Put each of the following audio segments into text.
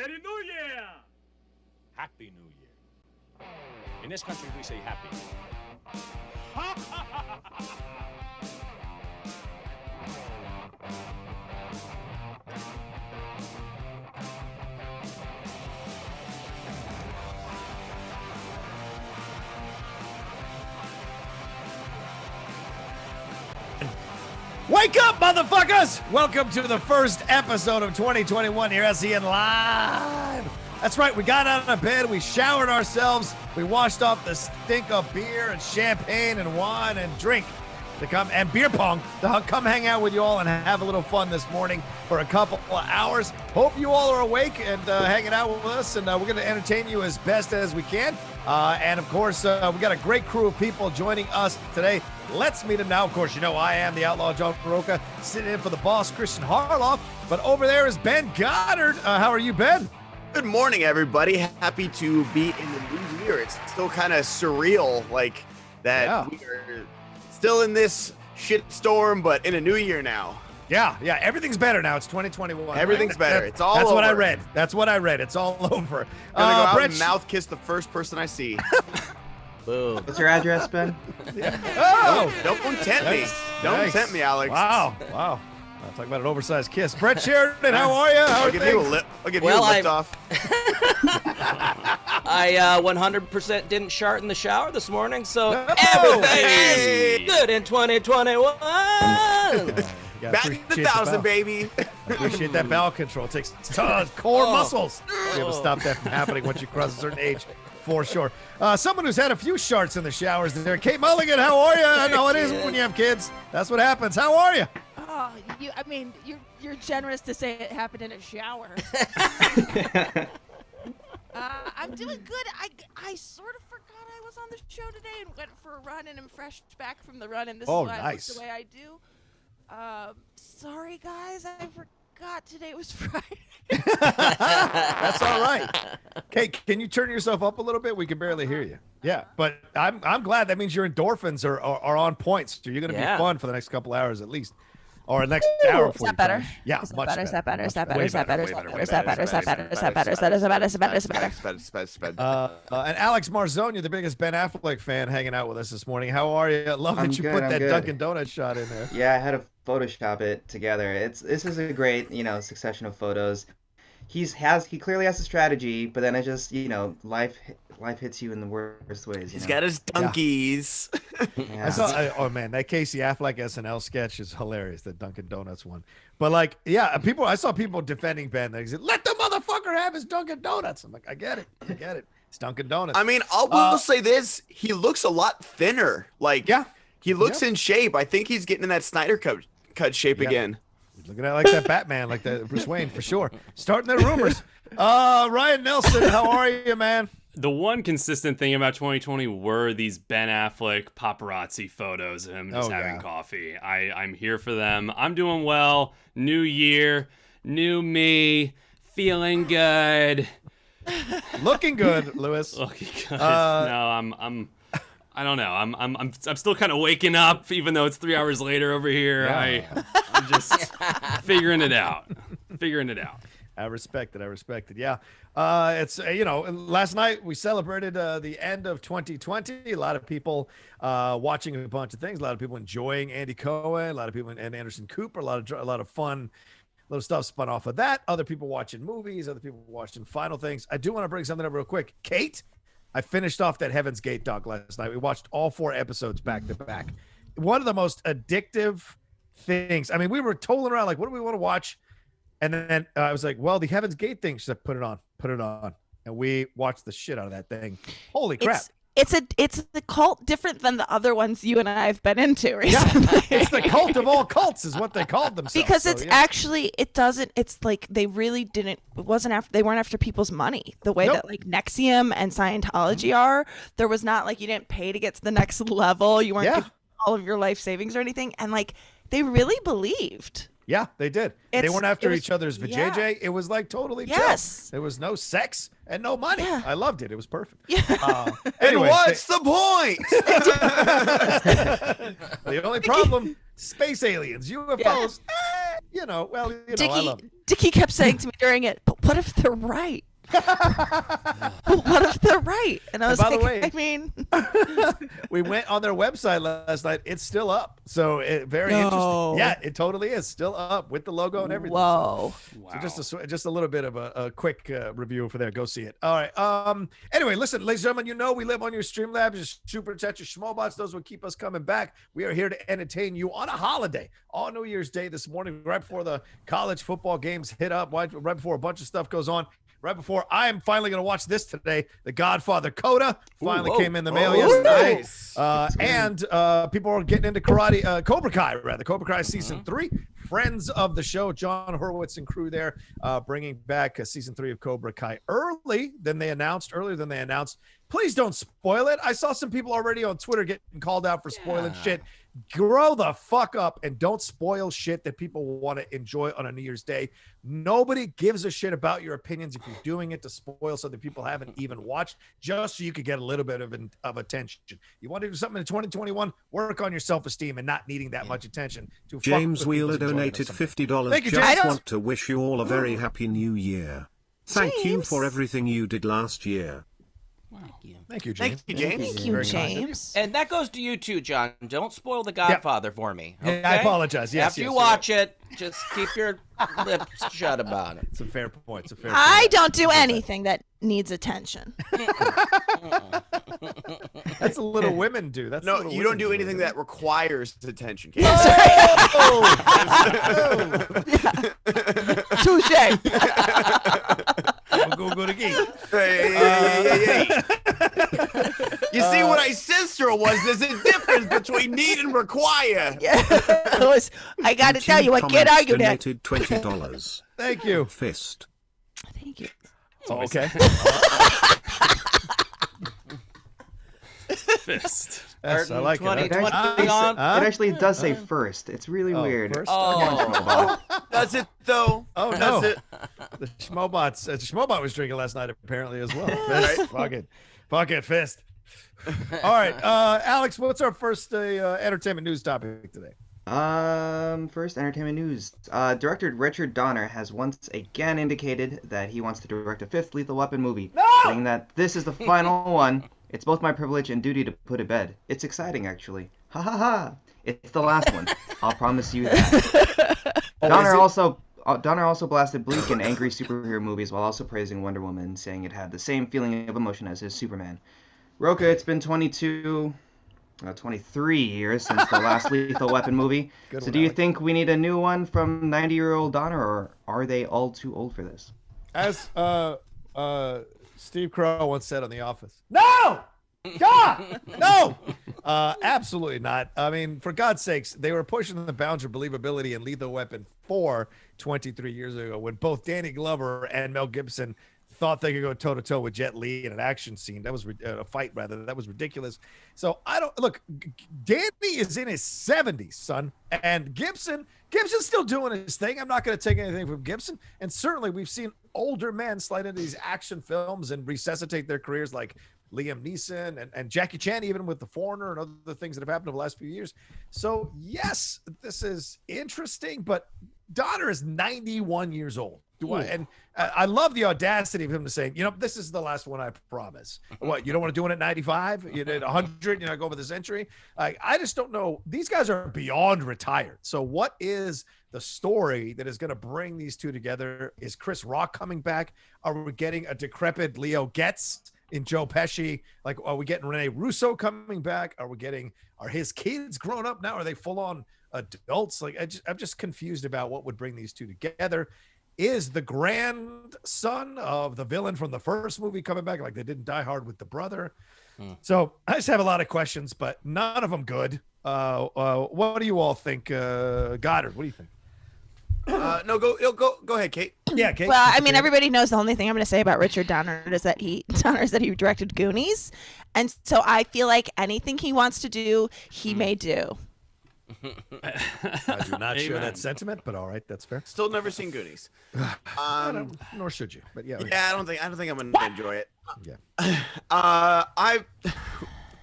Happy New Year! Happy New Year. In this country, we say happy. Wake up, motherfuckers! Welcome to the first episode of 2021 here at SEN Live. That's right, we got out of bed, we showered ourselves, we washed off the stink of beer and champagne and wine and drink to come, and beer pong, to come hang out with you all and have a little fun this morning for a couple of hours. Hope you all are awake and hanging out with us, and we're going to entertain you as best as we can. And of course, we got a great crew of people joining us today. Let's meet them now. Of course, you know I am the outlaw John Rocha, sitting in for the boss, Christian Harloff. But over there is Ben Goddard. How are you, Ben? Good morning, everybody. Happy to be in the new year. It's still kind of surreal, like that we are still in this shit storm, but in a new year now. Yeah, everything's better now. It's 2021. Everything's better. It's all That's over. what I read. That's what I read. It's all over. I'm gonna go out and mouth kiss the first person I see. Boom. What's your address, Ben? Oh! Don't tempt me. Don't tempt me, Alex. Wow. I'll talk about an oversized kiss. Brett Sheridan, how are you? I'll give you a lift off. I 100% didn't shart in the shower this morning, so everything is good in 2021. Back in the 1,000, baby. Appreciate that bowel control. It takes core muscles to be able to stop that from happening once you cross a certain age, for sure. Someone who's had a few sharts in the showers there. Kate Mulligan, how are you? I know it is when you have kids. That's what happens. How are you? Oh, you're generous to say it happened in a shower. I'm doing good. I sort of forgot I was on the show today and went for a run and am fresh back from the run, and this is why I look the way I do. Sorry guys, I forgot today was Friday. That's all right. Kate, can you turn yourself up a little bit? We can barely hear you. Yeah, but I'm glad. That means your endorphins are on point. So you're going to be fun for the next couple hours at least. Or next hour. Is that better? Yeah, is that much better? Is that better? Is that better? Is that better? Is that better? Is that better? Is that better? Is that better? Is that better? And Alex Marzoña, the biggest Ben Affleck fan, hanging out with us this morning. How are you? Love that you put that Dunkin' Donuts shot in there. Yeah, I had to Photoshop it together. This is a great, succession of photos. He clearly has a strategy, but then it just, life hits you in the worst ways. He's got his donkeys. Yeah. Oh man, that Casey Affleck SNL sketch is hilarious. The Dunkin' Donuts one. But I saw people defending Ben. They said, "Let the motherfucker have his Dunkin' Donuts." I'm like, I get it. It's Dunkin' Donuts. I mean, I will say this: he looks a lot thinner. He looks in shape. I think he's getting in that Snyder cut shape again. Looking at it like that Batman, like that Bruce Wayne for sure. Starting the rumors. Ryan Nilsen, how are you, man? The one consistent thing about 2020 were these Ben Affleck paparazzi photos of him just having coffee. I'm here for them. I'm doing well. New year, new me, feeling good. Looking good, Lewis. Looking good. No, I don't know. I'm still kind of waking up, even though it's 3 hours later over here. Yeah. I'm just figuring it out. I respect it. Yeah. It's last night we celebrated the end of 2020. A lot of people watching a bunch of things. A lot of people enjoying Andy Cohen. A lot of people and Anderson Cooper. A lot of fun. Little stuff spun off of that. Other people watching movies. Other people watching final things. I do want to bring something up real quick. Kate, I finished off that Heaven's Gate doc last night. We watched all 4 episodes back to back. One of the most addictive things. I mean, we were tolling around like, what do we want to watch? And then I was like, well, the Heaven's Gate thing. She said, put it on. And we watched the shit out of that thing. Holy crap. It's the cult different than the other ones you and I have been into recently. Yeah, it's the cult of all cults is what they called themselves. Because it's like they really didn't, they weren't after people's money the way that like NXIVM and Scientology are. There was not like you didn't pay to get to the next level. You weren't giving all of your life savings or anything. And like they really believed. Yeah, they did. They weren't after each other's vajayjay. Yeah. It was like totally chill. There was no sex and no money. Yeah. I loved it. It was perfect. Yeah. Anyway, what's the point? The only problem, space aliens, UFOs. you know, well, you know, Dickie, I love it. Dickie kept saying to me during it, but what if they're right? What if they're right? And I was by the like, way, I mean, we went on their website last night. It's still up. So very interesting. Yeah, it totally is still up with the logo and everything. Whoa. So just a little bit of a quick review for there. Go see it. All right. Anyway, listen, ladies and gentlemen, you know we live on your Streamlabs, your Super Chat, your Schmoebots. Those will keep us coming back. We are here to entertain you on a holiday, on New Year's Day this morning, right before the college football games hit up, right before a bunch of stuff goes on. Right before I am finally going to watch this today, The Godfather Coda finally came in the mail yesterday. Nice. And people are getting into karate, Cobra Kai season 3. Friends of the show, John Horowitz and crew there, bringing back season 3 of Cobra Kai earlier than they announced. Please don't spoil it. I saw some people already on Twitter getting called out for spoiling shit. Grow the fuck up and don't spoil shit that people want to enjoy on a New Year's Day. Nobody gives a shit about your opinions if you're doing it to spoil something people haven't even watched, just so you could get a little bit of attention. You want to do something in 2021, work on your self-esteem and not needing that much attention. To James Wheeler donated $50. Thank you, Just James. want to wish you all a very happy new year. Thank you for everything you did last year. Thank you, James. Thank you, James. Thank you, James. And that goes to you too, John. Don't spoil The Godfather for me. Okay? Yeah, I apologize. Yes, After you watch it, just keep your lips shut about it. It's a fair point. I don't do anything that needs attention. That's a little women do. That's No, you don't do anything that requires attention. Kate. Touche. Go to game. Hey. You see what I said, sir, was there's a difference between need and require. I got to tell you, I can't argue that. Donated $20. Thank you. Fist. Thank you. Oh, okay. Fist. Yes, I like it. 2020 It on. actually does say first. It's really weird. First? Oh. Does it though? Oh, Does no. it? The Schmoebot was drinking last night, apparently, as well. Fist. Fuck it, fist. All right. Alex, what's our first entertainment news topic today? First entertainment news. Director Richard Donner has once again indicated that he wants to direct a 5th Lethal Weapon movie, saying that this is the final one. It's both my privilege and duty to put to bed. It's exciting, actually. Ha ha ha! It's the last one. I'll promise you that. Donner also blasted bleak and angry superhero movies while also praising Wonder Woman, saying it had the same feeling of emotion as his Superman. Rocha, it's been 23 years since the last Lethal Weapon movie. So do you think we need a new one from 90-year-old Donner, or are they all too old for this? As Steve Crow once said on The Office, no! God! No! Absolutely not. I mean, for God's sakes, they were pushing the bounds of believability in Lethal Weapon 4 23 years ago when both Danny Glover and Mel Gibson thought they could go toe-to-toe with Jet Li in an action scene. That was a fight, rather. That was ridiculous. So I don't look. Danny is in his 70s, son, and Gibson's still doing his thing. I'm not going to take anything from Gibson, and certainly we've seen older men slide into these action films and resuscitate their careers, like Liam Neeson and Jackie Chan, even with The Foreigner and other things that have happened over the last few years. So yes, this is interesting, but Donner is 91 years old. I love the audacity of him to say, this is the last one, I promise. What, you don't want to do it at 95? You did 100, go over the century? I just don't know. These guys are beyond retired. So what is the story that is going to bring these two together? Is Chris Rock coming back? Are we getting a decrepit Leo Getz in Joe Pesci? Are we getting Rene Russo coming back? Are his kids grown up now? Are they full on adults? I'm just confused about what would bring these two together. Is the grandson of the villain from the first movie coming back? Like they didn't Die Hard with the brother. So I just have a lot of questions, but none of them good. What do you all think? Goddard, what do you think? No, go ahead, Kate. Yeah, Kate. Well, I mean, everybody knows the only thing I'm going to say about Richard Donner is that he directed Goonies, and so I feel like anything he wants to do, he may do. I do not share that sentiment, but all right, that's fair. Still never seen Goonies. Nor should you, but yeah. Yeah, I don't think I'm gonna enjoy it. Yeah.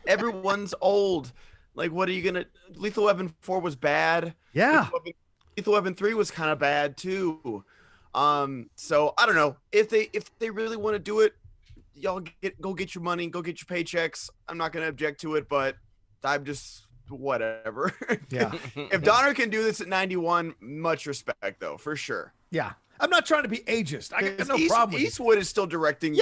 Everyone's old. Like, what are you gonna? Lethal Weapon 4 was bad. Yeah. Lethal Weapon 3 was kind of bad too. So I don't know if they really want to do it. Y'all go get your money, go get your paychecks. I'm not gonna object to it, but I'm just whatever. Yeah. If Donner can do this at 91, much respect though, for sure. Yeah. I'm not trying to be ageist. I got no problem with Eastwood is still directing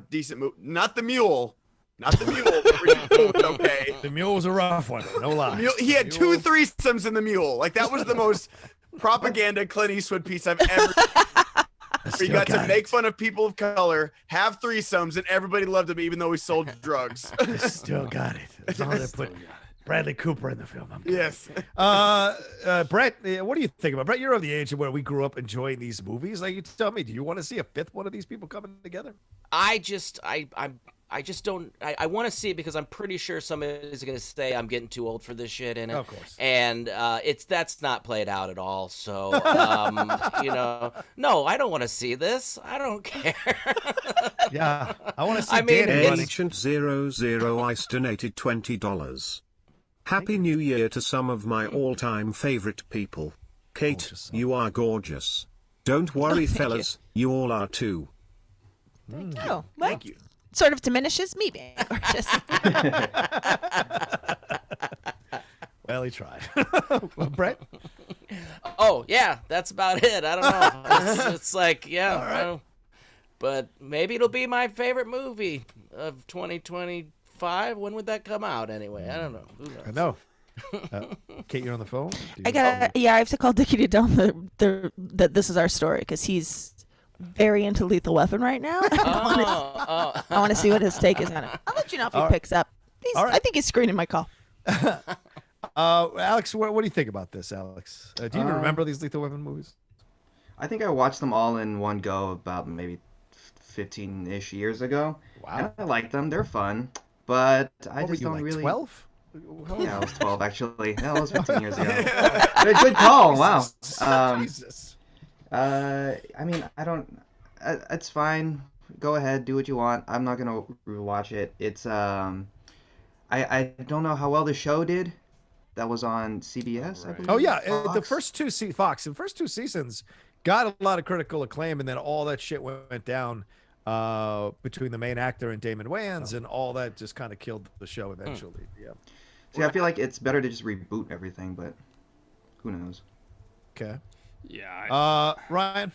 decent movie. Not the Mule. Not the Mule. But okay. The Mule was a rough one. No lie. He had 2 threesomes in the Mule. Like that was the most propaganda Clint Eastwood piece I've ever. He got to make fun of people of color, have threesomes, and everybody loved him even though he sold drugs. Still got it. As long as they put Bradley Cooper in the film. Yes. Brett, what do you think about Brett? You're of the age where we grew up enjoying these movies. Like, you tell me, do you want to see a 5th one of these people coming together? I just don't. I want to see it because I'm pretty sure somebody's going to say I'm getting too old for this shit in it. Of course. And that's not played out at all. So no, I don't want to see this. I don't care. Yeah, I want to see Danny running. Ancient 00 Ice donated $20. Happy New Year to some of my all-time favorite people. Kate, you are gorgeous. Don't worry, fellas, you all are too. Oh, well, Thank you. sort of diminishes me being gorgeous. Well, he tried. Well, Brett? Oh yeah, that's about it. I don't know. It's like Right. But maybe it'll be my favorite movie of 2025. When would that come out anyway? I don't know. Who knows? I know. Kate, you're on the phone? I have to call Dickie to tell him that this is our story because he's very into Lethal Weapon right now. I want to see what his take is on it. I'll let you know if he picks up. I think he's screening my call. Alex, what do you think about this, Alex? Do you even remember these Lethal Weapon movies? I think I watched them all in one go about maybe 15-ish years ago. Wow. And I like them. They're fun. But I just don't really... 12? Yeah, I was 12, actually. No, it was 15 years ago. Good call. Wow. Jesus. I mean, I don't... it's fine. Go ahead. Do what you want. I'm not going to rewatch it. It's... I don't know how well the show did. That was on CBS, I believe. Oh, yeah. Fox. The first two seasons got a lot of critical acclaim, and then all that shit went down between the main actor and Damon Wayans, and all that just kind of killed the show eventually. Yeah. See, I feel like it's better to just reboot everything, but who knows? Okay. Yeah. Ryan?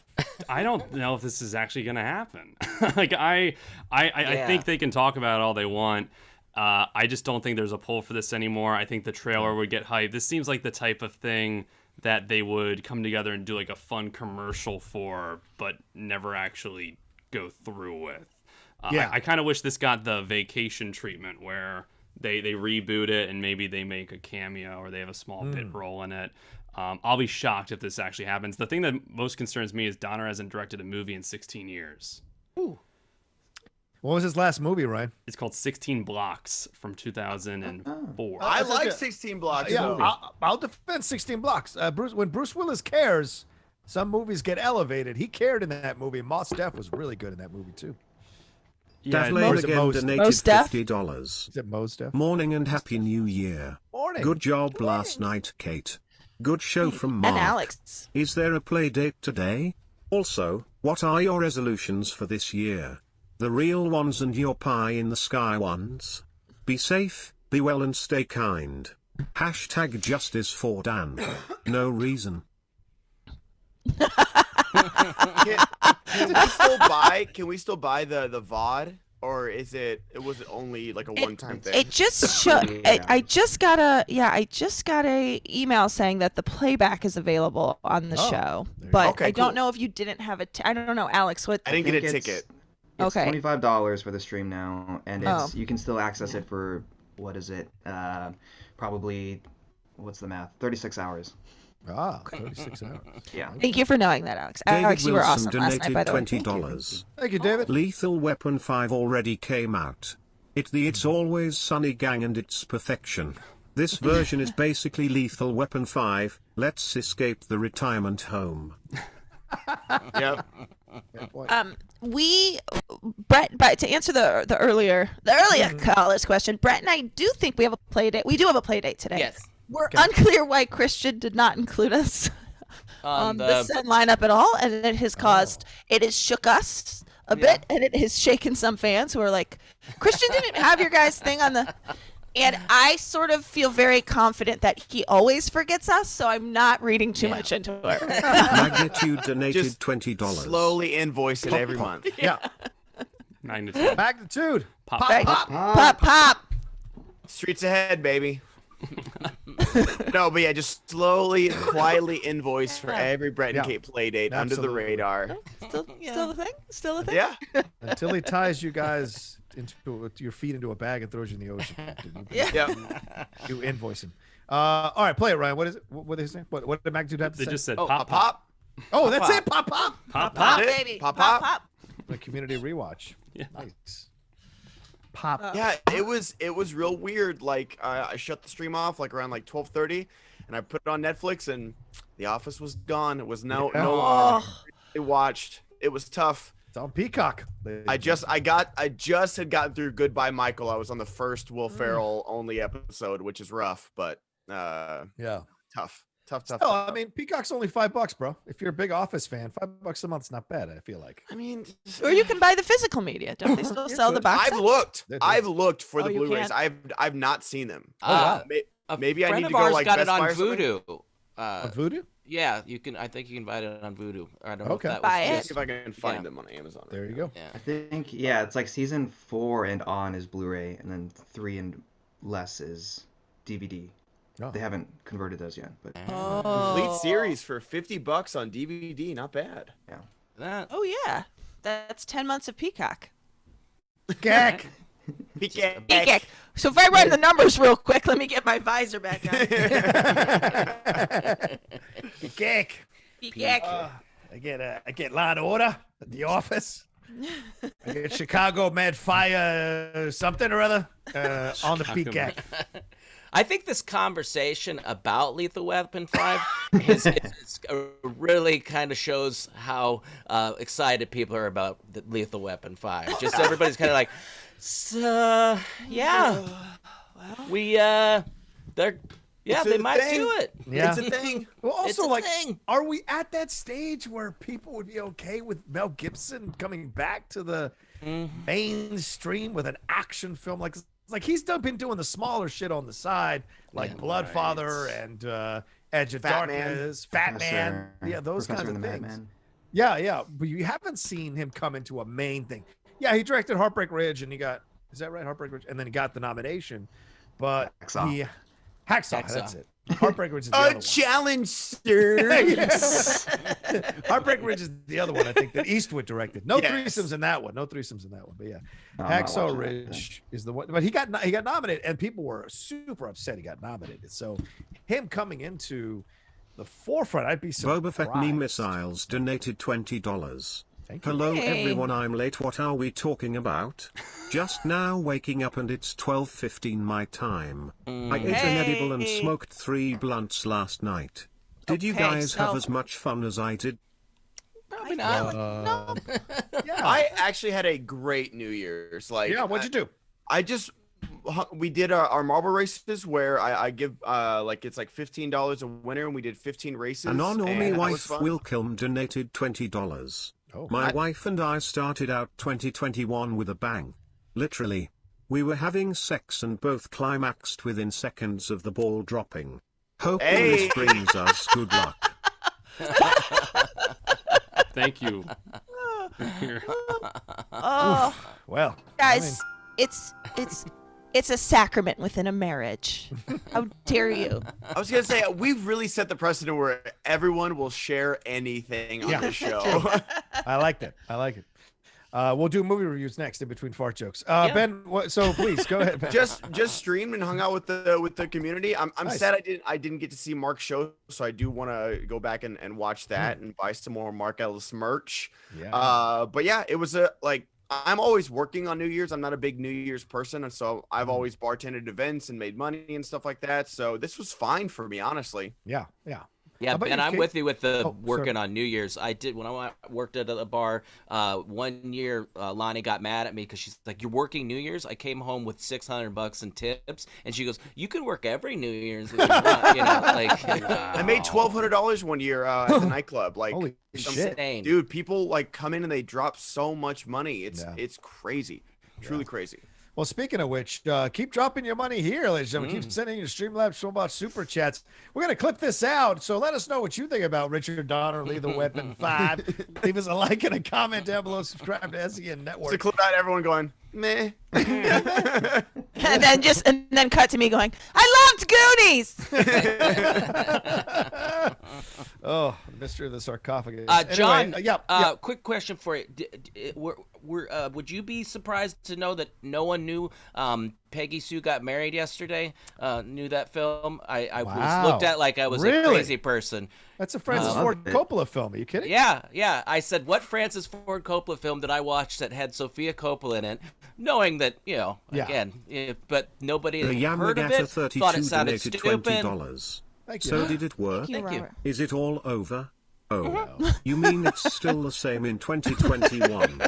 I don't know if this is actually going to happen. Like, I think they can talk about it all they want. I just don't think there's a pull for this anymore. I think the trailer would get hyped. This seems like the type of thing that they would come together and do like a fun commercial for, but never actually go through with. I kind of wish this got the Vacation treatment where they reboot it and maybe they make a cameo or they have a small bit role in it. I'll be shocked if this actually happens. The thing that most concerns me is Donner hasn't directed a movie in 16 years. Ooh. What was his last movie, Ryan? It's called 16 Blocks from 2004. I like 16 Blocks. Yeah, I'll defend 16 Blocks. When Bruce Willis cares, some movies get elevated. He cared in that movie. Mos Def was really good in that movie, too. Yeah, Def again donated $50. Is it Mos Def? Morning and Happy New Year. Morning. Good job last night, Kate. Good show from Mark. And Alex. Is there a play date today? Also, what are your resolutions for this year? The real ones and your pie in the sky ones? Be safe, be well and stay kind. Hashtag justice for Dan. No reason. Can we still buy the VOD? Or was it only like a one-time thing? It just showed. I just got a email saying that the playback is available on the show, but I don't know if you didn't have I don't know, Alex. What? I didn't get a ticket. It's $25 for the stream now, and you can still access it for what is it? Probably, what's the math? 36 hours. 36 hours. Yeah. Thank you for knowing that, Alex. David Alex, you were Wilson awesome last night, by the way. $20. Thank you, David. Lethal Weapon 5 already came out. It's Always Sunny gang and it's perfection. This version is basically Lethal Weapon 5. Let's escape the retirement home. Yep. Brett, to answer the earlier caller's question, Brett and I do think we have a play date. We do have a play date today. Yes. We're unclear why Christian did not include us. the SEN lineup at all, and it has it has shook us a bit, and it has shaken some fans who are like, Christian didn't have your guys' thing on the. And I sort of feel very confident that he always forgets us, so I'm not reading too much into it. Magnitude donated $20. Slowly invoice it every month. Yeah. Magnitude. Pop. Streets ahead, baby. No, but yeah, just slowly, quietly invoice for every Brett and Kate play date under the radar. Still a thing? Still a thing? Yeah. Until he ties you guys your feet into a bag and throws you in the ocean. Yeah. You invoice him. All right, play it, Ryan. What is it? What did they say? What did Magnitude have to say? They just said pop. Oh, that's it. Pop. Pop, baby. Pop. The community rewatch. Yeah. Nice. Pop. Yeah, it was real weird. Like I shut the stream off like around like 12:30, and I put it on Netflix, and The Office was gone. It was no I watched. It was tough. It's on Peacock. I just had gotten through Goodbye Michael. I was on the first Will Ferrell only episode, which is rough, but tough. Oh, I mean, Peacock's only $5, bro. If you're a big Office fan, $5 a month's not bad. I feel like. I mean, or you can buy the physical media. Don't they still sell the box sets? I've looked for the Blu-rays. I've not seen them. Maybe I need to go like got Best it Buy on Vudu. On Vudu? Yeah, you can. I think you can buy it on Vudu. I don't know if that Buy was it. See if I can find them on Amazon. There you go. Yeah. I think it's like season 4 and on is Blu-ray, and then 3 and less is DVD. Oh. They haven't converted those yet, but Complete series for $50 on DVD, not bad. yeah. Oh yeah, that's 10 months of Peacock. Peacock. Peacock. So if I run the numbers real quick, let me get my visor back on. Peacock. Peacock. I get Law and Order at The Office. I get Chicago Med Fire something or other on the Peacock. I think this conversation about Lethal Weapon 5 really kind of shows how excited people are about the Lethal Weapon 5. Just everybody's kind of like, so yeah, they might do it. Yeah. It's a thing. Well, also, thing. are we at that stage where people would be okay with Mel Gibson coming back to the mainstream with an action film? Like he's been doing the smaller shit on the side, like Bloodfather and Edge of Darkness, Fat Man. Yeah, those kinds of things. Yeah, but you haven't seen him come into a main thing. Yeah, he directed Heartbreak Ridge, and is that right? Heartbreak Ridge, and then he got the nomination. But Hacksaw. That's it. Heartbreak Ridge is the other one. Challenge, sir. Heartbreak Ridge is the other one, I think, that Eastwood directed. No threesomes in that one. But yeah. Hacksaw Ridge is the one. But he got nominated, and people were super upset he got nominated. So him coming into the forefront, I'd be surprised. Boba Fett knee missiles donated $20. Hello everyone, I'm late. What are we talking about? Just now waking up and it's 12:15 my time. I ate an edible and smoked 3 blunts last night. Did you guys have as much fun as I did? Probably not. No. I actually had a great New Year's. What'd you do? We did our marble races where I give it's like $15 a winner, and we did 15 races. An on-army wife Wilkelm donated $20. My wife and I started out 2021 with a bang. Literally. We were having sex and both climaxed within seconds of the ball dropping. Hoping this brings us good luck. Thank you. Well, guys, it's a sacrament within a marriage. How dare you? I was gonna say we've really set the precedent where everyone will share anything on the show. I like that. We'll do movie reviews next in between fart jokes. Ben, so please go ahead. Ben. Just streamed and hung out with the community. I'm Nice. sad I didn't get to see Mark's show, so I do want to go back and watch that and buy some more Mark Ellis merch. Yeah. But yeah, it was I'm always working on New Year's. I'm not a big New Year's person, and so I've always bartended events and made money and stuff like that. So this was fine for me, honestly. Yeah. Yeah, Ben, I'm with you with the working sorry. on New Year's. I did when I worked at a bar. 1 year, Lonnie got mad at me because she's like, "You're working New Year's." I came home with $600 in tips, and she goes, "You can work every New Year's if you want." You know, like I made $1,200 one year at the nightclub. Like, Holy shit. insane. dude, people like come in and they drop so much money. It's crazy, truly crazy. Well, speaking of which, keep dropping your money here, ladies and gentlemen. Keep sending your Streamlabs Showbot super chats. We're going to clip this out, so let us know what you think about Richard Donner, Lethal Weapon 5. Leave us a like and a comment down below. Subscribe to SEN Network. To clip out everyone going, meh. and then cut to me going, I loved Goonies. Oh, mystery of the sarcophagus. John, Anyway, quick question for you. Would you be surprised to know that no one knew Peggy Sue Got Married yesterday? Knew that film? I was looked at like I was a crazy person. That's a Francis Ford Coppola film. Are you kidding? Yeah. I said, what Francis Ford Coppola film did I watch that had Sofia Coppola in it? Knowing that, but nobody had heard of it, thought it sounded stupid. $20. Thank you. So did it work? Thank you. Is it all over? Oh, you mean it's still the same in 2021?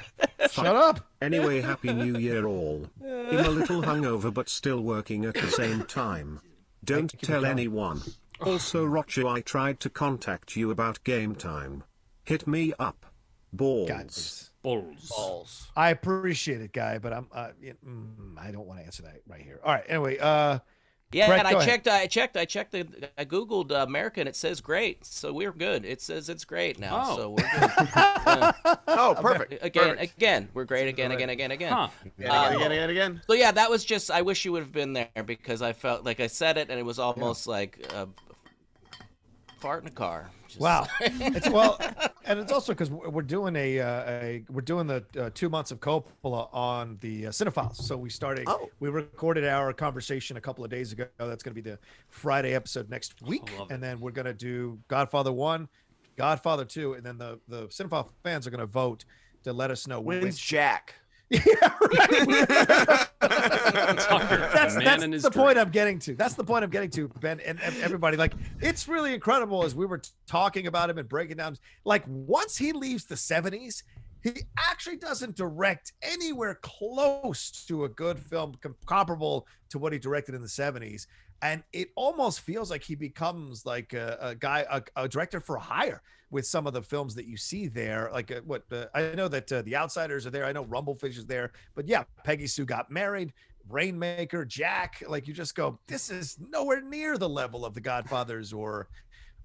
Shut up. Anyway, Happy New Year all. I'm a little hungover but still working at the same time. Don't tell anyone. Also, Rocha, I tried to contact you about game time. Hit me up. Balls. Balls. I appreciate it, guy, but I don't want to answer that right here. All right. Anyway, yeah, Brett, and I go ahead. checked. I googled America, and it says great. So we're good. It says it's great now. Oh. So we're good. Oh, perfect. Again, we're great again. Huh. Again. So yeah, that was just. I wish you would have been there because I felt like I said it, and it was almost like fart in a car. Wow. And it's also because we're doing the 2 months of Coppola on the Cinephiles. So we recorded our conversation a couple of days ago. That's going to be the Friday episode next week. And then we're going to do Godfather 1, Godfather 2, and then the Cinephile fans are going to vote to let us know Wins Jack. Yeah, right. That's the point I'm getting to. That's the point I'm getting to, Ben, and everybody. Like, it's really incredible as we were talking about him and breaking down. Like, once he leaves the 70s, he actually doesn't direct anywhere close to a good film comparable to what he directed in the 70s. And it almost feels like he becomes like a director for hire with some of the films that you see there. Like I know that The Outsiders are there. I know Rumblefish is there. But yeah, Peggy Sue Got Married, Rainmaker, Jack. Like, you just go, this is nowhere near the level of The Godfathers or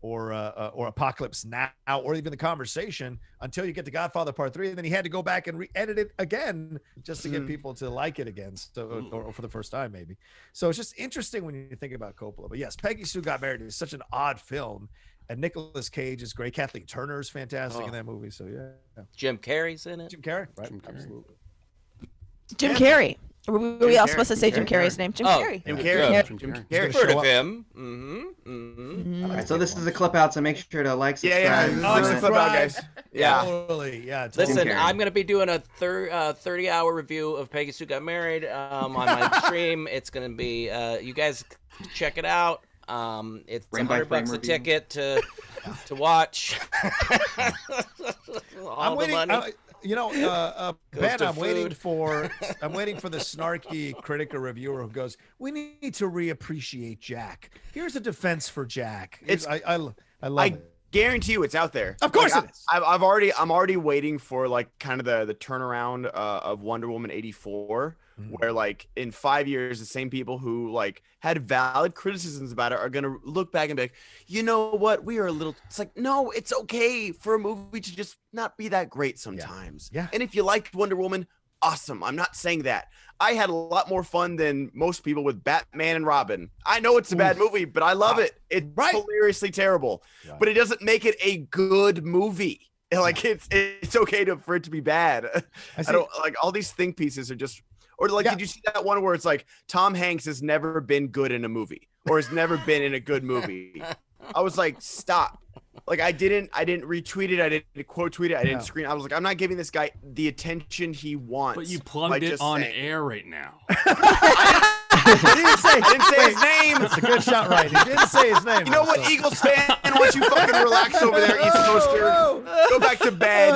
Apocalypse Now, or even The Conversation, until you get to Godfather Part 3, and then he had to go back and re-edit it again just to get people to like it again, or for the first time maybe. So it's just interesting when you think about Coppola. But yes, Peggy Sue Got Married is such an odd film, and Nicolas Cage is great. Kathleen Turner is fantastic in that movie. So yeah. Jim Carrey's in it. Jim Carrey, right? Jim Carrey. Absolutely. Jim Carrey. Were we all supposed to say Jim Carrey's name? Jim Carrey. Jim Carrey. Jim Carrey. He's Heard gonna show of up. him. All right, so this is a clip out, so make sure to like, subscribe. Yeah. This is a clip out, guys. Yeah. Totally. Yeah. Listen, Carrey. I'm going to be doing a 30-hour review of Peggy Sue Got Married on my stream. It's going to be, you guys check it out. It's Frame by frame $100 a review. ticket to watch. I'm waiting. Ben, to I'm waiting food. for the snarky critic or reviewer who goes, "We need to reappreciate Jack. Here's a defense for Jack." I love it. Guarantee you, it's out there. Of course it is. I'm already waiting for like kind of the turnaround of Wonder Woman 84, where like in 5 years, the same people who like had valid criticisms about it are gonna look back and be like, you know what, we are a little. It's like, no, it's okay for a movie to just not be that great sometimes. Yeah. And if you liked Wonder Woman, awesome. I'm not saying that. I had a lot more fun than most people with Batman and Robin. I know it's a bad movie, but I love it. It's hilariously terrible, but it doesn't make it a good movie. Like it's okay for it to be bad. I don't like all these think pieces are just, or like, did you see that one where it's like Tom Hanks has never been good in a movie or has never been in a good movie? I was like, stop. Like I didn't retweet it. I didn't quote tweet it. I didn't screen. I was like, I'm not giving this guy the attention he wants. But you plugged it on air right now. I didn't say his name. It's a good shot, right? He didn't say his name. You know what, Eagles fan? Why don't you fucking relax over there, East Coaster? Go back to bed.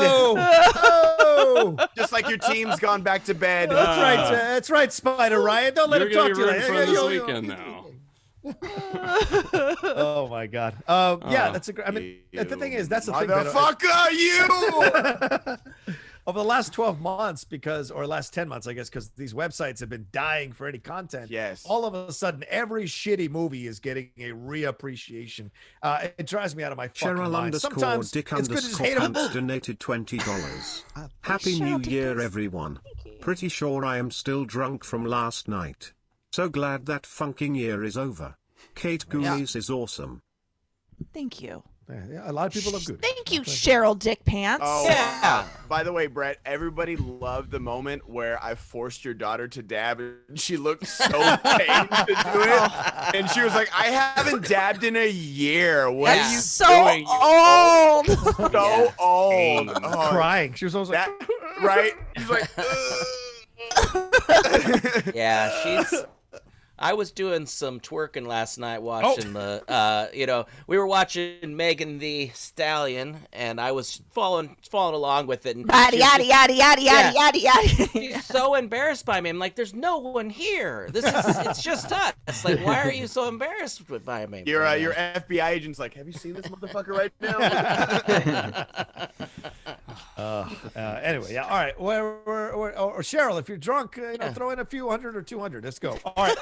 Just like your team's gone back to bed. That's right, Spider Ryan. Don't let him talk to you. This weekend now. Oh my God. Yeah, that's a great. I mean, the thing is, that's the thing. Why the fuck are you? Over the last 12 months, or last 10 months, I guess, because these websites have been dying for any content. Yes. All of a sudden, every shitty movie is getting a reappreciation. It drives me out of my fucking mind. Sometimes Dick it's good to just hate them. donated $20. Happy New Year, everyone. Pretty sure I am still drunk from last night. So glad that funking year is over. Kate Goonies is awesome. Thank you. Yeah, a lot of people love good. Thank you, Cheryl Dick Pants. Oh, yeah. By the way, Brett, everybody loved the moment where I forced your daughter to dab, and she looked so pained to do it. And she was like, I haven't dabbed in a year. What are you doing? Old. So old. Oh, Crying. She was always like, right? She's like, Yeah, I was doing some twerking last night watching we were watching Megan Thee Stallion, and I was following along with it. And she's so embarrassed by me. I'm like, there's no one here. It's just us. Like, why are you so embarrassed by me? Your FBI agent's like, have you seen this motherfucker right now? Anyway, yeah. All right. Or Cheryl, if you're drunk, throw in a few hundred or 200. Let's go. All right.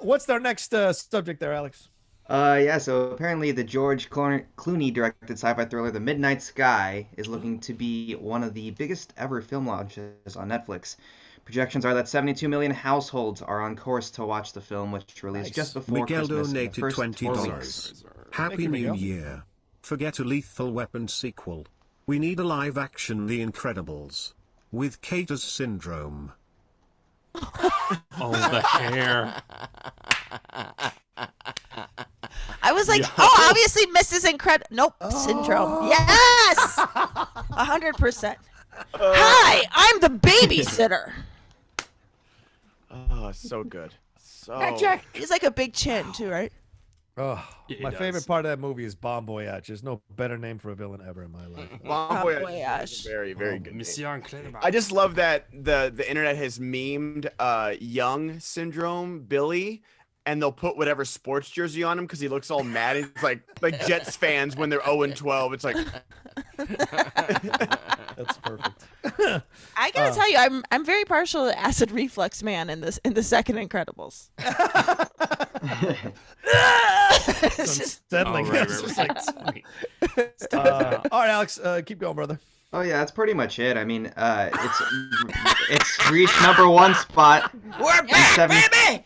What's our next subject there, Alex? So apparently the George Clooney directed sci-fi thriller The Midnight Sky is looking to be one of the biggest ever film launches on Netflix. Projections are that 72 million households are on course to watch the film, which released just before Miguel Christmas. donated $20. Happy New Year. Forget a Lethal Weapon sequel. We need a live-action The Incredibles. With Cater's syndrome. Oh, the hair. I was like, obviously Mrs. Incredible. Nope, syndrome. Yes, 100%. Hi, I'm the babysitter. Oh, so good. He's like a big chin too, right? Oh, my favorite part of that movie is Bon Voyage. There's no better name for a villain ever in my life. Bon Voyage. Very, very good. Monsieur Incredible. I just love that the internet has memed young syndrome Billy, and they'll put whatever sports jersey on him because he looks all mad. He's like Jets fans when they're 0-12. It's like that's perfect. I gotta tell you, I'm very partial to Acid Reflux Man in the second Incredibles. Unsettling. All right, Alex, keep going, brother. Oh yeah, that's pretty much it. I mean, it's reached number one spot. We're back, baby!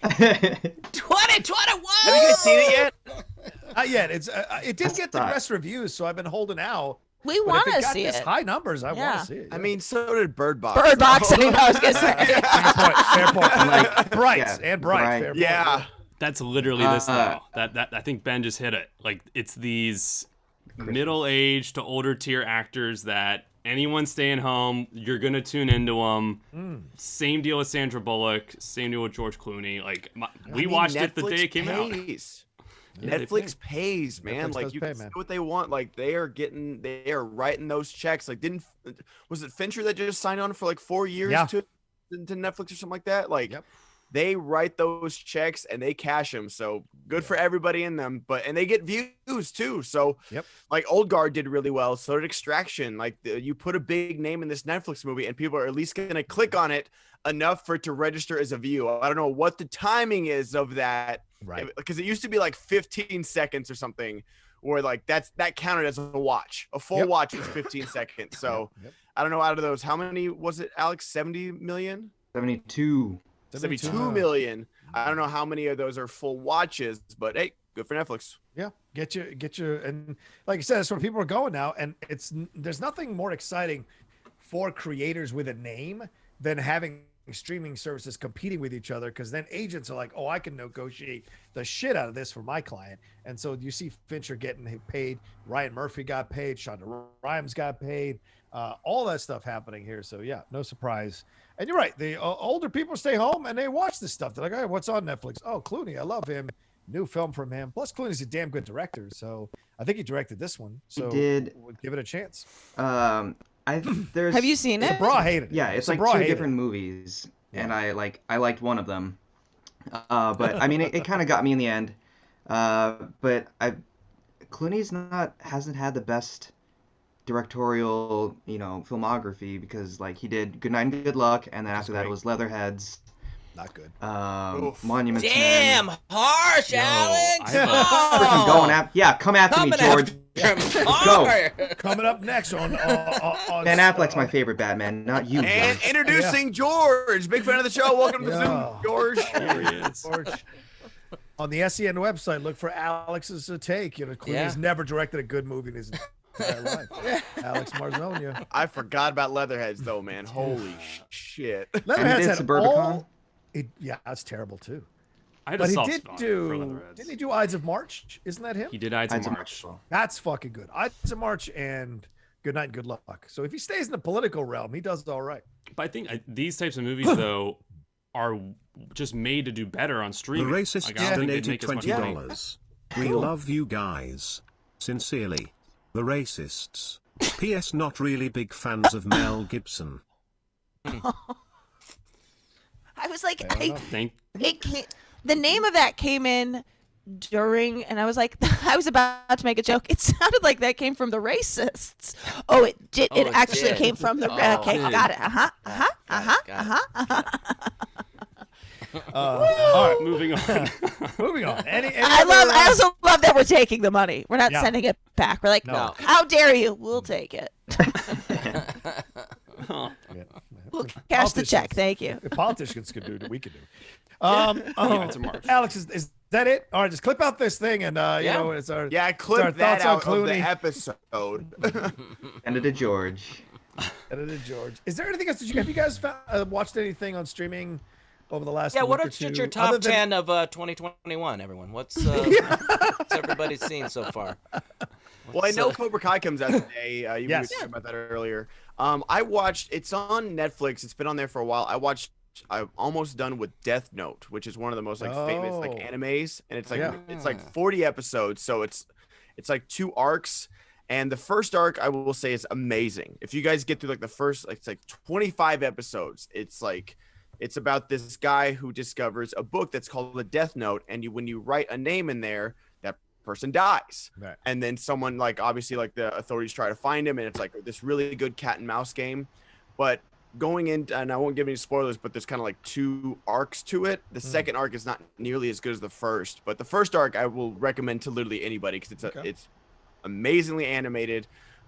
2021. Have you guys seen it yet? Not yet. It did get the best reviews, so I've been holding out. We want to see it. High numbers. I want to see it. I mean, so did Bird Box. Bird Box. I was gonna say. Fair point. Like Bright and Bright. Fair yeah. That's literally this though. That I think Ben just hit it. Like, it's these middle-aged to older tier actors that anyone staying home, you're gonna tune into them. Same deal with Sandra Bullock. Same deal with George Clooney. Like, we watched it the day it came out. Yeah, Netflix pays, man. Netflix like, you can see what they want. Like, they are writing those checks. Like, was it Fincher that just signed on for like 4 years to Netflix or something like that? Like, they write those checks and they cash them. So good for everybody in them. And they get views too. So like Old Guard did really well. So did Extraction. Like, you put a big name in this Netflix movie and people are at least going to click on it enough for it to register as a view. I don't know what the timing is of that. Right. Because it used to be like 15 seconds or something where like that counted as a watch. A full watch was 15 seconds. So I don't know, out of those, how many was it, Alex? 70 million? 72 million. I don't know how many of those are full watches, but hey, good for Netflix. Yeah, get your, and like you said, that's where people are going now. And there's nothing more exciting for creators with a name than having streaming services competing with each other, because then agents are like, oh, I can negotiate the shit out of this for my client. And so you see Fincher getting paid, Ryan Murphy got paid, Shonda Rhimes got paid, all that stuff happening here. So yeah, no surprise. And you're right, the older people stay home and they watch this stuff. They're like, hey, what's on Netflix? Oh, Clooney, I love him. New film from him. Plus Clooney's a damn good director, so I think he directed this one. So we'll give it a chance. Have you seen it? Sabra hated it. Yeah, it's like two different movies, and I liked one of them. But I mean, it kind of got me in the end. But Clooney's hasn't had the best directorial, filmography, because like he did Good Night and Good Luck, and then after that it was Leatherheads. Not good. Monuments Damn, Man. harsh, Alex. Freaking going at come after me, George. Go. Coming up next on Ben Affleck's my favorite Batman, not you. And George. introducing George, big fan of the show. Welcome to Zoom, George. Here he is. George. On the SEN website, look for Alex's take. Clooney's never directed a good movie in his entire life. Alex Marzoña. I forgot about Leatherheads though, man. Holy shit. Leatherheads had Suburbicon. That's terrible too. I had a soft spot for Leatherheads. Didn't he do Ides of March? Isn't that him? He did Ides of March. That's fucking good. Ides of March and Good Night and Good Luck. So if he stays in the political realm, he does all right. But I think these types of movies, though, are just made to do better on The streaming. racist donated $20. We love you guys. Sincerely. The racists. P.S. Not really big fans of Mel Gibson. I was like, The name of that came in during, and I was like, I was about to make a joke. It sounded like that came from the racists. Oh, it did. It actually came from the. Okay, got it. All right, moving on. moving on. I also love that we're taking the money. We're not sending it back. We're like, No. how dare you? We'll take it. We'll cash the check. Thank you. The politicians can do it. We can do it. It's a March. Alex, is that it? All right, just clip out this thing, and it's our Clip that out on of the Clooney. episode. Edited George. Edited George. Is there anything else? Have you guys watched anything on streaming over the last? What week or are two, your top 10 of 2021? Everyone, what's everybody seen so far? Well, I know Cobra Kai comes out today. You were Yes. talking about that earlier. I watched. It's on Netflix. It's been on there for a while. I'm almost done with Death Note, which is one of the most famous animes, and it's like 40 episodes. So it's like 2 arcs, and the first arc I will say is amazing. If you guys get through the first, it's like 25 episodes. It's about this guy who discovers a book that's called the Death Note, and when you write a name in there, that person dies. Right. And then someone obviously the authorities try to find him, and it's like this really good cat and mouse game. But going in, and I won't give any spoilers, but there's kind of 2 arcs to it. The second arc is not nearly as good as the first, but the first arc I will recommend to literally anybody, because it's amazingly animated,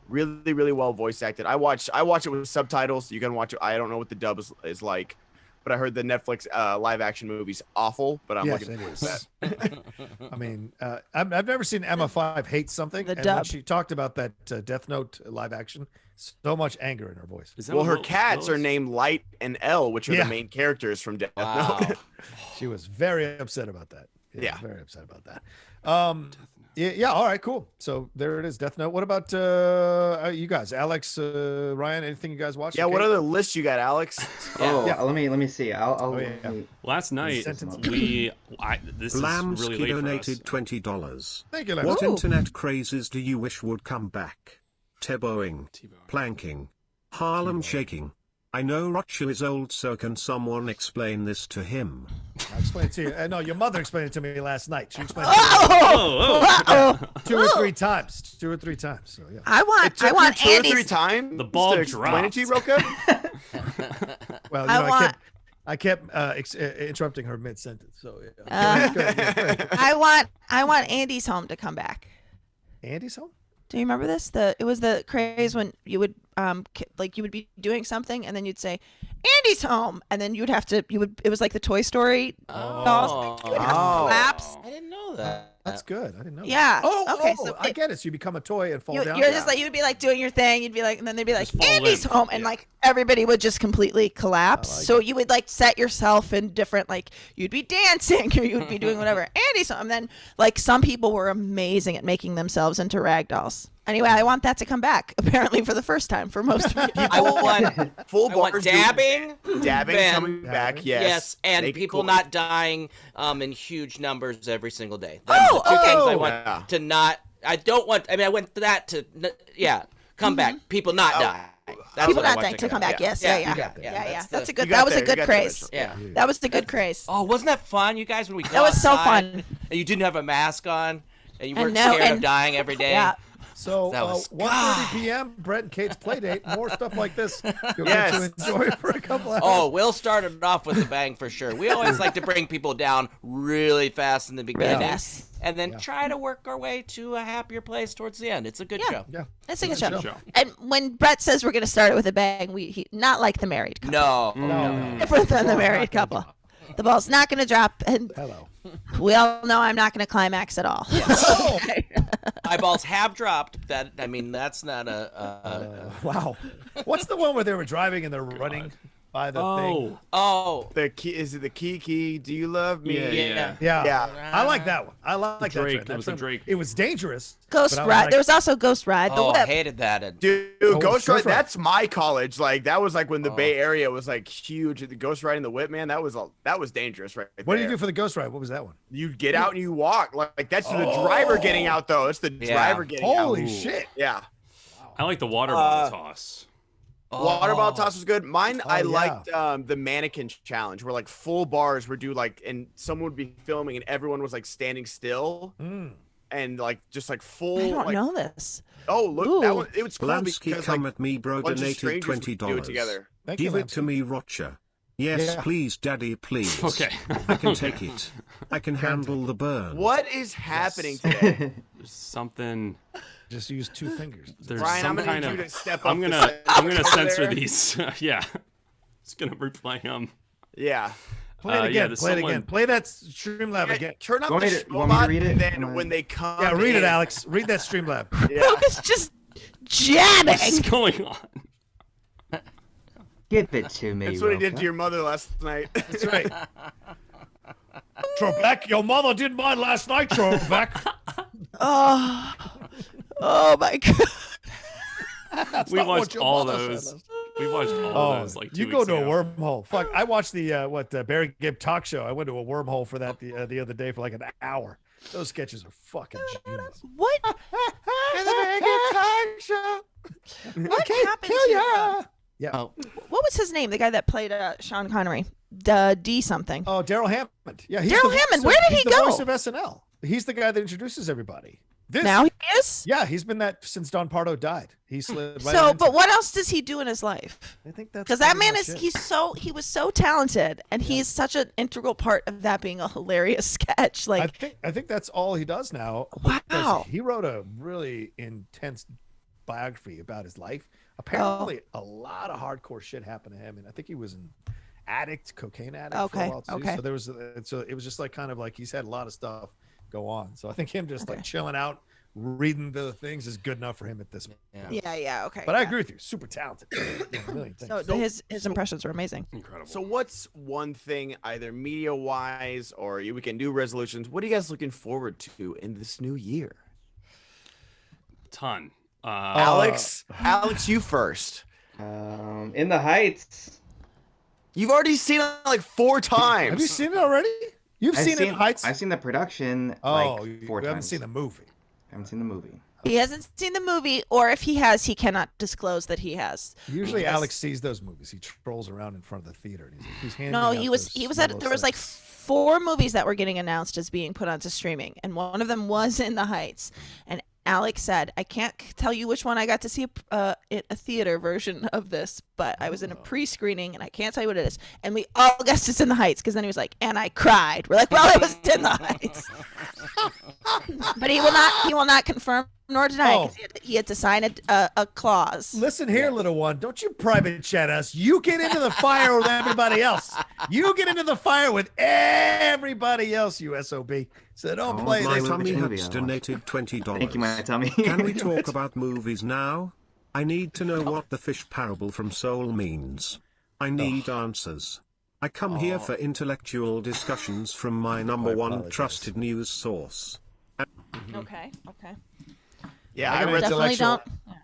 really, really well voice acted. I watch it with subtitles. You can watch it. I don't know what the dub is like, but I heard the Netflix live action movie's awful, but I'm looking forward to that. I mean, I've never seen Emma 5 hate something. The and dub. when she talked about that Death Note live action, so much anger in her voice. Well, her cats are named Light and L, which are the main characters from Death Note. She was very upset about that. Yeah. Very upset about that. Yeah. All right, cool. So there it is, Death Note. What about you guys? Alex, Ryan, anything you guys watched? Yeah, what other lists you got, Alex? Let me see. Last night this Lamsky is really late donated for us. $20. Thank you, What Lamsky. internet crazes do you wish would come back? Teboing, planking, Harlem shaking. I know Rocha is old, so can someone explain this to him? I'll explain it to you. No, your mother explained it to me last night. She explained it to me 2 or 3 times. 2 or 3 times. So yeah. I want 2 or Andy's. 3 times. The ball to explain it to you, dropped. Rocha? Well, I kept interrupting her mid sentence. So yeah. Go ahead. I want Andy's Home to come back. Andy's Home? Do you remember this? It was the craze when you would you would be doing something and then you'd say Andy's Home, and then it was like the Toy Story dolls. You would have claps. I didn't know that. That's good. I didn't know. Yeah. That. Okay. Oh, So I get it. So you become a toy and fall down. you're just like, you'd be like doing your thing. You'd be like, and then they'd be like, Just fall Andy's limp. home, and like everybody would just completely collapse. So you would like set yourself in different, like you'd be dancing or you'd be doing whatever. Andy's home. And then like some people were amazing at making themselves into rag dolls. Anyway, I want that to come back. Apparently, for the first time for most of you. I want Full I want bars. dabbing. Dabbing Ben. coming back. Yes. Yes, and Make it people cool. not dying in huge numbers every single day. That's the two okay. things I want Yeah. to not. I don't want. I mean, I want that to. Come back. People not dying. That's People what I not want dying to come back. Yes. Yeah, Yeah. you Yeah. got Yeah. that. Yeah. That's That's the- a good. you got That was a there, you good got craze. Yeah. That was the good craze. Oh, wasn't that fun, you guys, when we go That was so outside fun. and you didn't have a mask on and you weren't no, scared of and- dying every day? Yeah. So That was- 1:30 p.m. Brett and Kate's Playdate. More stuff like this. You'll Yes. get to enjoy for a couple hours. Oh, we'll start it off with a bang for sure. We always like to bring people down really fast in the beginning. fast. And then try to work our way to a happier place towards the end. It's a good show. Yeah. That's a good Good show. show. And when Brett says we're going to start it with a bang, not like the married couple. No. Different than the married couple. The ball's not going to drop, and Hello. we all know I'm not going to climax at all. Eyeballs have dropped. That's not a Wow. What's the one where they were driving and they're running by the thing? Oh. The key is it the Kiki? Do you love me? Yeah. Yeah. Yeah. I like that one. I like that. Drake. train. That was a Drake. It was dangerous. Ghost but I was Ride. like, There was also Ghost Ride. The Oh, I whip. hated that. Dude, Oh, Ghost Ghost Ride, Ride. that's my college. Like that was like when the Bay Area was like huge. The Ghost Ride and the Whip, man, that was dangerous right What did you there. do for the Ghost Ride? What was that one? You get out and you walk. Like that's the driver getting out though. It's the driver getting out. Holy shit. Yeah. I like the water bottle toss. Water bottle toss was good. Mine, I yeah. liked the mannequin challenge where like full bars would do like, and someone would be filming and everyone was like standing still and like just like full. I don't like, know this. Oh, look, that Ooh. one, it was cool Blansky because come like at me, bro, a bunch of donated strangers would do it $20. together. Thank you, Give it to Lampsey. me, Rocha. Yes, Yeah. please, Daddy, please. Okay. I can take it. I can handle the burn. What is happening today? There's something. Just use 2 fingers. There's Brian, some I'm gonna kind need of. you to step I'm up gonna. the I'm gonna center censor there. these. Yeah. It's gonna replay them. Yeah. Play it again. yeah, there's play it someone- again. Play that Streamlab Yeah, again. turn up Want the me to- want me to Schmoedown, read it? and then Am I- when they come Yeah, read it, in- Alex. Read that Streamlab. Yeah. Brooke is just jabbing. What's going on? Give it to me. That's what he did Rocha. to your mother last night. That's right. Trebek, your mother did mine last night, Trebek. Oh my god. We not what watched your all mother said those. last- We watched all those like 2 you weeks go to ago. a wormhole. Fuck, I watched the Barry Gibb talk show. I went to a wormhole for that the other day for like an hour. Those sketches are fucking genius. What? What happened to Yeah. Oh. what was his name? The guy that played Sean Connery. D something. Oh, Daryl Hammond. Yeah, he's Daryl the voice Hammond, of- where did he's he the go? voice of SNL. He's the guy that introduces everybody. This, Now he is? yeah, he's been that since Don Pardo died. He slid right So, into- but what else does he do in his life? I think that's Because that pretty man much is it. he was so talented, and he's such an integral part of that being a hilarious sketch. Like, I think that's all he does now. because Wow. He wrote a really intense biography about his life. Apparently, Oh. a lot of hardcore shit happened to him, and I think he was an addict, cocaine addict for Okay, a while too. okay. So there was, so it was just like kind of like he's had a lot of stuff go on. So I think him just like chilling out, reading the things is good enough for him at this point. yeah, okay. But I yeah. agree with you. Super talented. Yeah, a million things. So his impressions were amazing. Incredible. So what's one thing, either media wise or we can do resolutions? What are you guys looking forward to in this new year? ton. Alex, you first. In the Heights. You've already seen it like 4 times. Have you seen it already? You've I've seen it in Heights? I've seen the production Oh, like you 4 times. haven't seen the movie. I haven't seen the movie. He hasn't seen the movie, or if he has, he cannot disclose that he has. Usually, Because- Alex sees those movies. He trolls around in front of the theater. And he's handing No, out he was those at there was like 006. 4 movies that were getting announced as being put onto streaming, and one of them was In the Heights. And Alex said, "I can't tell you which one I got to see a theater version of this, but I was in a pre-screening, and I can't tell you what it is." And we all guessed it's In the Heights, because then he was like, "And I cried." We're like, "Well, it was In the Heights," but he will not confirm Nor did I, 'cause he had to sign a clause. Listen here, little one. Don't you private chat us. You get into the fire with everybody else. You get into the fire with everybody else, you SOB. So don't play My this. tummy has donated $20. Thank you, my tummy. Can we talk about movies now? I need to know what the fish parable from Soul means. I need answers. I come here for intellectual discussions from my number one trusted news source. Okay. Yeah, I got Definitely don't.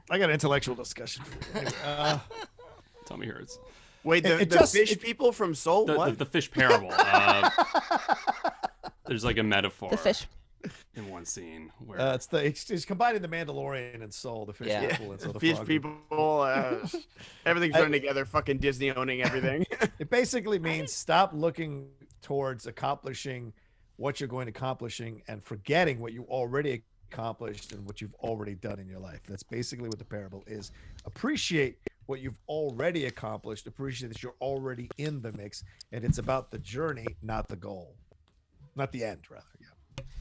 I got an intellectual discussion. Tummy hurts. Wait, the fish people from Soul? What? The fish parable. There's like a metaphor. The fish. In one scene where it's combining the Mandalorian and Soul, the fish people, and so the fish frog people. Everything's running together. Fucking Disney owning everything. It basically means stop looking towards accomplishing what you're going to accomplishing and forgetting what you already accomplished and what you've already done in your life. That's basically what the parable is. Appreciate what you've already accomplished. Appreciate that you're already in the mix, and it's about the journey, not the goal, not the end, rather. Yeah.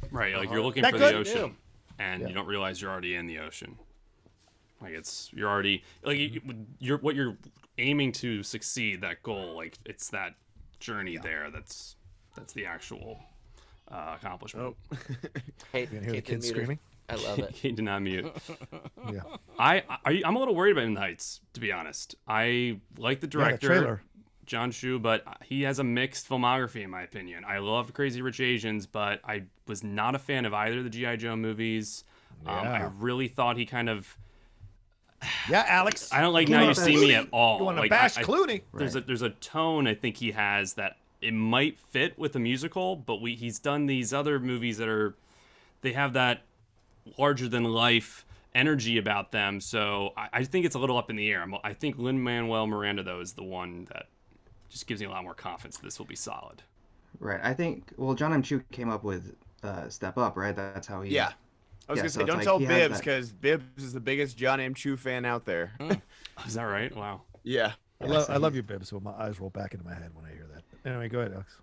Right, like you're looking That for good? the ocean, and you don't realize you're already in the ocean. Like you're already like you're what you're aiming to succeed, that goal. Like it's that journey there. That's the actual accomplishment. Hey, You can hear the kids screaming. I love it. He did not mute. Yeah. I'm a little worried about In the Heights, to be honest. I like the director. trailer. John Chu, but he has a mixed filmography, in my opinion. I love Crazy Rich Asians, but I was not a fan of either of the G.I. Joe movies. I really thought he kind of... Yeah, Alex. I don't like Now You See Me at all. You want to like, bash Clooney? There's a tone I think he has that it might fit with a musical, but he's done these other movies that they have that larger-than-life energy about them, so I think it's a little up in the air. I think Lin-Manuel Miranda, though, is the one that just gives me a lot more confidence this will be solid. Right. I think, John M. Chu came up with Step Up, right? That's how he... Yeah. I was going to say, don't tell Bibbs, because Bibbs is the biggest John M. Chu fan out there. Is that right? Wow. Yeah. I love you, Bibbs, so my eyes roll back into my head when I hear that. Anyway, go ahead, Alex.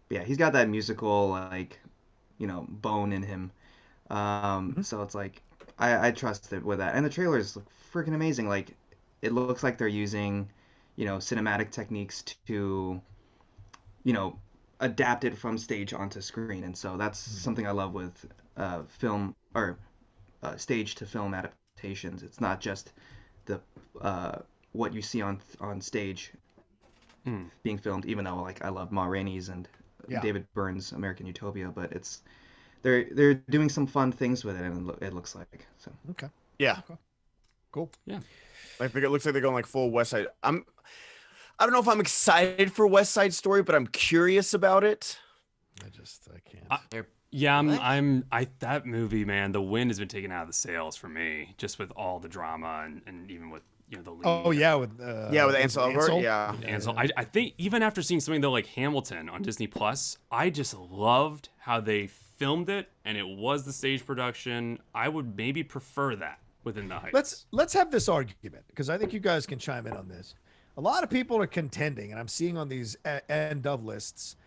Yeah, he's got that musical, bone in him. So it's like, I trust it with that. And the trailers look freaking amazing. Like, it looks like they're using... cinematic techniques to, adapt it from stage onto screen. And so that's something I love with film or stage to film adaptations. It's not just the what you see on stage being filmed, even though I love Ma Rainey's and David Byrne's American Utopia, but they're doing some fun things with it, and it looks like so. Okay. Yeah. Okay. Cool. Yeah. Like it looks like they're going like full West Side. I don't know if I'm excited for West Side Story, but I'm curious about it. I can't. That movie, man, the wind has been taken out of the sails for me, just with all the drama and even with the lead. Oh yeah, with Ansel Elgort. Yeah. Ansel. I think even after seeing something though like Hamilton on Disney Plus, I just loved how they filmed it, and it was the stage production. I would maybe prefer that within the Heights. Let's have this argument, because I think you guys can chime in on this. A lot of people are contending, and I'm seeing on these end of lists,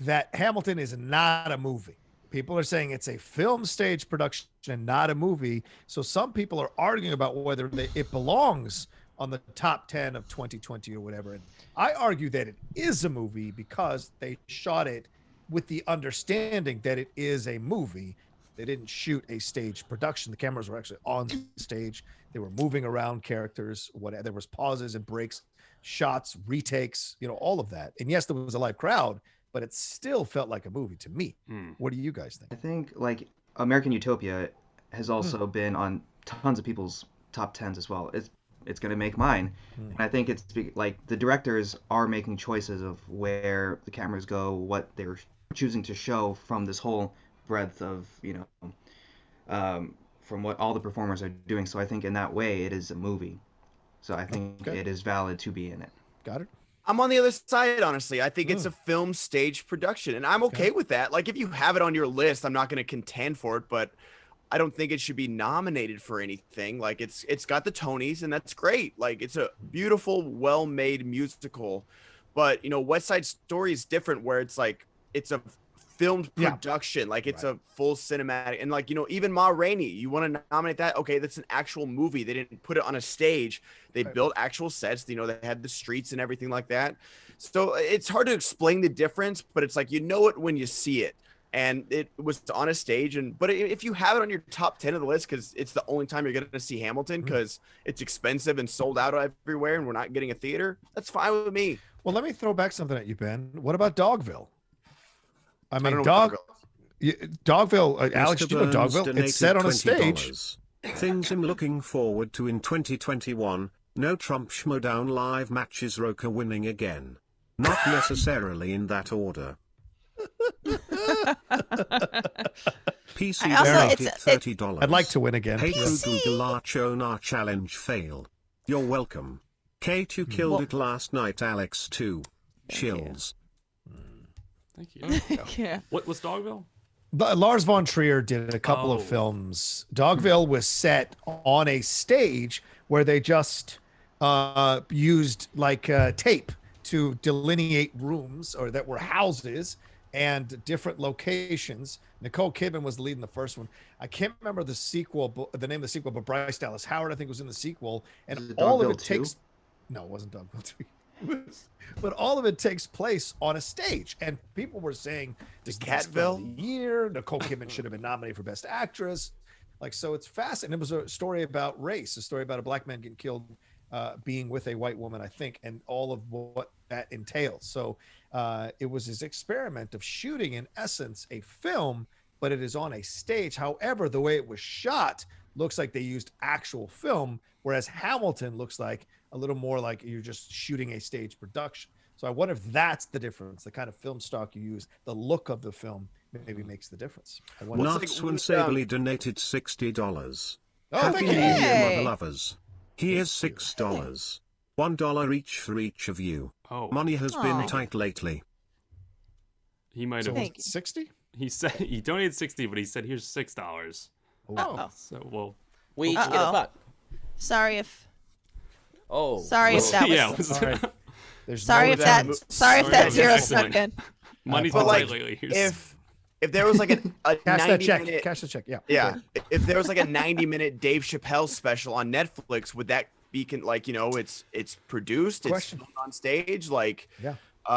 that Hamilton is not a movie. People are saying it's a film stage production and not a movie. So some people are arguing about whether it belongs on the top 10 of 2020 or whatever. And I argue that it is a movie because they shot it with the understanding that it is a movie. They didn't shoot a stage production. The cameras were actually on stage. They were moving around characters. There was pauses and breaks, shots, retakes, all of that. And yes, there was a live crowd, but it still felt like a movie to me. What do you guys think? I think American Utopia has also been on tons of people's top 10s as well. It's going to make mine. And I think it's like the directors are making choices of where the cameras go, what they're choosing to show from this whole breadth of, from what all the performers are doing. So I think in that way it is a movie. So I think it is valid to be in it. Got it. I'm on the other side, honestly. I think it's a film stage production, and I'm okay with that. Like, if you have it on your list, I'm not going to contend for it, but I don't think it should be nominated for anything. Like, it's got the Tonys, and that's great. Like, it's a beautiful, well-made musical. But, West Side Story is different, where it's like, it's a filmed production. Like it's a full cinematic, and like, you know, even Ma Rainey, you want to nominate that? Okay, that's an actual movie. They didn't put it on a stage. They built actual sets. You know, they had the streets and everything like that. So it's hard to explain the difference, but it's like, you know it when you see it. And it was on a stage, but if you have it on your top 10 of the list, because it's the only time you're going to see Hamilton, because it's expensive and sold out everywhere, and we're not getting a theater, that's fine with me. Well, let me throw back something at you, Ben. What about Dogville? I mean, Dogville. Alex, do you know Dogville? It's set on a stage. Things I'm looking forward to in 2021. No Trump Schmoedown live matches. Rocha winning again. Not necessarily in that order. PC donated $30. I'd like to win again. Hey, Google Chona challenge failed. You're welcome. Kate, you killed it last night. Alex too. Chills. Thank you. Yeah. What was Dogville? Lars von Trier did a couple of films. Dogville was set on a stage where they just used like tape to delineate rooms, or that were houses, and different locations. Nicole Kidman was the lead in the first one. I can't remember the sequel, the name of the sequel, but Bryce Dallas Howard, I think, was in the sequel. And all of it takes... No, it wasn't Dogville 2. But all of it takes place on a stage. And people were saying, this Catville year, Nicole Kidman should have been nominated for Best Actress. Like, so it's fascinating. It was a story about race, a story about a black man getting killed being with a white woman, I think, and all of what that entails. So it was his experiment of shooting, in essence, a film, but it is on a stage. However, the way it was shot looks like they used actual film, whereas Hamilton looks like a little more like you're just shooting a stage production. So I wonder if that's the difference. The kind of film stock you use, the look of the film maybe makes the difference. Nuts when Sabely donated $60. Oh, Happy thank New you. Year, mother lovers. Here's $6. $1 each for each of you. Oh, Money has been tight lately. he might have. 60? He said he donated 60, but he said here's $6. Oh. So well, We each get a buck. Sorry if that was. There's Sorry no if that. Sorry if that zero excellent. snuck in. Money's But been like, tight lately. Here's- if there was like a Cash that 90 check. minute, Cash the check. Yeah. yeah, if there was like a 90-minute Dave Chappelle special on Netflix, would that be like, you know, it's produced, it's Question. filmed on stage, like, Yeah.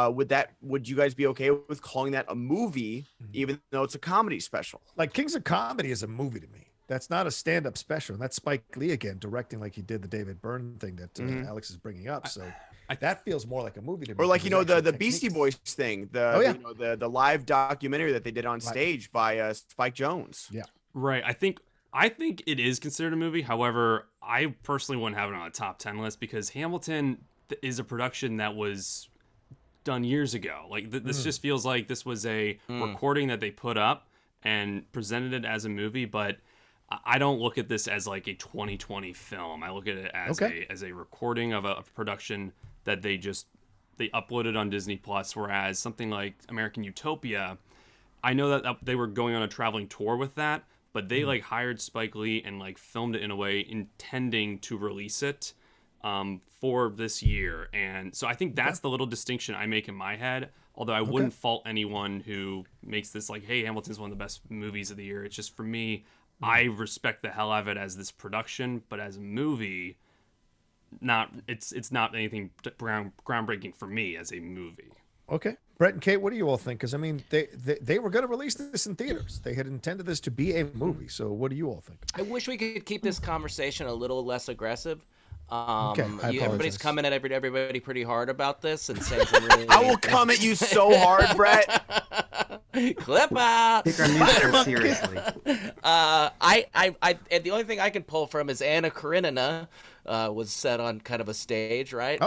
would you guys be okay with calling that a movie, even though it's a comedy special? Like Kings of Comedy is a movie to me. That's not a stand-up special. And that's Spike Lee again directing, like he did the David Byrne thing that Alex is bringing up. So that feels more like a movie to me. Or like, you know, There's the actual Beastie techniques. Boys thing, yeah. you know, the live documentary that they did on stage by Spike Jones. Yeah. Right. I think it is considered a movie. However, I personally wouldn't have it on a top 10 list because Hamilton is a production that was done years ago. Like this just feels like this was a recording that they put up and presented it as a movie, but I don't look at this as like a 2020 film. I look at it as a recording of a production that they uploaded on Disney Plus. Whereas something like American Utopia, I know that they were going on a traveling tour with that, but they like hired Spike Lee and like filmed it in a way intending to release it for this year. And so I think that's the little distinction I make in my head. Although I wouldn't fault anyone who makes this like, hey, Hamilton's one of the best movies of the year. It's just for me, I respect the hell out of it as this production, but as a movie, it's not anything groundbreaking for me as a movie. Okay. Brett and Kate, what do you all think? Because I mean, they were going to release this in theaters. They had intended this to be a movie. So what do you all think? I wish we could keep this conversation a little less aggressive. apologize. Everybody's coming at everybody pretty hard about this and saying some really I will come at you so hard, Brett. clip out. Take our music so seriously. And the only thing I can pull from is Anna Karenina was set on kind of a stage, right?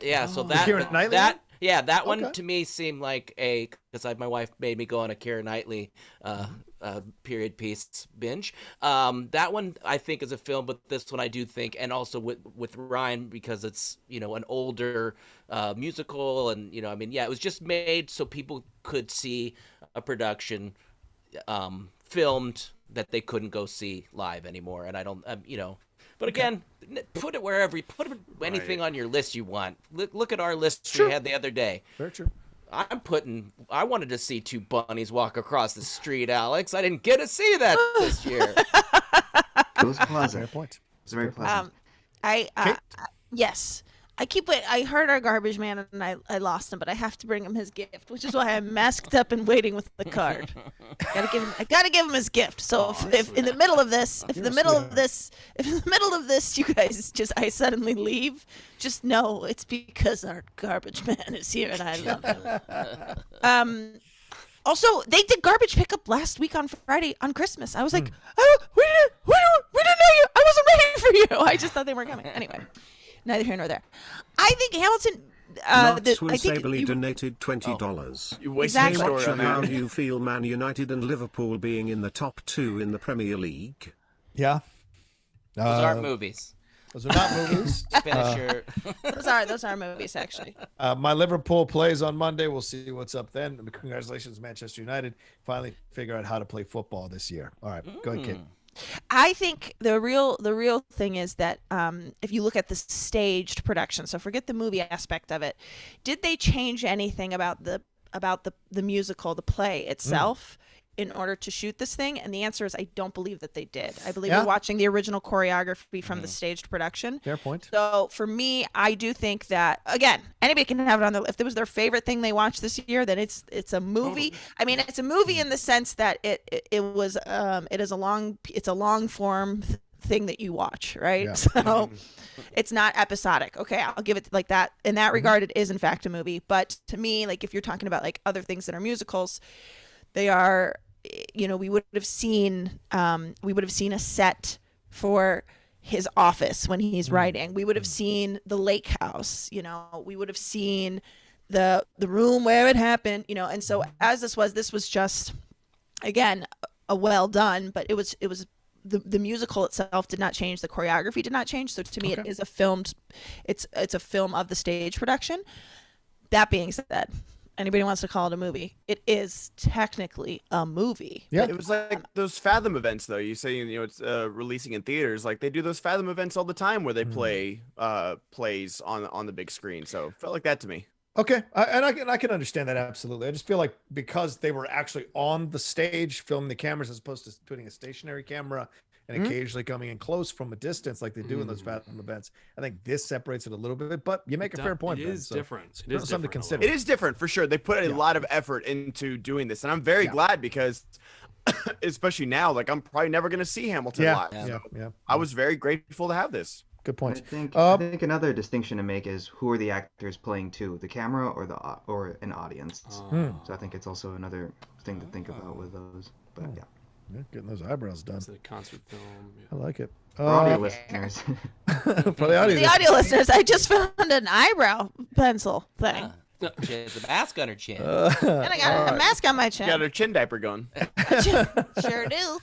Yeah. So Keira Knightley? that one to me seemed like because my wife made me go on a Keira Knightley period piece binge. That one I think is a film, but this one I do think, and also with Ryan because it's an older musical, and it was just made so people could see a production filmed that they couldn't go see live anymore. And I don't, But again, put it anything on your list you want. Look at our list we had the other day. Very true. I wanted to see two bunnies walk across the street, Alex. I didn't get to see that this year. It was pleasant. Fair point. It was very pleasant. Yes. I heard our garbage man and I lost him, but I have to bring him his gift, which is why I'm masked up and waiting with the card. I gotta give him his gift. So if in the middle of this, if in the middle of this, you guys I suddenly leave, just know it's because our garbage man is here and I love him. Also, they did garbage pickup last week on Friday on Christmas. I was like, oh, we didn't know you. I wasn't ready for you. I just thought they weren't coming. Anyway. Neither here nor there. I think Hamilton. Sabely donated $20. Exactly. How do you feel Man United and Liverpool being in the top 2 in the Premier League? Yeah. Those aren't movies. Those are not movies. Finisher. Those are movies, actually. My Liverpool plays on Monday. We'll see what's up then. Congratulations, Manchester United. Finally figure out how to play football this year. All right, go ahead, Kate. I think the real thing is that if you look at the staged production, so forget the movie aspect of it, did they change anything about the musical, the play itself, in order to shoot this thing? And the answer is I don't believe that they did. I believe we're watching the original choreography from the staged production. Fair point. So for me, I do think that, again, anybody can have it on their, if it was their favorite thing they watched this year, then it's a movie. I mean, it's a movie in the sense that it is a long form thing that you watch, right? Yeah. So it's not episodic. Okay, I'll give it like that. In that regard, it is in fact a movie. But to me, like if you're talking about like other things that are musicals, they are, we would have seen a set for his office when he's writing. We would have seen the lake house, we would have seen the room where it happened, and so as this was just, again, a well done, but it was the musical itself did not change, the choreography did not change. So to me, it is it's a film of the stage production. That being said, anybody wants to call it a movie, it is technically a movie. Yeah, it was like those Fathom events, though. You say it's releasing in theaters. Like they do those Fathom events all the time where they play plays on the big screen. So it felt like that to me. Okay, I can understand that absolutely. I just feel like because they were actually on the stage filming the cameras as opposed to putting a stationary camera and occasionally coming in close from a distance like they do in those Fathom events, I think this separates it a little bit. But you make a fair point. It is different. It is something to consider. It is different for sure. They put a lot of effort into doing this, and I'm very glad because, especially now, like I'm probably never going to see Hamilton live. So I was very grateful to have this. Good point. I think another distinction to make is who are the actors playing to, the camera or an audience. So I think it's also another thing to think about with those. But getting those eyebrows done. It's a concert film. I like it. For audio listeners. For the audio listeners, I just found an eyebrow pencil thing. She has a mask on her chin. And I got a mask on my chin. Got her chin diaper going. Sure do.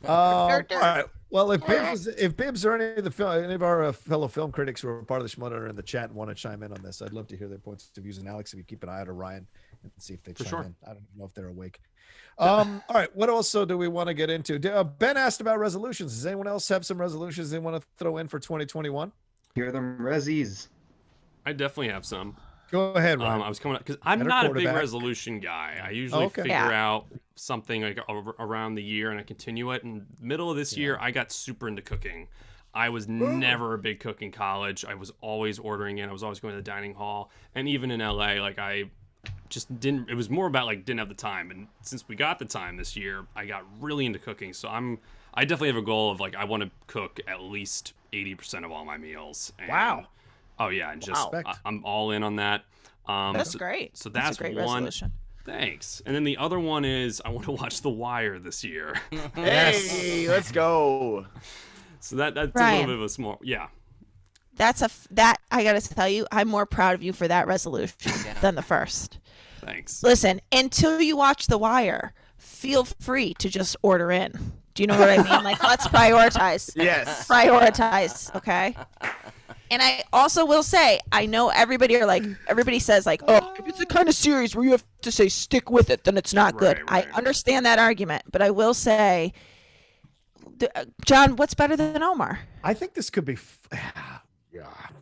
All right. Well, if Bibbs or any of our fellow film critics who are part of the Schmoedown are in the chat and want to chime in on this, I'd love to hear their points of views. And Alex, if you keep an eye out of Ryan and see if they chime in. I don't even know if they're awake. All right. What also do we want to get into? Ben asked about resolutions. Does anyone else have some resolutions they want to throw in for 2021? Hear them resis. I definitely have some. Go ahead, Ryan. I was coming up because I'm not a big resolution guy. I usually figure out something like around the year and I continue it. And middle of this year, I got super into cooking. I was never a big cook in college. I was always ordering in. I was always going to the dining hall. And even in LA, like I just didn't, it was more about like didn't have the time. And since we got the time this year, I got really into cooking. So I definitely have a goal of like, I want to cook at least 80% of all my meals. And, wow. Oh yeah, and just I'm all in on that. That's great. So that's a great one. resolution. Thanks. And then the other one is I want to watch The Wire this year. Hey, let's go. So that's Ryan, a little bit of a small, that I gotta tell you, I'm more proud of you for that resolution than the first. Thanks. Listen, until you watch The Wire, feel free to just order in. Do you know what I mean? Like, let's prioritize. Yes. Prioritize, okay? And I also will say, I know everybody says like, oh, if it's the kind of series where you have to say stick with it, then it's not good. Right. I understand that argument, but I will say, John, what's better than Omar? I think this could be.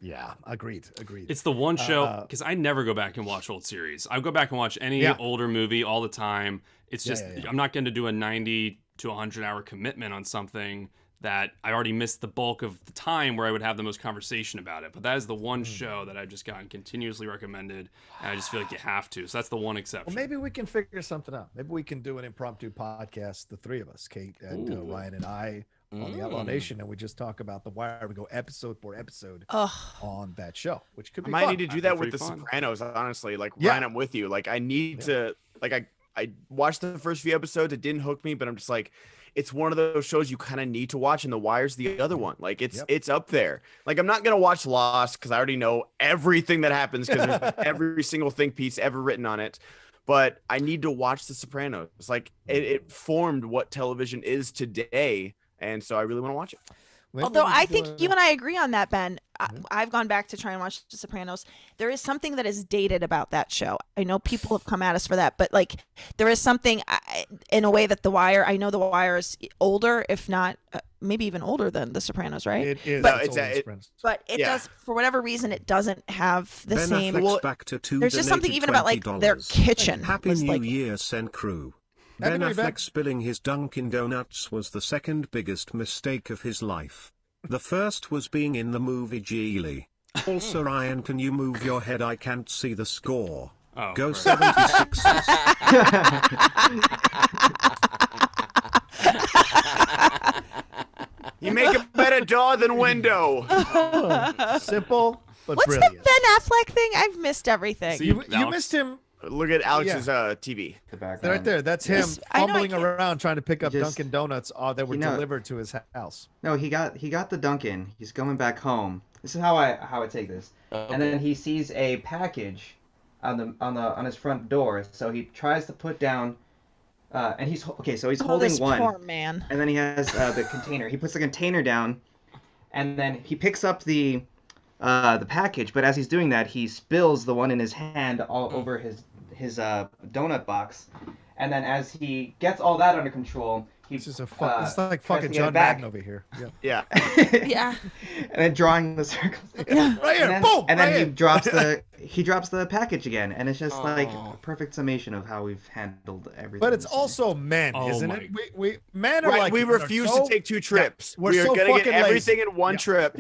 Yeah, agreed. It's the one show, because I never go back and watch old series. I go back and watch any older movie all the time. It's just, I'm not going to do a 90 to 100 hour commitment on something that I already missed the bulk of the time where I would have the most conversation about it. But that is the one show that I've just gotten continuously recommended, and I just feel like you have to. So that's the one exception. Well, maybe we can figure something out. Maybe we can do an impromptu podcast, the three of us, Kate and Ryan and I, on the Outlaw Nation, and we just talk about The Wire. We go episode for episode on that show, which could be I fun. might need to do that with The Sopranos, honestly. Like, Ryan, I'm with you. Like, I need to, like, I watched the first few episodes. It didn't hook me, but I'm just like, it's one of those shows you kind of need to watch, and The Wire's the other one. Like, it's up there. Like, I'm not going to watch Lost because I already know everything that happens because there's every single think piece ever written on it. But I need to watch The Sopranos. It's like, it formed what television is today. And so I really want to watch it. Although I think you and I agree on that, Ben. I've gone back to try and watch The Sopranos. There is something that is dated about that show. I know people have come at us for that, but like there is something in a way that The Wire, I know The Wire is older, if not maybe even older than The Sopranos, right? It is. But it does, for whatever reason, it doesn't have the same. Back to there's just something even about like their kitchen. Happy New Year, SEN crew. Ben Affleck spilling his Dunkin' Donuts was the second biggest mistake of his life. The first was being in the movie Geely. Also, Ryan, can you move your head? I can't see the score. Go 76. You make a better door than window. Simple, but What's brilliant. the Ben Affleck thing? I've missed everything. So you missed him. Look at Alex's TV. The background. Right there. That's him fumbling around trying to pick up Dunkin' Donuts that were delivered to his house. No, he got the Dunkin'. He's going back home. This is how I take this. Okay. And then he sees a package on his front door. So he tries to put down and he's holding one. Poor man. And then he has the container. He puts the container down, and then he picks up the package. But as he's doing that, he spills the one in his hand all over his donut box. And then as he gets all that under control, it's like fucking John Madden over here. Yeah. Yeah. And then drawing the circles. Yeah. Right here. And then, boom. And then right he drops the package again, and it's just like a perfect summation of how we've handled everything. But it's also men, isn't it? We men are like we refuse to take two trips. We're we are so gonna get fucking everything lazy. in one trip,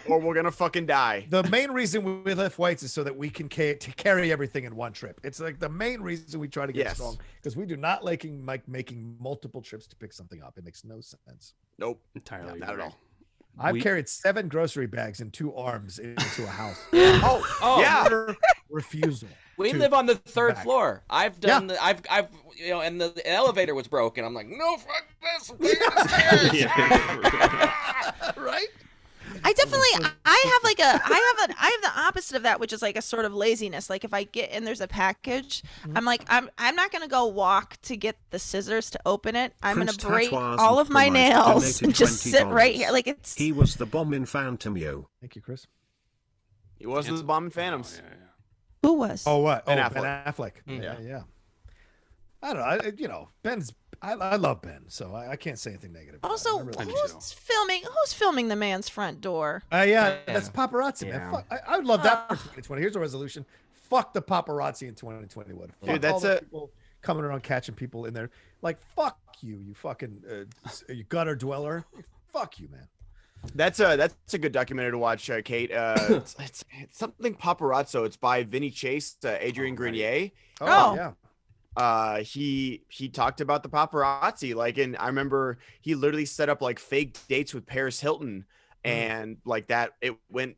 or we're gonna fucking die. The main reason we lift weights is so that we can carry everything in one trip. It's like the main reason we try to get strong, because we do not like making multiple trips to pick something up. It makes no sense. Nope, entirely not at all. I've carried 7 grocery bags in 2 arms into a house. Yeah. Refusal. We live on the 3rd floor. I've done I've and the elevator was broken. I'm like, no, fuck this. I'm taking the stairs. Right? I definitely I have the opposite of that, which is like a sort of laziness. Like if I get and there's a package, I'm like I'm not gonna go walk to get the scissors to open it. I'm gonna break all of my nails and just sit right here. Like he was the bomb in Phantom. Thank you, Chris. He was the bomb in Phantoms. Who was? Oh, what? Ben Ben Affleck. Affleck. Yeah. I don't know. Ben's. I love Ben, so I can't say anything negative. Also, who's filming the man's front door? That's paparazzi, man. Fuck, I would love that for 2020. Here's a resolution: fuck the paparazzi in 2021. Dude, that's it. People coming around catching people in there. Like, fuck you, you fucking you gutter dweller. Fuck you, man. That's a good documentary to watch, Kate. It's something paparazzo. It's by Vinny Chase, Adrian Grenier. Oh yeah. He talked about the paparazzi, like, and I remember he literally set up like fake dates with Paris Hilton, and like that it went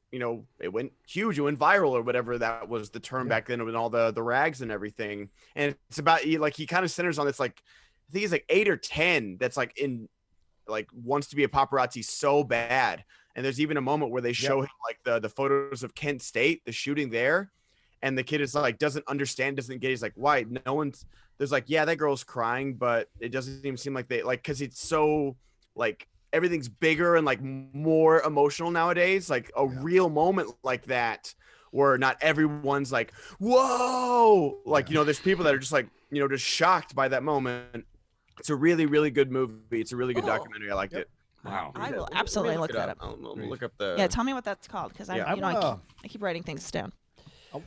huge, it went viral or whatever that was the term back then, with all the rags and everything. And it's about he kind of centers on this, like I think he's like 8 or 10 that's like in like wants to be a paparazzi so bad. And there's even a moment where they show him like the photos of Kent State, the shooting there. And the kid is like, doesn't understand, doesn't get. He's like, why? No one's. There's like, yeah, that girl's crying, but it doesn't even seem like they like, because it's so like everything's bigger and like more emotional nowadays. Like a real moment like that, where not everyone's like, whoa, like there's people that are just like just shocked by that moment. It's a really, really good movie. It's a really good documentary. I liked it. Wow. I will absolutely look that up. I'll look up the. Yeah, tell me what that's called because Yeah. I keep writing things down.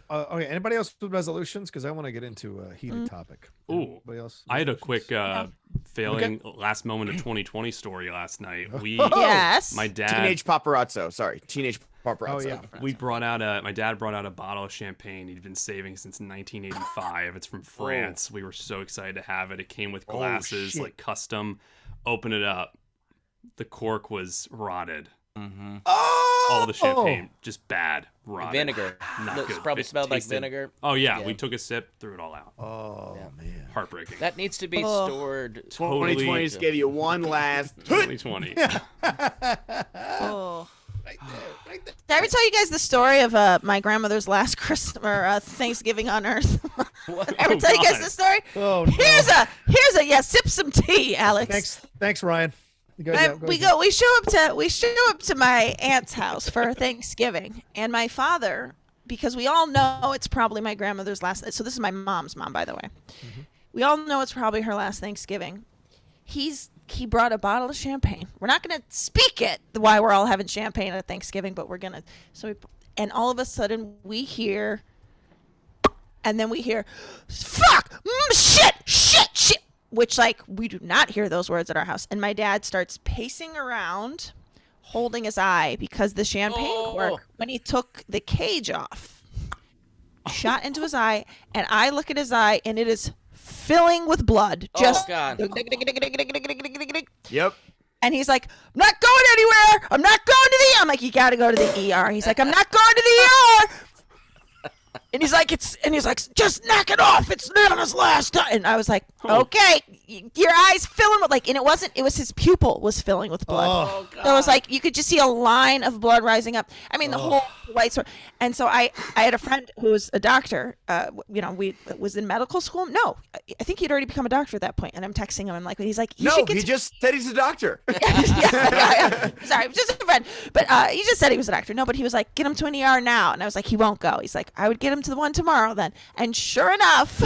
Okay. Anybody else with resolutions? Because I want to get into a heated topic. Ooh. Anybody else? I had a quick failing last moment of 2020 story last night. Yes. My dad. Teenage paparazzo. Sorry, teenage paparazzo. Oh yeah. We brought out my dad brought out a bottle of champagne he'd been saving since 1985. It's from France. We were so excited to have it. It came with glasses, like custom. Open it up. The cork was rotted. Mm-hmm. All the champagne just bad, rotted. Vinegar. Not good. Probably It smelled like tasted- vinegar. Oh yeah, we took a sip, threw it all out. Oh man. Heartbreaking. That needs to be stored. 2020 just gave you one last. 2020. Oh. Did I ever tell you guys the story of my grandmother's last Christmas or Thanksgiving on Earth? Did I ever tell you guys the story? Oh no. Here's a sip some tea, Alex. Thanks, Ryan. We show up to my aunt's house for Thanksgiving, and my father, because we all know it's probably my grandmother's last. So this is my mom's mom, by the way. Mm-hmm. We all know it's probably her last Thanksgiving. He brought a bottle of champagne. We're not going to speak it why we're all having champagne at Thanksgiving, but we're gonna. And all of a sudden we hear, fuck, shit. Which, like, we do not hear those words at our house. And my dad starts pacing around, holding his eye, because the champagne cork, when he took the cage off, shot into his eye. And I look at his eye, and it is filling with blood. Just God. Yep. And he's like, I'm not going anywhere. I'm not going to the ER. I'm like, you got to go to the ER. He's like, I'm not going to the ER. And he's like, just knock it off. It's Nana's last time. And I was like, okay, your eyes filling with, like, and it was his pupil was filling with blood. Oh, God. So it was like, you could just see a line of blood rising up. I mean, the whole white sword. And so I had a friend who was a doctor, we was in medical school. No, I think he'd already become a doctor at that point. And I'm texting him. I'm like, he's like, he just said he's a doctor. yeah. Sorry, just a friend. But he just said he was a doctor. No, but he was like, get him to an ER now. And I was like, he won't go. He's like, I would get him to the one tomorrow then. And sure enough,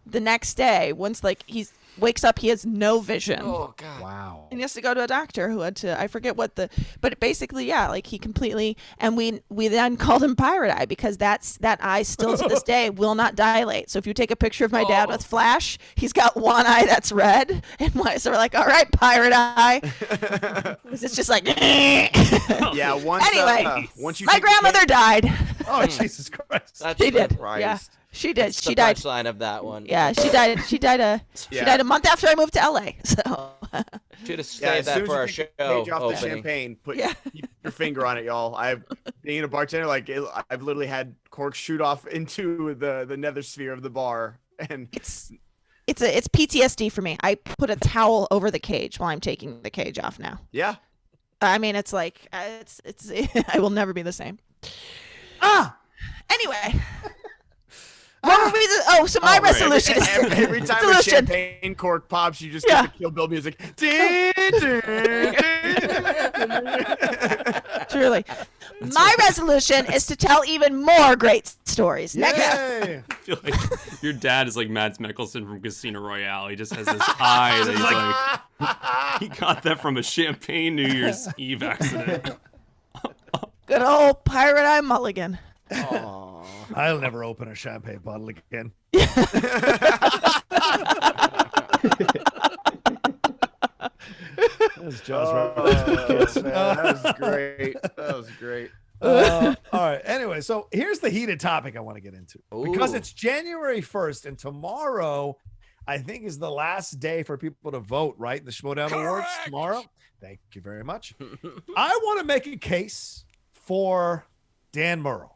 the next day, once like he wakes up, he has no vision. Oh God! Wow. And he has to go to a doctor who had to, I forget what but basically, yeah, like he completely, and we then called him Pirate Eye because that eye still to this day will not dilate. So if you take a picture of my dad with flash, he's got one eye that's red, and so we're like, all right, Pirate Eye. It's just like, yeah. Once my grandmother died. Oh Jesus Christ! She did. Christ. Yeah. She did. That's She the died. punchline of that one. Yeah, she died. She died a month after I moved to LA. So should have saved that for our show off opening. the champagne. Keep your finger on it, y'all. Being a bartender, I've literally had corks shoot off into the nether sphere of the bar, and it's PTSD for me. I put a towel over the cage while I'm taking the cage off now. Yeah. I mean, it's like it's I will never be the same. Anyway. So my resolution is every time a champagne cork pops, you just get the Kill Bill music. Truly. My resolution is to tell even more great stories. Next. Yay. I feel like your dad is like Mads Mikkelsen from Casino Royale. He just has this eye that he's like, he got that from a champagne New Year's Eve accident. Good old Pirate Eye Mulligan. Aww. I'll never open a champagne bottle again. That's John's that was great. That was great. All right. Anyway, so here's the heated topic I want to get into. Because it's January 1st, and tomorrow, I think, is the last day for people to vote, right? The Schmoedown Awards tomorrow. Thank you very much. I want to make a case for Dan Murrow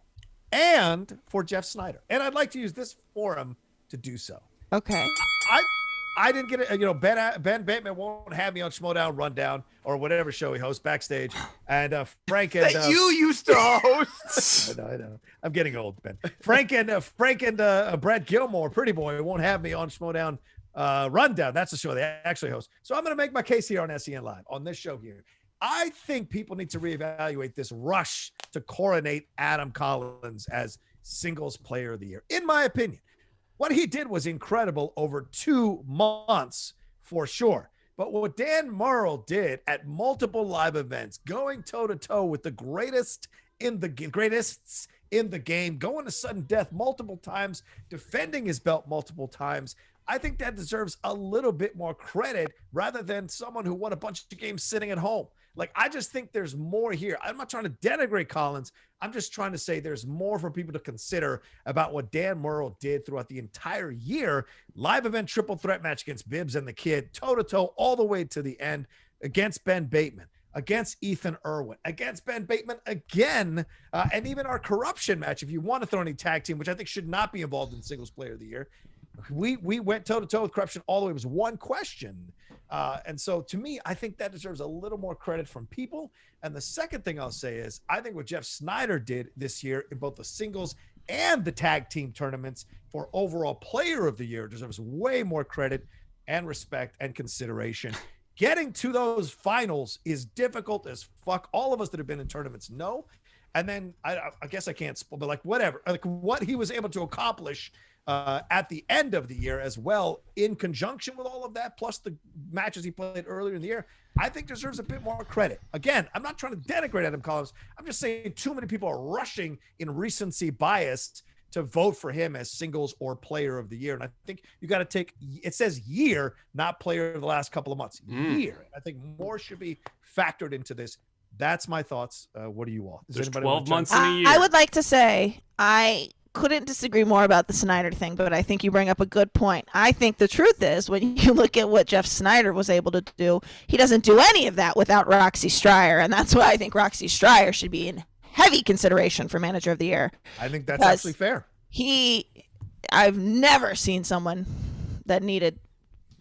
and for Jeff Snyder. And I'd like to use this forum to do so. Okay. I didn't get it. Ben Bateman won't have me on Schmoedown Rundown or whatever show he hosts backstage. And Frank and that you used to host. I know. I'm getting old, Ben. Frank and Brad Gilmore, Pretty Boy, won't have me on Schmoedown Rundown. That's the show they actually host. So I'm going to make my case here on SEN Live on this show here. I think people need to reevaluate this rush to coronate Adam Collins as Singles Player of the Year. In my opinion, what he did was incredible over 2 months for sure. But what Dan Murrell did at multiple live events, going toe-to-toe with the greatest in the greatest in the game, going to sudden death multiple times, defending his belt multiple times, I think that deserves a little bit more credit rather than someone who won a bunch of games sitting at home. Like, I just think there's more here. I'm not trying to denigrate Collins. I'm just trying to say there's more for people to consider about what Dan Murrell did throughout the entire year. Live event triple threat match against Bibbs and the Kid, toe-to-toe all the way to the end, against Ben Bateman, against Ethan Irwin, against Ben Bateman again, and even our corruption match, if you want to throw any tag team, which I think should not be involved in singles player of the year. We went toe-to-toe with corruption all the way. It was one question. And so to me, I think that deserves a little more credit from people. And the second thing I'll say is I think what Jeff Snyder did this year in both the singles and the tag team tournaments for overall player of the year deserves way more credit and respect and consideration. Getting to those finals is difficult as fuck. All of us that have been in tournaments know. And then I guess I can't, but like whatever, like what he was able to accomplish at the end of the year as well, in conjunction with all of that, plus the matches he played earlier in the year, I think deserves a bit more credit. Again, I'm not trying to denigrate Adam Collins. I'm just saying too many people are rushing in recency bias to vote for him as singles or player of the year. And I think you got to take, it says year, not player of the last couple of months. Year. I think more should be factored into this. That's my thoughts. What do you all? There's 12 months in a year. I would like to say I couldn't disagree more about the Snyder thing, but I think you bring up a good point. I think the truth is when you look at what Jeff Snyder was able to do, he doesn't do any of that without Roxy Stryer, and that's why I think Roxy Stryer should be in heavy consideration for Manager of the Year. I think that's actually fair. I've never seen someone that needed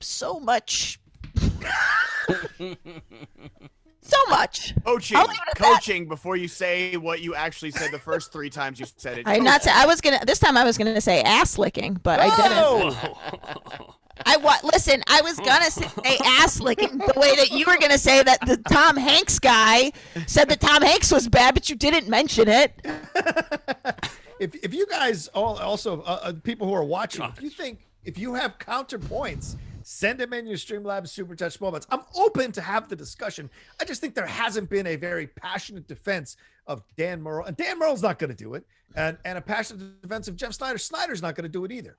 so much so much coaching before you say what you actually said the first 3 times you said it. This time I was gonna say ass licking, but I didn't. I was gonna say ass licking the way that you were gonna say that the Tom Hanks guy said that Tom Hanks was bad, but you didn't mention it. If you guys also people who are watching, if you have counterpoints, send them in your Streamlabs Super Touch moments. I'm open to have the discussion. I just think there hasn't been a very passionate defense of Dan Murrell, and Dan Murrell's not going to do it. And a passionate defense of Jeff Snyder. Snyder's not going to do it either.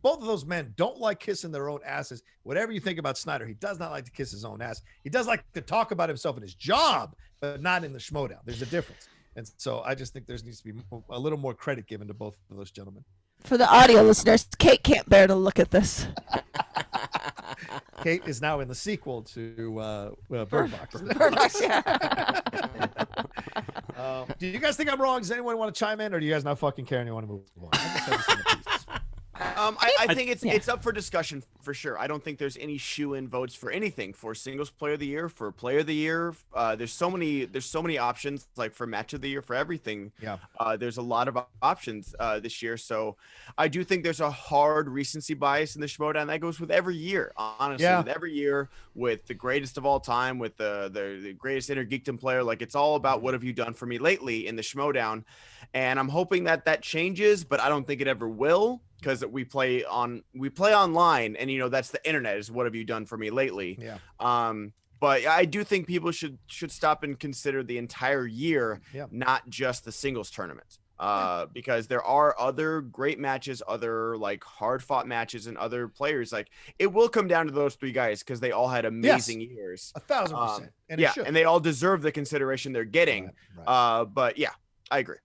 Both of those men don't like kissing their own asses. Whatever you think about Snyder, he does not like to kiss his own ass. He does like to talk about himself in his job, but not in the Schmoedown. There's a difference. And so I just think there needs to be a little more credit given to both of those gentlemen. For the audio listeners, Kate can't bear to look at this. Kate is now in the sequel to Bird Box. Bird Box, yeah. Do you guys think I'm wrong? Does anyone want to chime in, or do you guys not fucking care and you want to move on? I think it's up for discussion for sure. I don't think there's any shoe-in votes for anything for singles player of the year, for player of the year. There's so many options, like for match of the year, for everything. Yeah. There's a lot of options this year. So I do think there's a hard recency bias in the Schmoedown that goes with every year, honestly. Yeah. With every year, with the greatest of all time, with the greatest inner geekdom player. Like, it's all about what have you done for me lately in the Schmoedown. And I'm hoping that changes, but I don't think it ever will. Because we play online, and that's the internet. Is what have you done for me lately? Yeah. But I do think people should stop and consider the entire year, not just the singles tournament. Because there are other great matches, other like hard fought matches, and other players. Like, it will come down to those 3 guys because they all had amazing years. 1,000%. And and they all deserve the consideration they're getting. Right. But yeah, I agree.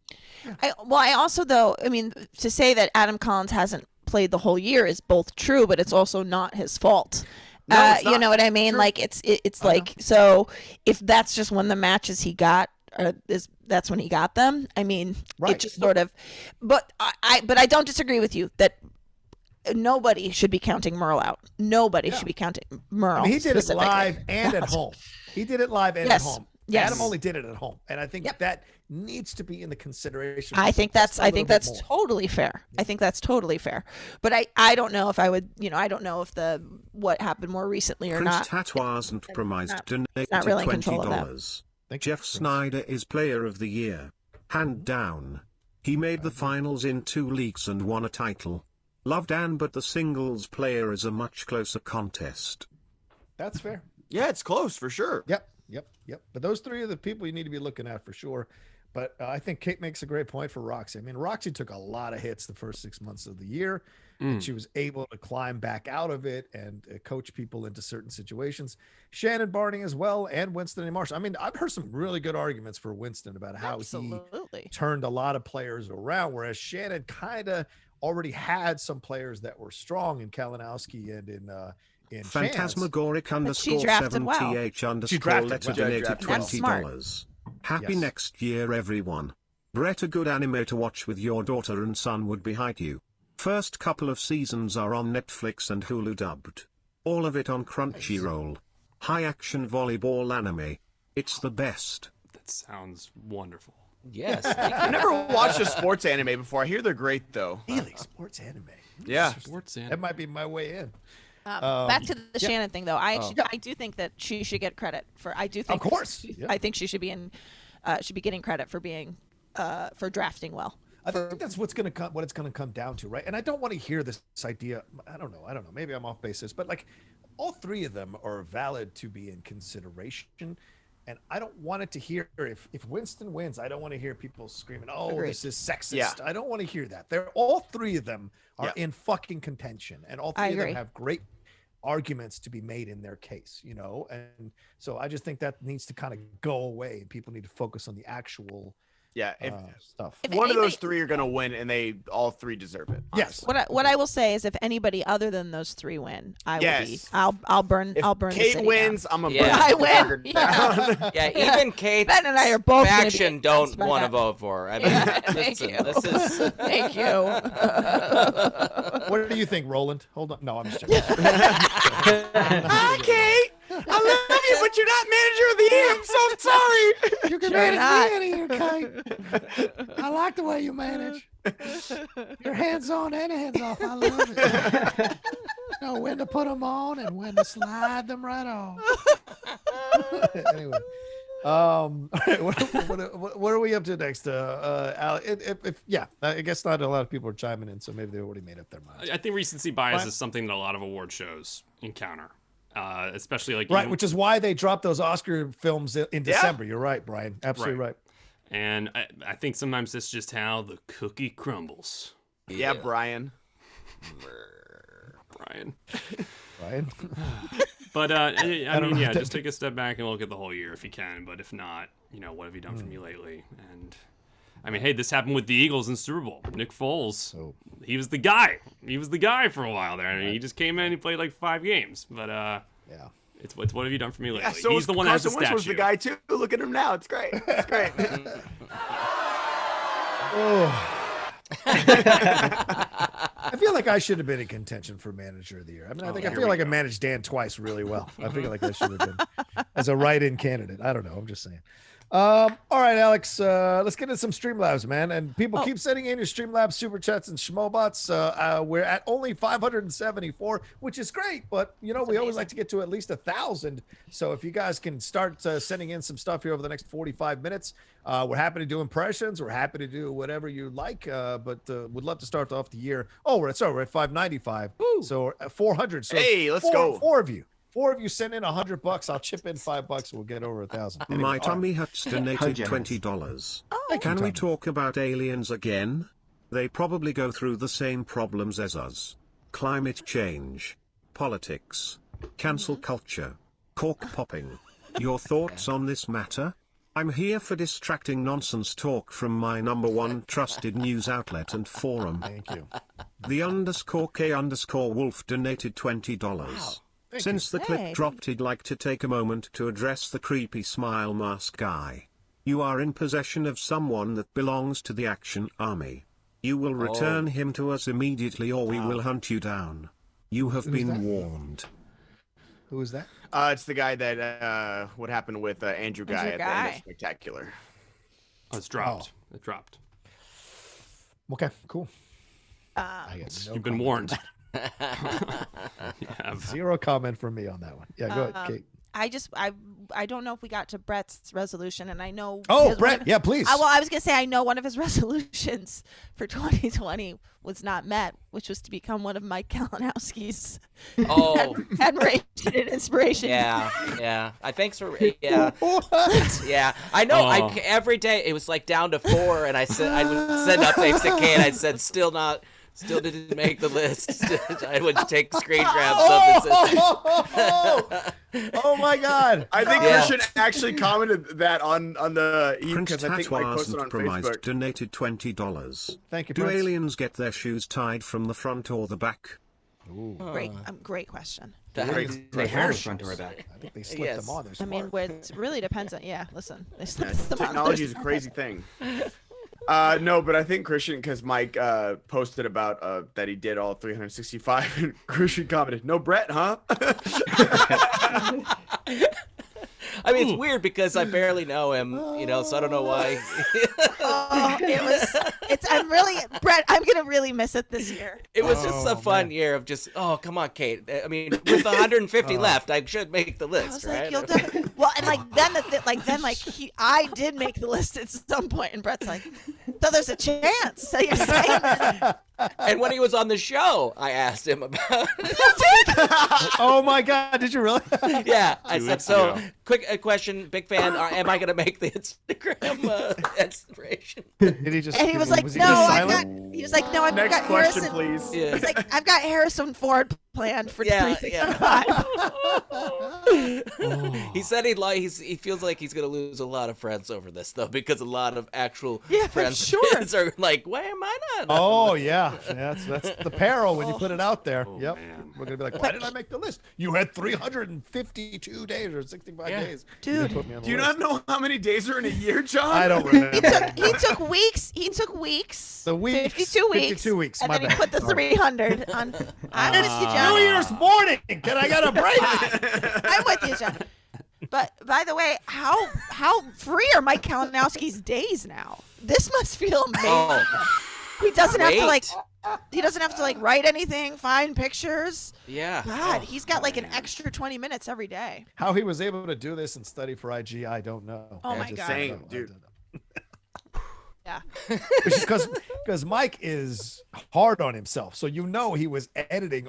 I also, though, I mean, to say that Adam Collins hasn't played the whole year is both true, but it's also not his fault. No, it's not. You know what I mean? True. Like, it's like, so if that's just when the matches he got that's when he got them. I mean, it just sort of, but I don't disagree with you that nobody should be counting Murrell out. Nobody should be counting Murrell. I mean, he did it live and at home. He did it live and at home. Yes. Adam only did it at home, and I think that needs to be in the consideration. I think that's totally fair. I think that's totally fair. But I don't know if I would, I don't know if what happened more recently or not. Tattoos and promised donated really $20. Jeff Snyder is player of the year. Hand down. He made the finals in 2 leagues and won a title. Love Dan, but the singles player is a much closer contest. That's fair. Yeah, it's close for sure. Yep. But those three are the people you need to be looking at for sure. But I think Kate makes a great point for Roxy. I mean, Roxy took a lot of hits the first 6 months of the year, and she was able to climb back out of it and coach people into certain situations. Shannon Barney as well, and Winston and Marshall. I mean, I've heard some really good arguments for Winston about how he turned a lot of players around, whereas Shannon kind of already had some players that were strong in Kalinowski and in Phantasmagoric she drafted _ well. _ letter donated $20. Happy next year, everyone. Brett, a good anime to watch with your daughter and son would be Haikyuu. First couple of seasons are on Netflix and Hulu dubbed. All of it on Crunchyroll. High action volleyball anime. It's the best. That sounds wonderful. Yes. I've never watched a sports anime before. I hear they're great though. Really, sports anime. Yeah. Sports anime. That might be my way in. Back to the Shannon thing, though. I do think that she should get credit for. I do think, of course, I think she should be getting credit for being for drafting well. I think that's what it's going to come down to, right? And I don't want to hear this idea. I don't know. Maybe I'm off basis, but like all three of them are valid to be in consideration. And I don't want it to hear if Winston wins. I don't want to hear people screaming, "Oh, Agreed. This is sexist." Yeah. I don't want to hear that. They're all three of them are in fucking contention, and all three of them have great arguments to be made in their case, and so I just think that needs to kind of go away, and people need to focus on the actual stuff. If one of those three are going to win, and they all three deserve it. Yes. What I will say is, if anybody other than those three win, I'll burn. If I'll burn. Kate wins, I'm gonna burn. I win. Yeah, even Kate Ben and I are both faction don't want to vote for her. I mean, thank you. This is Thank you. What do you think, Roland? Hold on. No, I'm just joking. Hi, Kate. I love you, but you're not manager of the year. I'm so sorry. You can manage me in here, Kate. I like the way you manage. You're hands on and hands off. I love it. You know when to put them on and when to slide them right off. Anyway, what are we up to next? I guess not a lot of people are chiming in, so maybe they already made up their minds. I think recency bias is something that a lot of award shows encounter. Especially like which is why they dropped those Oscar films in December. You're right, Brian. Absolutely right. And I think sometimes it's just how the cookie crumbles. Yeah, Brian. But I mean, just take a step back and look at the whole year if you can. But if not, what have you done for me lately? And I mean, hey, this happened with the Eagles in Super Bowl. Nick Foles, he was the guy. He was the guy for a while there. I mean, he just came in and he played like 5 games. But it's what have you done for me lately? So he's the one that has the statue. Was the guy too. Look at him now. It's great. It's great. I feel like I should have been in contention for manager of the year. I mean, I feel like I managed Dan twice really well. I feel like I should have been as a write-in candidate. I don't know. I'm just saying. All right, Alex, let's get into some Streamlabs, man. And people keep sending in your Streamlabs super chats and Schmoebots. We're at only 574, which is great, but we always like to get to at least 1,000. So if you guys can start sending in some stuff here over the next 45 minutes, we're happy to do impressions. We're happy to do whatever you like, but would love to start off the year. We're at 595. Woo. So 400. So hey, let's go. Four of you send in $100. I'll chip in $5. We'll get over 1,000. Anyway, My Tommy Hutz donated $20. Can we talk about aliens again? They probably go through the same problems as us. Climate change, politics, cancel culture, cork popping. Your thoughts on this matter? I'm here for distracting nonsense talk from my #1 trusted news outlet and forum. Thank you. The _K_Wolf donated $20. Wow. Since the clip dropped, he'd like to take a moment to address the creepy smile mask guy. You are in possession of someone that belongs to the Action Army. You will return him to us immediately or we will hunt you down. You have been warned. Who is that? It's the guy that what happened with Andrew Guy at the end of Spectacular. Oh, it's dropped. It dropped. Okay, cool. You've been warned. Zero comment from me on that one. Yeah, go ahead, Kate. I don't know if we got to Brett's resolution, and I know. Oh, Brett, yeah, please. Well, I was gonna say I know one of his resolutions for 2020 was not met, which was to become one of Mike Kalinowski's admiration and inspiration. Yeah. Thanks for yeah. What? Yeah, I know. Every day it was like down to 4, and I would send updates to Kate. I said still didn't make the list. I would take screen grabs of this. Oh my God! I think Christian actually commented that on the Prince because I think Mike posted on Facebook. Donated $20. Thank you, Do Prince. aliens get their shoes tied from the front or the back? Ooh. Great question. They have front or back. I think they slipped them on. I mean, it really depends on. Yeah, listen, they slipped them on. Technology is a crazy thing. No, but I think Christian, because Mike posted about that he did all 365, and Christian commented, "No Brett, huh?" I mean, it's weird because I barely know him, so I don't know why. Brett, I'm gonna really miss it this year. It was just a fun year of just, come on, Kate. I mean, with 150 left, I should make the list, right? Well, and I did make the list at some point, and Brett's like, so there's a chance. So you're saying that. And when he was on the show, I asked him about it. Oh my God! Did you really? Yeah, I said so. Quick question, big fan. Am I gonna make the Instagram inspiration? Did he just? And he was like, was "No, I've Next got question, Harrison." please. Yeah. He's like, "I've got Harrison Ford planned for 365." He said he feels like he's gonna lose a lot of friends over this though, because a lot of actual friends of his are like, why am I not? Oh yeah, that's the peril when you put it out there. Yep, we're gonna be like, why did I make the list? You had 352 days or 65 days, dude. Do you not know how many days are in a year, John? I don't remember. He took weeks. He took weeks. The weeks. 52 weeks. 52 weeks. And my then bad. he put the 300 on. I'm with you, John. New Year's morning. Can I get a break? I'm with you, John. But by the way, how free are Mike Kalinowski's days now? This must feel amazing. He doesn't have to write anything, find pictures. Yeah. God, he's got like an extra 20 minutes every day. How he was able to do this and study for IG, I don't know. Oh my God. Same, dude. Yeah. Because Mike is hard on himself, so he was editing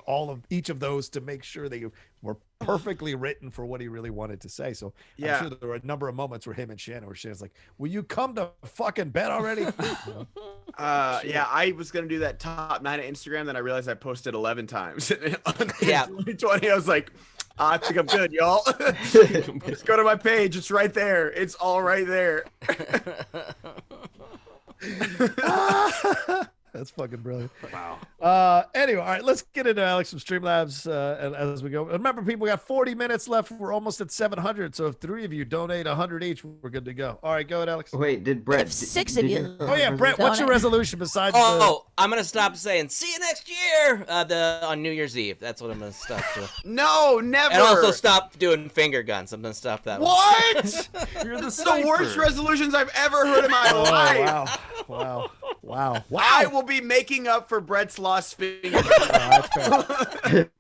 each of those to make sure they were perfectly written for what he really wanted to say. So I'm sure there were a number of moments where him and Shannon where Shannon's like, "Will you come to fucking bed already?" Yeah, I was gonna do that top 9 at Instagram, then I realized I posted 11 times. Yeah. 2020, I was like, I think I'm good, y'all. Just go to my page. It's right there. It's all right there. That's fucking brilliant. Wow. Anyway, all right, let's get into Alex from Streamlabs as we go. Remember, people, we got 40 minutes left. We're almost at 700. So if 3 of you donate 100 each, we're good to go. All right, go ahead, Alex. Wait, did Brett? If 6 of you. Oh yeah, Brett. What's your resolution besides? I'm gonna stop saying "see you next year" on New Year's Eve. That's what I'm gonna stop to. No, never. And also stop doing finger guns. I'm gonna stop that. What? You're the It's the worst resolutions I've ever heard in my life. Wow. I will be making up for Brett's lost finger. That's fair.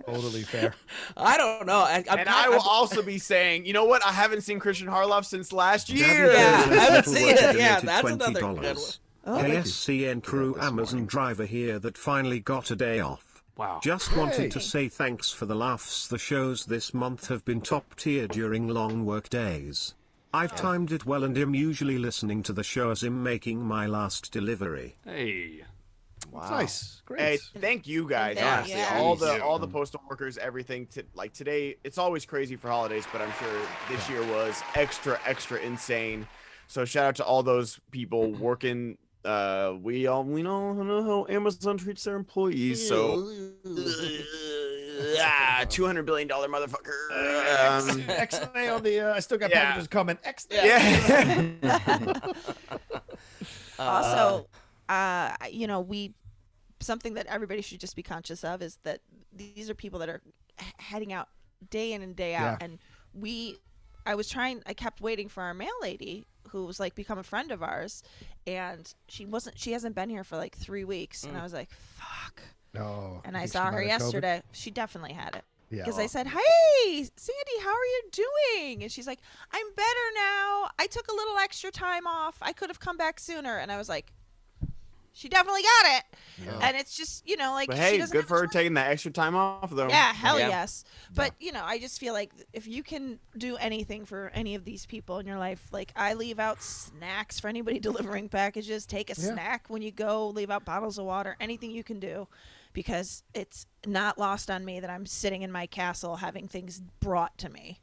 Totally fair. I don't know. I will also be saying, you know what? I haven't seen Christian Harloff since last year. Yeah, I haven't seen it. Donated Yeah, that's another $20. good one. KSCN crew Amazon driver here that finally got a day off. Wow. Just wanted to say thanks for the laughs. The shows this month have been top tier during long work days. I've timed it well and am usually listening to the show as I'm making my last delivery. Hey. Wow. Nice. Great. Hey, thank you guys. Yeah. Honestly, Yeah. all the postal workers, everything. Like today, it's always crazy for holidays, but I'm sure this year was extra insane. So shout out to all those people working. We all know how Amazon treats their employees. So $200 billion motherfucker. X-ray on the. I still got packages coming. X-ray. Yeah. Also, something that everybody should just be conscious of is that these are people that are heading out day in and day out. And I kept waiting for our mail lady who was like become a friend of ours, and she hasn't been here for like 3 weeks. And I was like, fuck. No. And I saw her yesterday. She definitely had it. Yeah. Because I said, "Hey, Sandy, how are you doing?" And she's like, "I'm better now. I took a little extra time off. I could have come back sooner." And I was like, she definitely got it. Yeah. And it's just, like, But she hey, doesn't good have for her time. taking that extra time off, though. Yeah, hell Yeah. yes. But, I just feel like if you can do anything for any of these people in your life, like I leave out snacks for anybody delivering packages, take a snack when you go, leave out bottles of water, anything you can do, because it's not lost on me that I'm sitting in my castle having things brought to me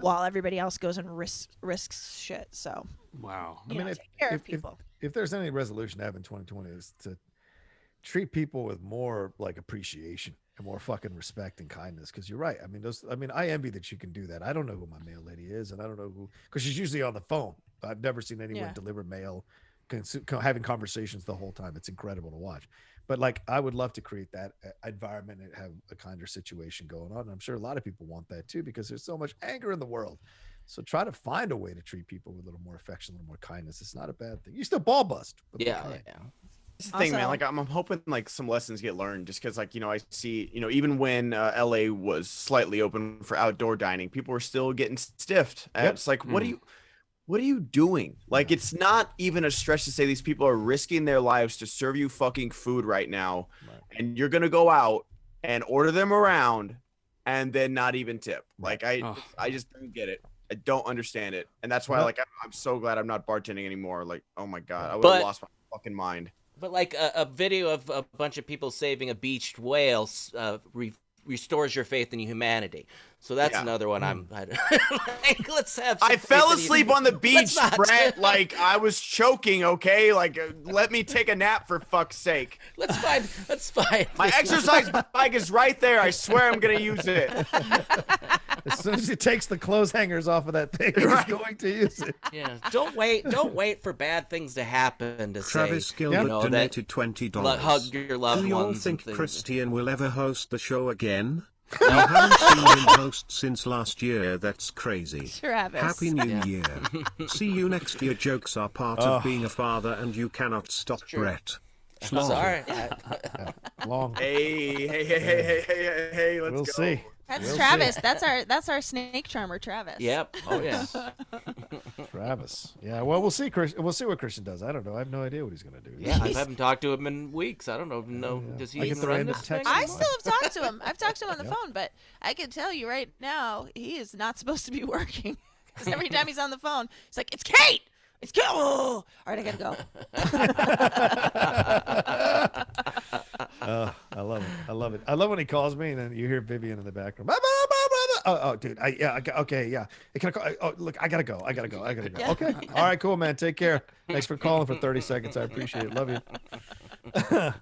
while everybody else goes and risks shit. So, Wow. I mean, take care of people. If there's any resolution to have in 2020 is to treat people with more like appreciation and more fucking respect and kindness. Because you're right. I mean, I envy that you can do that. I don't know who my mail lady is, and I don't know who, because she's usually on the phone. I've never seen anyone deliver mail, having conversations the whole time. It's incredible to watch. But like, I would love to create that environment and have a kinder situation going on. And I'm sure a lot of people want that too, because there's so much anger in the world. So try to find a way to treat people with a little more affection, a little more kindness. It's not a bad thing. You still ball bust. But Yeah. That's the thing, man. Like, I'm hoping like some lessons get learned, just because, like, I see, even when LA was slightly open for outdoor dining, people were still getting stiffed. It's like, what are you doing? Like, it's not even a stretch to say these people are risking their lives to serve you fucking food right now, and you're gonna go out and order them around and then not even tip. Like, I just don't get it. I don't understand it, and that's why, like, I'm so glad I'm not bartending anymore. Like, oh my god, I would have lost my fucking mind. But like a video of a bunch of people saving a beached whale restores your faith in humanity. So that's another one. Like, let's have. I fell asleep on the beach, Brett. Like, I was choking. Okay, like, let me take a nap for fuck's sake. Let's find. My exercise bike is right there. I swear I'm gonna use it. As soon as he takes the clothes hangers off of that thing, he's going to use it. Yeah. Don't wait for bad things to happen to Travis say, Gilbert donated $20. Hug your loved Do you all ones. think Christian will ever host the show again? I haven't seen him host since last year. That's crazy. Travis. Happy New Year. See you next year. Jokes are part of being a father, and you cannot stop Brett. Sorry. Long. Hey, let's We'll go. see. That's Travis. That's our snake charmer, Travis. Yep. Oh yeah. Travis. Yeah. Well, we'll see. We'll see what Christian does. I don't know. I have no idea what he's gonna do. Yeah. I haven't talked to him in weeks. I don't know. No. Does he I get even the run random this text thing? I still have talked to him. I've talked to him on the phone, but I can tell you right now, he is not supposed to be working. Because every time he's on the phone, he's like, "It's Kate. It's Kate. Oh, all right, I gotta go." I love it. I love it. I love when he calls me and then you hear Vivian in the background. Oh, dude. Okay. Yeah. Hey, can I call? Oh, look, I gotta go. Yeah. Okay. All right, cool, man. Take care. Thanks for calling for 30 seconds. I appreciate it. Love you.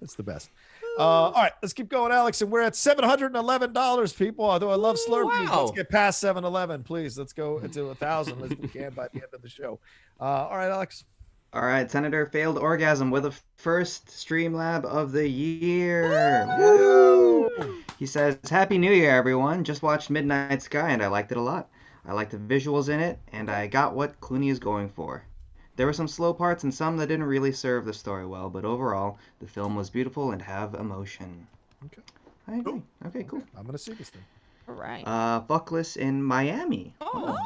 It's the best. All right, let's keep going, Alex. And we're at $711, people. Although I love Slurpees, let's get past 711, please. Let's go into 1,000 as we can by the end of the show. All right, Alex. All right, Senator failed orgasm with a first Streamlab of the year. Woo! He says, "Happy New Year, everyone. Just watched Midnight Sky and I liked it a lot. I liked the visuals in it, and I got what Clooney is going for. There were some slow parts and some that didn't really serve the story well, but overall, the film was beautiful and have emotion." Okay. I agree. Okay, cool. I'm gonna see this thing. All right. Fuckless in Miami.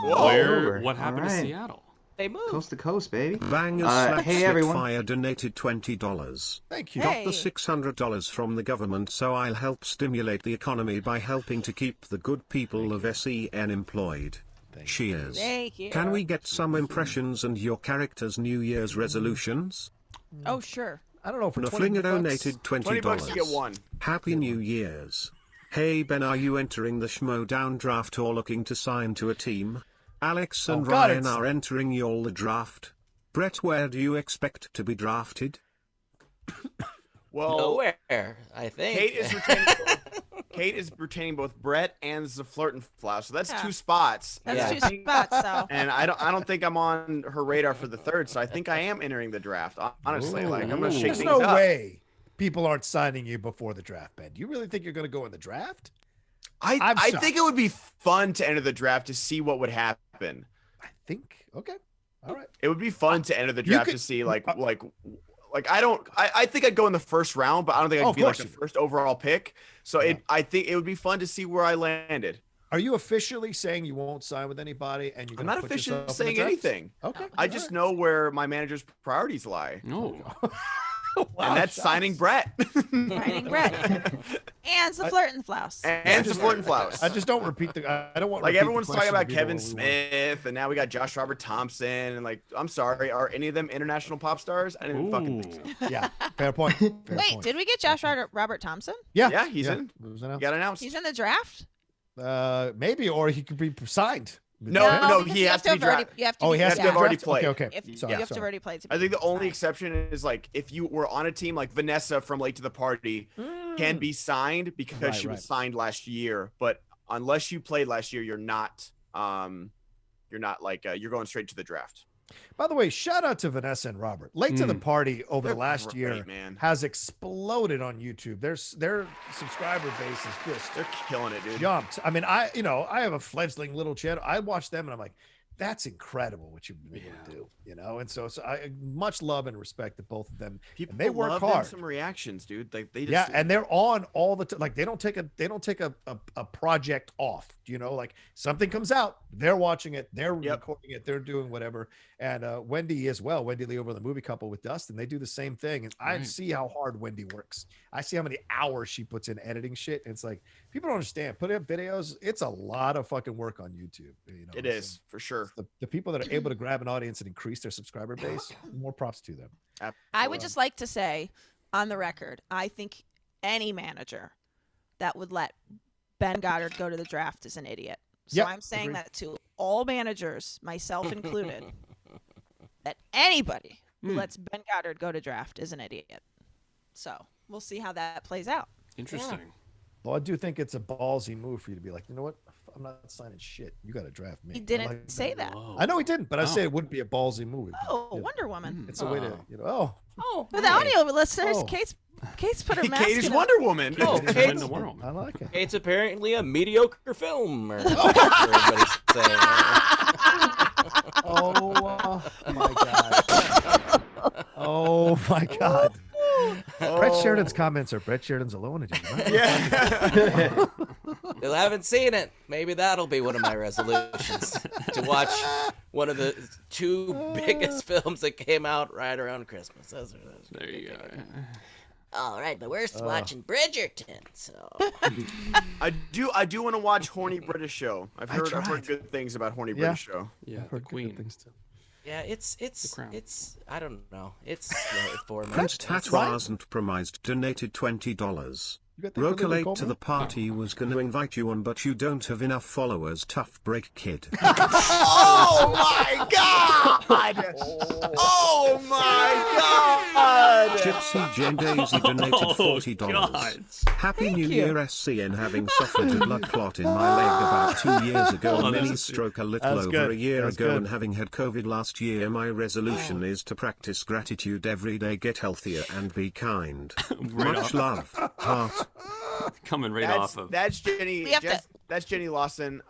Where? What happened All to right. Seattle? They moved. Coast to coast, baby. Bangers hey, everyone. Fire donated $20. Thank you. Hey. Got the $600 from the government, so I'll help stimulate the economy by helping to keep the good people of SEN employed. Cheers. Thank you. Can we get some impressions and your character's New Year's resolutions? Oh, sure. I don't know. For Naflinger 20 bucks. donated $20. 20 bucks, you get one. Happy New Year's. Hey Ben, are you entering the Schmoedown draft or looking to sign to a team? Alex and God, Ryan it's- are entering the draft. Brett, where do you expect to be drafted? Well, Nowhere, I think. Kate is retaining both Brett and the Flirtin' Flower, so that's Yeah. 2 spots. That's Yeah. 2 spots, so. And I don't think I'm on her radar for the 3rd, so I think I am entering the draft. Honestly, like, I'm gonna shake There's things no up. way people aren't signing you before the draft, Ben. Do you really think you're gonna go in the draft? I'm I shocked. think it would be fun to enter the draft to see what would happen. I think. Okay. All right. It would be fun to enter the You draft could- to see like like I think I'd go in the first round, but I don't think I'd be like the first overall pick. So I think it would be fun to see where I landed. Are you officially saying you won't sign with anybody? And you're I'm not officially saying anything. Okay. I just know where my manager's priorities lie. No. And that's signing Brett. Signing Brett. And the flirting flouse. And the flirting flouse. I just don't repeat I don't want like everyone's talking about Kevin Smith, and now we got Josh Robert Thompson, and like I'm sorry, are any of them international pop stars? I didn't fucking think so. Yeah, fair point. Wait, did we get Josh Robert Thompson? Yeah, he's in. He got announced. He's in the draft. Maybe, or he could be signed. No, he has to be drafted. He has to have already played. Okay. You have to have already played. I think the only exception is like if you were on a team like Vanessa from Late to the Party can be signed because she was signed last year. But unless you played last year, you're not like you're going straight to the draft. By the way, shout out to Vanessa and Robert. Late to the Party over the last year has exploded on YouTube. Their subscriber base is just they're killing it, dude. Jumped. I mean, I have a fledgling little channel. I watch them and I'm like, that's incredible what you've been able to do, And so I much love and respect to both of them. People and they work love hard. Some reactions, dude. Like they just and they're on all the time. Like they don't take a project off. Like something comes out, they're watching it, they're recording it, they're doing whatever. And Wendy as well. Wendy Lee over the Movie Couple with Dustin, they do the same thing. And I see how hard Wendy works. I see how many hours she puts in editing shit. And it's like people don't understand. Putting up videos, it's a lot of fucking work on YouTube. It is for sure. The people that are able to grab an audience and increase their subscriber base, more props to them. Absolutely. I would just like to say on the record, I think any manager that would let Ben Goddard go to the draft is an idiot. So I'm saying that to all managers, myself included, that anybody who lets Ben Goddard go to draft is an idiot. So we'll see how that plays out. Interesting. Well, I do think it's a ballsy move for you to be like, you know what? I'm not signing shit. You got to draft me. He didn't say that. I know he didn't, but I say it wouldn't be a ballsy move. Oh, Wonder Woman. It's a way to, For the audio listeners, Kate's put her mask Katie's in Wonder Woman. Oh, Kate's I like it. It's apparently a mediocre film. Or everybody's saying. Oh my god. Oh my god. Brett Sheridan's comments are Brett Sheridan's alone again. Right? Yeah. Still haven't seen it. Maybe that'll be one of my resolutions to watch one of the two biggest films that came out right around Christmas. There you go. All right, but we're watching Bridgerton, so I do want to watch Horny British Show. I've heard good things about Horny British Show. Yeah, the Queen. Things too. yeah, it's I don't know. It's for me. Prince Tatwars and Promised donated $20. Rocha late to the party was going to invite you on, but you don't have enough followers. Tough break, kid. Oh my god! Oh my god! Gypsy Jane Daisy donated $40. God. Happy New Year, SCN. Having suffered a blood clot in my leg about 2 years ago, a mini stroke a little over a year ago, and having had COVID last year, my resolution is to practice gratitude every day, get healthier, and be kind. Much love. Heart. Coming off of that's Jenny. That's Jenny Lawson.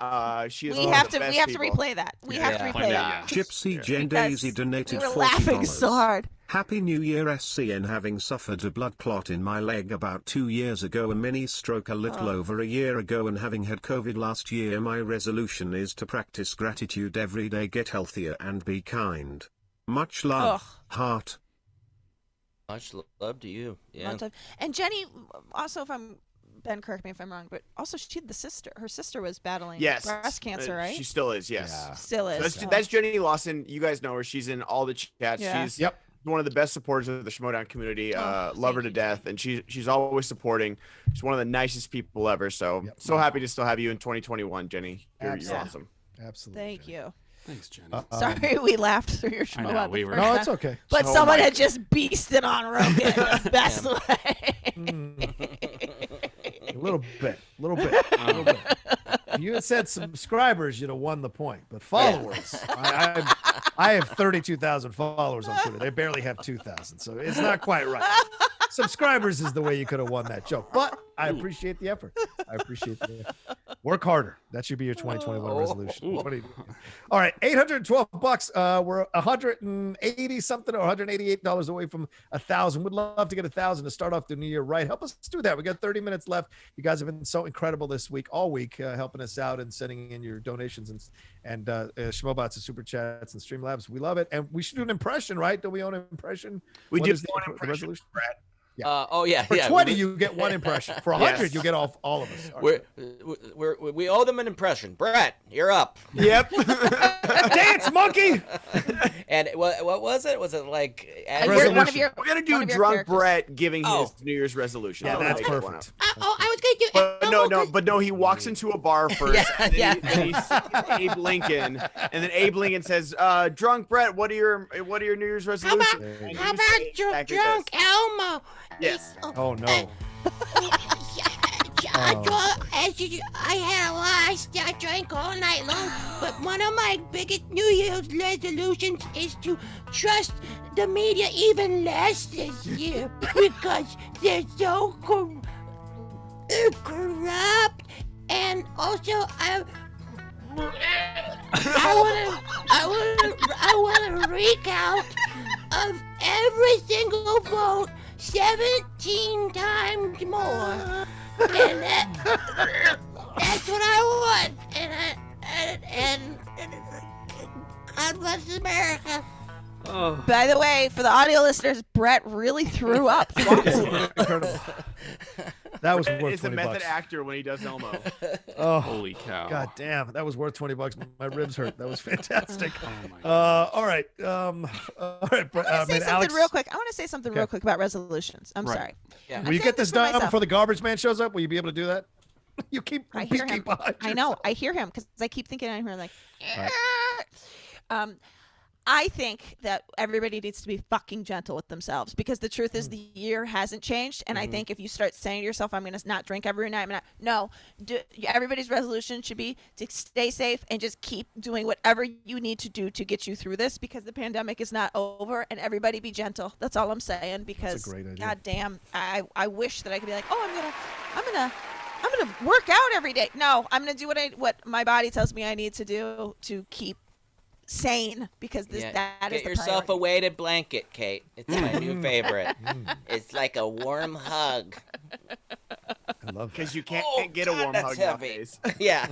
She is. We have to replay that. We have to replay that. Gypsy Jane Daisy donated $40. Laughing so hard. Happy New Year, SCN. Having suffered a blood clot in my leg about 2 years ago, a mini stroke a little over a year ago, and having had COVID last year, my resolution is to practice gratitude every day, get healthier, and be kind. Much love. Heart. Much love to you. Yeah. And Jenny, also, Ben, correct me if I'm wrong, but also her sister was battling breast cancer, right? She still is, yes. Yeah. Still is. That's Jenny Lawson. You guys know her. She's in all the chats. Yeah. She's one of the best supporters of the Schmoedown community. Love her to death, and she's always supporting. She's one of the nicest people ever. So happy to still have you in 2021, Jenny. You're awesome. Absolutely. Thank you. Thanks, Jenny. Sorry we laughed through your Schmo. No, it's okay. But someone had just beasted on Rogan. Best way. A little bit. If you had said subscribers, you'd have won the point. But followers, I have 32,000 followers on Twitter. They barely have 2,000, so it's not quite right. Subscribers is the way you could have won that joke. But I appreciate the effort. Work harder. That should be your 2021 resolution. What are you doing? All right, $812. We're 180 something or $188 away from 1,000. Would love to get 1,000 to start off the new year right. Help us do that. We got 30 minutes left. You guys have been so incredible this week, all week, helping us out and sending in your donations and Schmoebots and super chats and Streamlabs. We love it, and we should do an impression, right? Do we own an impression? We What do is the one impression, resolution? Brad. For 20, you get one impression. For 100, you get all of us. All right. We owe them an impression. Brett, you're up. Yep. Dance, monkey! And what was it? Was it like Resolution. We're gonna do drunk Brett giving his New Year's resolution. Yeah, I'll that's make it perfect. I was gonna do. But no, he walks into a bar first, and then he sees Abe Lincoln, and then Abe Lincoln says, "Drunk Brett, what are your New Year's resolutions?" How about drunk Elmo? Yes. Oh, no. I drank all night long, but one of my biggest New Year's resolutions is to trust the media even less this year because they're so corrupt, and also I want a recount of every single vote 17 times more. And that's what I want. And God bless America. By the way, for the audio listeners, Brett really threw up. Incredible. That was worth It's a $20. method actor when he does Elmo. Oh, Holy cow. God damn, that was worth $20. My ribs hurt. That was fantastic. Oh my God. All right. I want to say something real quick. I want to say something real quick about resolutions. I'm sorry. Yeah. Will you get this done before the garbage man shows up? Will you be able to do that? You keep. I hear him. Behind I know. I hear him because I keep thinking I hear like. I think that everybody needs to be fucking gentle with themselves because the truth is the year hasn't changed. And I think if you start saying to yourself, I'm going to not drink every night, everybody's resolution should be to stay safe and just keep doing whatever you need to do to get you through this because the pandemic is not over and everybody be gentle. That's all I'm saying because God damn, I wish that I could be like, oh, I'm gonna work out every day. No, I'm going to do what my body tells me I need to do to keep sane because that is Get the yourself priority. a weighted blanket, Kate. It's my new favorite. It's like a warm hug. I love Because you can't get a warm hug nowadays. Yeah.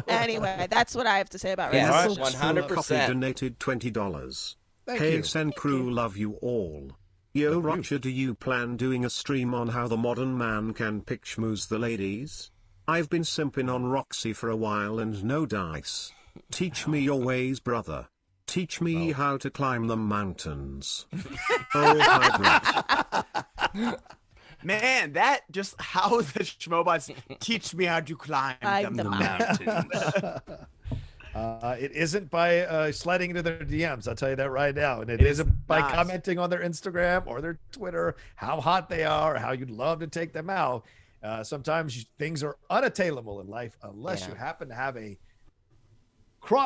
Anyway, that's what I have to say about Yes, resolutions. 100%. Donated $20. Thank Hey, you. SEN crew, love you all. Yo, Rocha, do you plan doing a stream on how the modern man can pick schmooze the ladies? I've been simping on Roxy for a while and no dice. Teach me your ways, brother. Teach me how to climb the mountains. Oh, hybrid. Man, that just how the Schmoebots teach me how to climb Climb the the mountain. It isn't by sliding into their DMs. I'll tell you that right now. And it isn't by not. commenting on their Instagram or their Twitter, how hot they are, or how you'd love to take them out. Sometimes things are unattainable in life unless you happen to have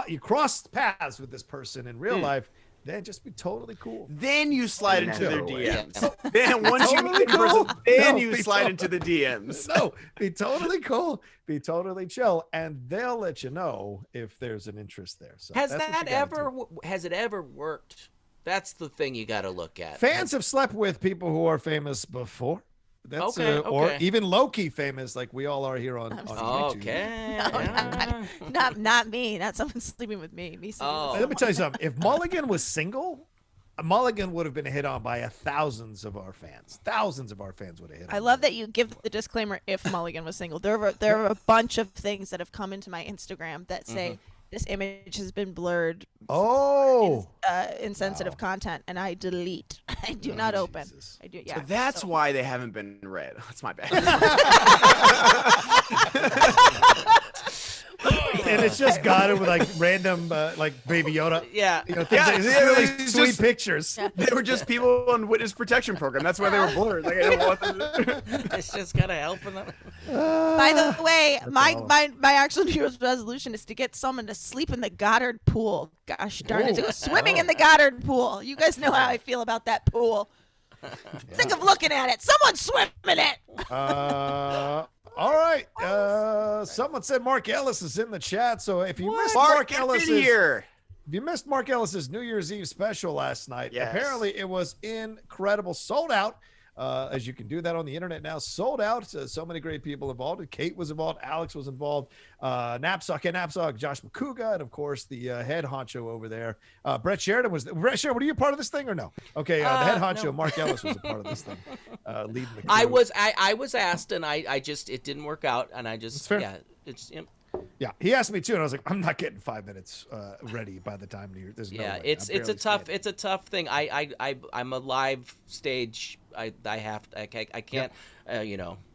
you cross paths with this person in real life. Then just be totally cool. Then you slide into their DMs. Yeah. Then once you meet the person, then you slide into the DMs. No, be totally cool. Be totally chill, and they'll let you know if there's an interest there. So Has that's what that you gotta ever? do. Has it ever worked? That's the thing you got to look at. Fans have slept with people who are famous before. That's or even low-key famous, like we all are here on YouTube. Okay. Not me. Not someone sleeping with me. Me sleeping with Let me tell you something. If Mulligan was single, Mulligan would have been hit on by thousands of our fans. Thousands of our fans would have hit on. I love that you give the disclaimer if Mulligan was single. There are a bunch of things that have come into my Instagram that say this image has been blurred. Insensitive content, and I delete. I do not open. I do. Yeah. So that's why they haven't been read. That's my bad. And it's just got it with like random like Baby Yoda. Yeah. You know, it's really sweet pictures. They were just people on witness protection program. That's why they were blurred. Like, I didn't want them It's just gotta help them. By the way, my actual New Year's resolution is to get someone to sleep in the Goddard pool. Gosh darn it, to go swimming in the Goddard pool. You guys know how I feel about that pool. Sick of looking at it. Someone swim in it. All right. Someone someone said Mark Ellis is in the chat. So if you missed Mark Ellis here. If you missed Mark Ellis's New Year's Eve special last night, apparently it was incredible. Sold out. As you can do that on the internet now. Sold out. So many great people involved. Kate was involved. Alex was involved. Knapsack, Josh McCouga, and of course the head honcho over there. Brett Sheridan was. Brett Sheridan, were you a part of this thing or no? Okay, the head honcho, no. Mark Ellis, was a part of this thing. Leading the crew. I was asked, and I just it didn't work out, and I just it's. Yeah, he asked me too, and I was like, I'm not getting 5 minutes ready by the time there's no way. It's a tough thing. I'm a live stage. I can't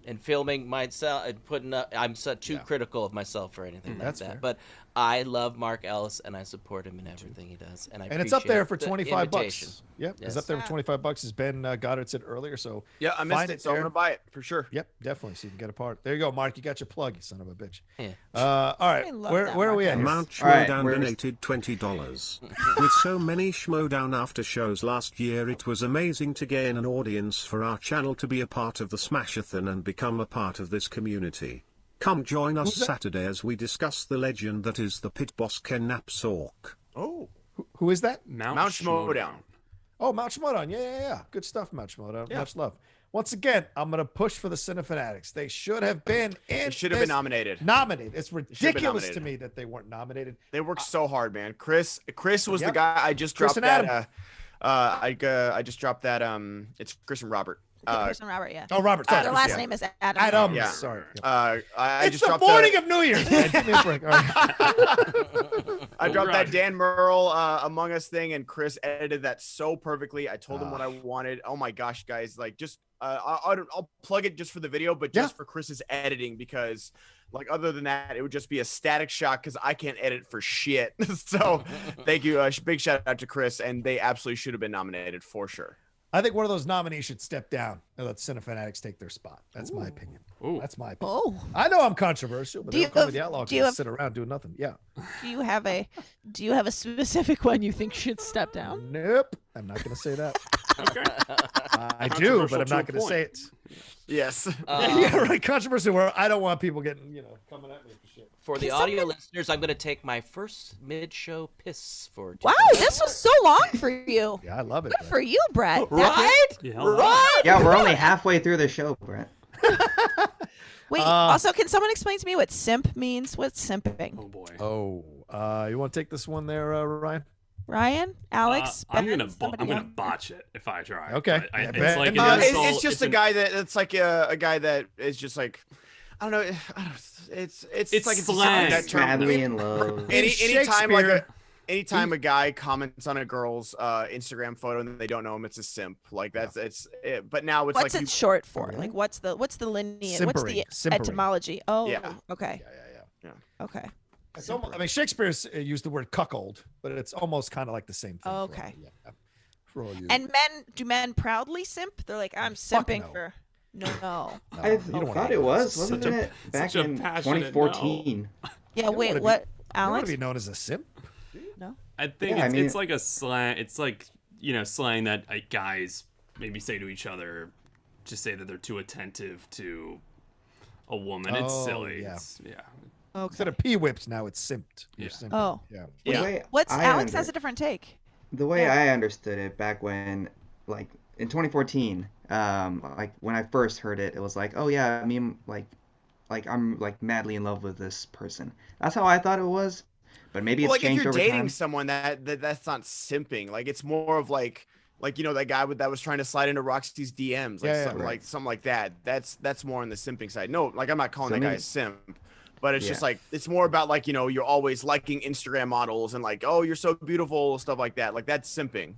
and filming myself and putting up. I'm too critical of myself or anything like that. Fair. But I love Mark Ellis and I support him in everything he does. And it's up there for $25. Bucks. Yep, it's up there for $25, as Ben Goddard said earlier. So yeah, I missed it, so I'm gonna buy it for sure. Yep, definitely. So you can get a part. There you go, Mark. You got your plug, you son of a bitch. Yeah. All right, where are we at? Mount Schmoedown donated $20. With so many Schmoedown after shows last year, it was amazing to gain an audience for our channel to be a part of the Smashathon and become a part of this community. Come join us Saturday as we discuss the legend that is the pit boss Ken Napsork. Oh, who is that? Mount Schmoedown. Oh, Mount Schmoedown. Yeah. Good stuff, Mount Schmoedown. Yeah. Much love. Once again, I'm going to push for the Cinefanatics. They should have been in. They should have been nominated. It's ridiculous to me that they weren't nominated. They worked so hard, man. Chris was the guy I just dropped that. I just dropped that. It's Chris and Robert. Chris and Robert, yeah. Oh, Robert. Their last name is Adam. Adam. Yeah. Sorry. I it's just the dropped morning of New Year's. Man. Give me a break. All right. I dropped that Dan Merle Among Us thing, and Chris edited that so perfectly. I told him what I wanted. Oh my gosh, guys! Like, just I'll plug it just for the video, but just for Chris's editing, because like other than that, it would just be a static shot because I can't edit for shit. So thank you. Big shout out to Chris, and they absolutely should have been nominated for sure. I think one of those nominees should step down and let Cinefanatics take their spot. That's my opinion. That's my opinion. Oh, I know I'm controversial, but they'll call me the outlaw because sit around doing nothing. Yeah. Do you have a specific one you think should step down? Nope. I'm not going to say that. Okay. I do, but I'm not going to say it. Yes. Yeah, right. Controversial where I don't want people getting, coming at me for shit. For the audio listeners, I'm going to take my first mid-show piss for. Wow, this was so long for you. Yeah, I love it. Good for you, Brett. Right? Right? Yeah, we're only halfway through the show, Brett. Wait, also, can someone explain to me what simp means? What's simping? Oh, boy. Oh, you want to take this one there, Ryan? Ryan? Alex? I'm gonna botch it if I try. Okay. It's like it's just a guy that it's like a guy that is just like I don't know. It's like it's slang. That term. Madly in love. Anytime a guy comments on a girl's Instagram photo and they don't know him, it's a simp. Like that's it. But now it's what's it short for? Like what's the lineage? What's the etymology? Oh, yeah. Okay. Yeah. Okay. It's almost, Shakespeare's used the word cuckold, but it's almost kind of like the same thing. Okay. For all you. And do men proudly simp? They're like, I'm simping for. No. I thought it wasn't it back in 2014? No. Yeah. Wait. What? Alex? You want to be known as a simp? No. I think it's like a slang. It's like slang that guys maybe say to each other, to say that they're too attentive to a woman. It's silly. Yeah. Okay. Instead of p-whips, now it's simped. Yeah. Oh. Yeah. What's Alex has a different take. The way I understood it back when, like in 2014, like when I first heard it, it was like, oh yeah, I mean, like I'm like madly in love with this person. That's how I thought it was. But maybe it's changed over time. If you're dating someone, that's not simping. Like it's more of like that guy that was trying to slide into Roxy's DMs, something like that. That's more on the simping side. No, like I'm not calling that guy a simp. But it's just like, it's more about like, you're always liking Instagram models and like, oh, you're so beautiful, stuff like that. Like that's simping.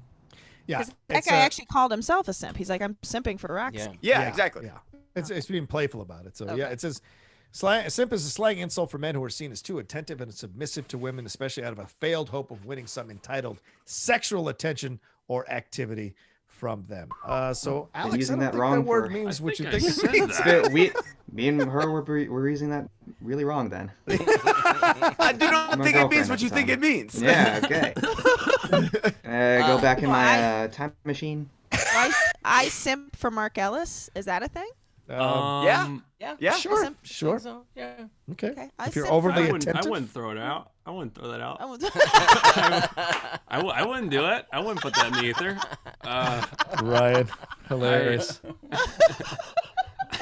Yeah. That guy actually called himself a simp. He's like, I'm simping for Roxy. Yeah, exactly. Yeah. It's being playful about it. So it says simp is a slang insult for men who are seen as too attentive and submissive to women, especially out of a failed hope of winning some entitled sexual attention or activity from them. So Alex, using I don't that think wrong that word for- means what you I think it said means. that. Me and her were using that really wrong then. I do not My think it girlfriend means at what you the think time. it means. Yeah, okay. Go back in my time machine. I simp for Mark Ellis. Is that a thing? Yeah. Sure. So, yeah. Okay. I If you're said overly I attentive. wouldn't throw it out. I wouldn't throw that out. I was- I wouldn't do it. I wouldn't put that in the ether. Ryan, hilarious.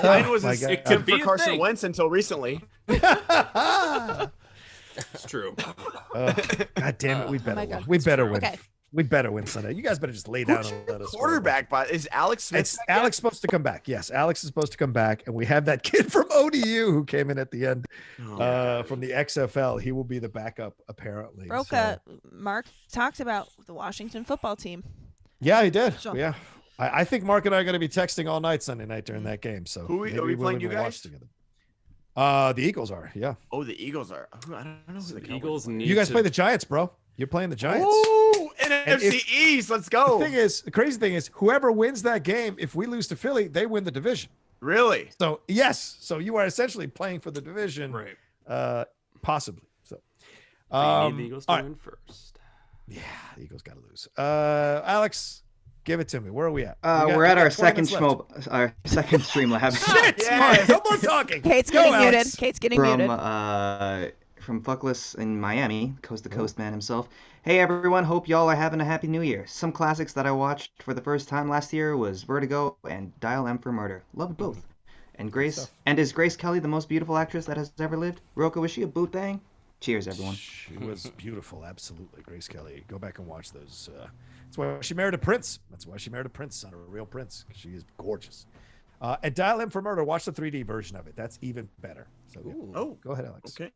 Mine was my a God. It could for be a Carson thing. Wentz until recently. It's true. God damn it, we better my win. God. We better win. Okay. We better win Sunday. You guys better just lay down Who's and your let us quarterback? By is Alex Smith? It's Alex supposed to come back. Yes, Alex is supposed to come back, and we have that kid from ODU who came in at the end from the XFL. He will be the backup apparently. Rocha, Mark talked about the Washington football team. Yeah, he did. So- Yeah, I think Mark and I are going to be texting all night Sunday night during that game. So Who are maybe we we'll playing, you even watch guys? together. The Eagles are. Yeah, Oh, the Eagles are. I don't know who the The Cowboys Eagles are. need you guys to play the Giants, bro. You're playing the Giants. Oh, And NFC East. Let's go. The crazy thing is, whoever wins that game, if we lose to Philly, they win the division. Really? So yes, so you are essentially playing for the division, right. possibly. So, You need the Eagles to all right. win first. Yeah, the Eagles got to lose. Alex, give it to me. Where are we at? We're at our 20 second minutes left. our second stream lab. Shit! Yes. No more talking. Kate's Go, getting Alex. muted. Kate's getting muted. From Fuckless in Miami, coast to coast man himself. Hey everyone, hope y'all are having a happy new year. Some classics that I watched for the first time last year was Vertigo and Dial M for Murder. Loved both. And is Grace Kelly the most beautiful actress that has ever lived? Rocha, was she a boot bang? Cheers, everyone. She was beautiful, absolutely. Grace Kelly. Go back and watch those. That's why she married a prince. That's why she married a prince, not a real prince. She is gorgeous. And Dial M for Murder. Watch the 3D version of it. That's even better. So yeah. Oh, Go ahead, Alex. okay.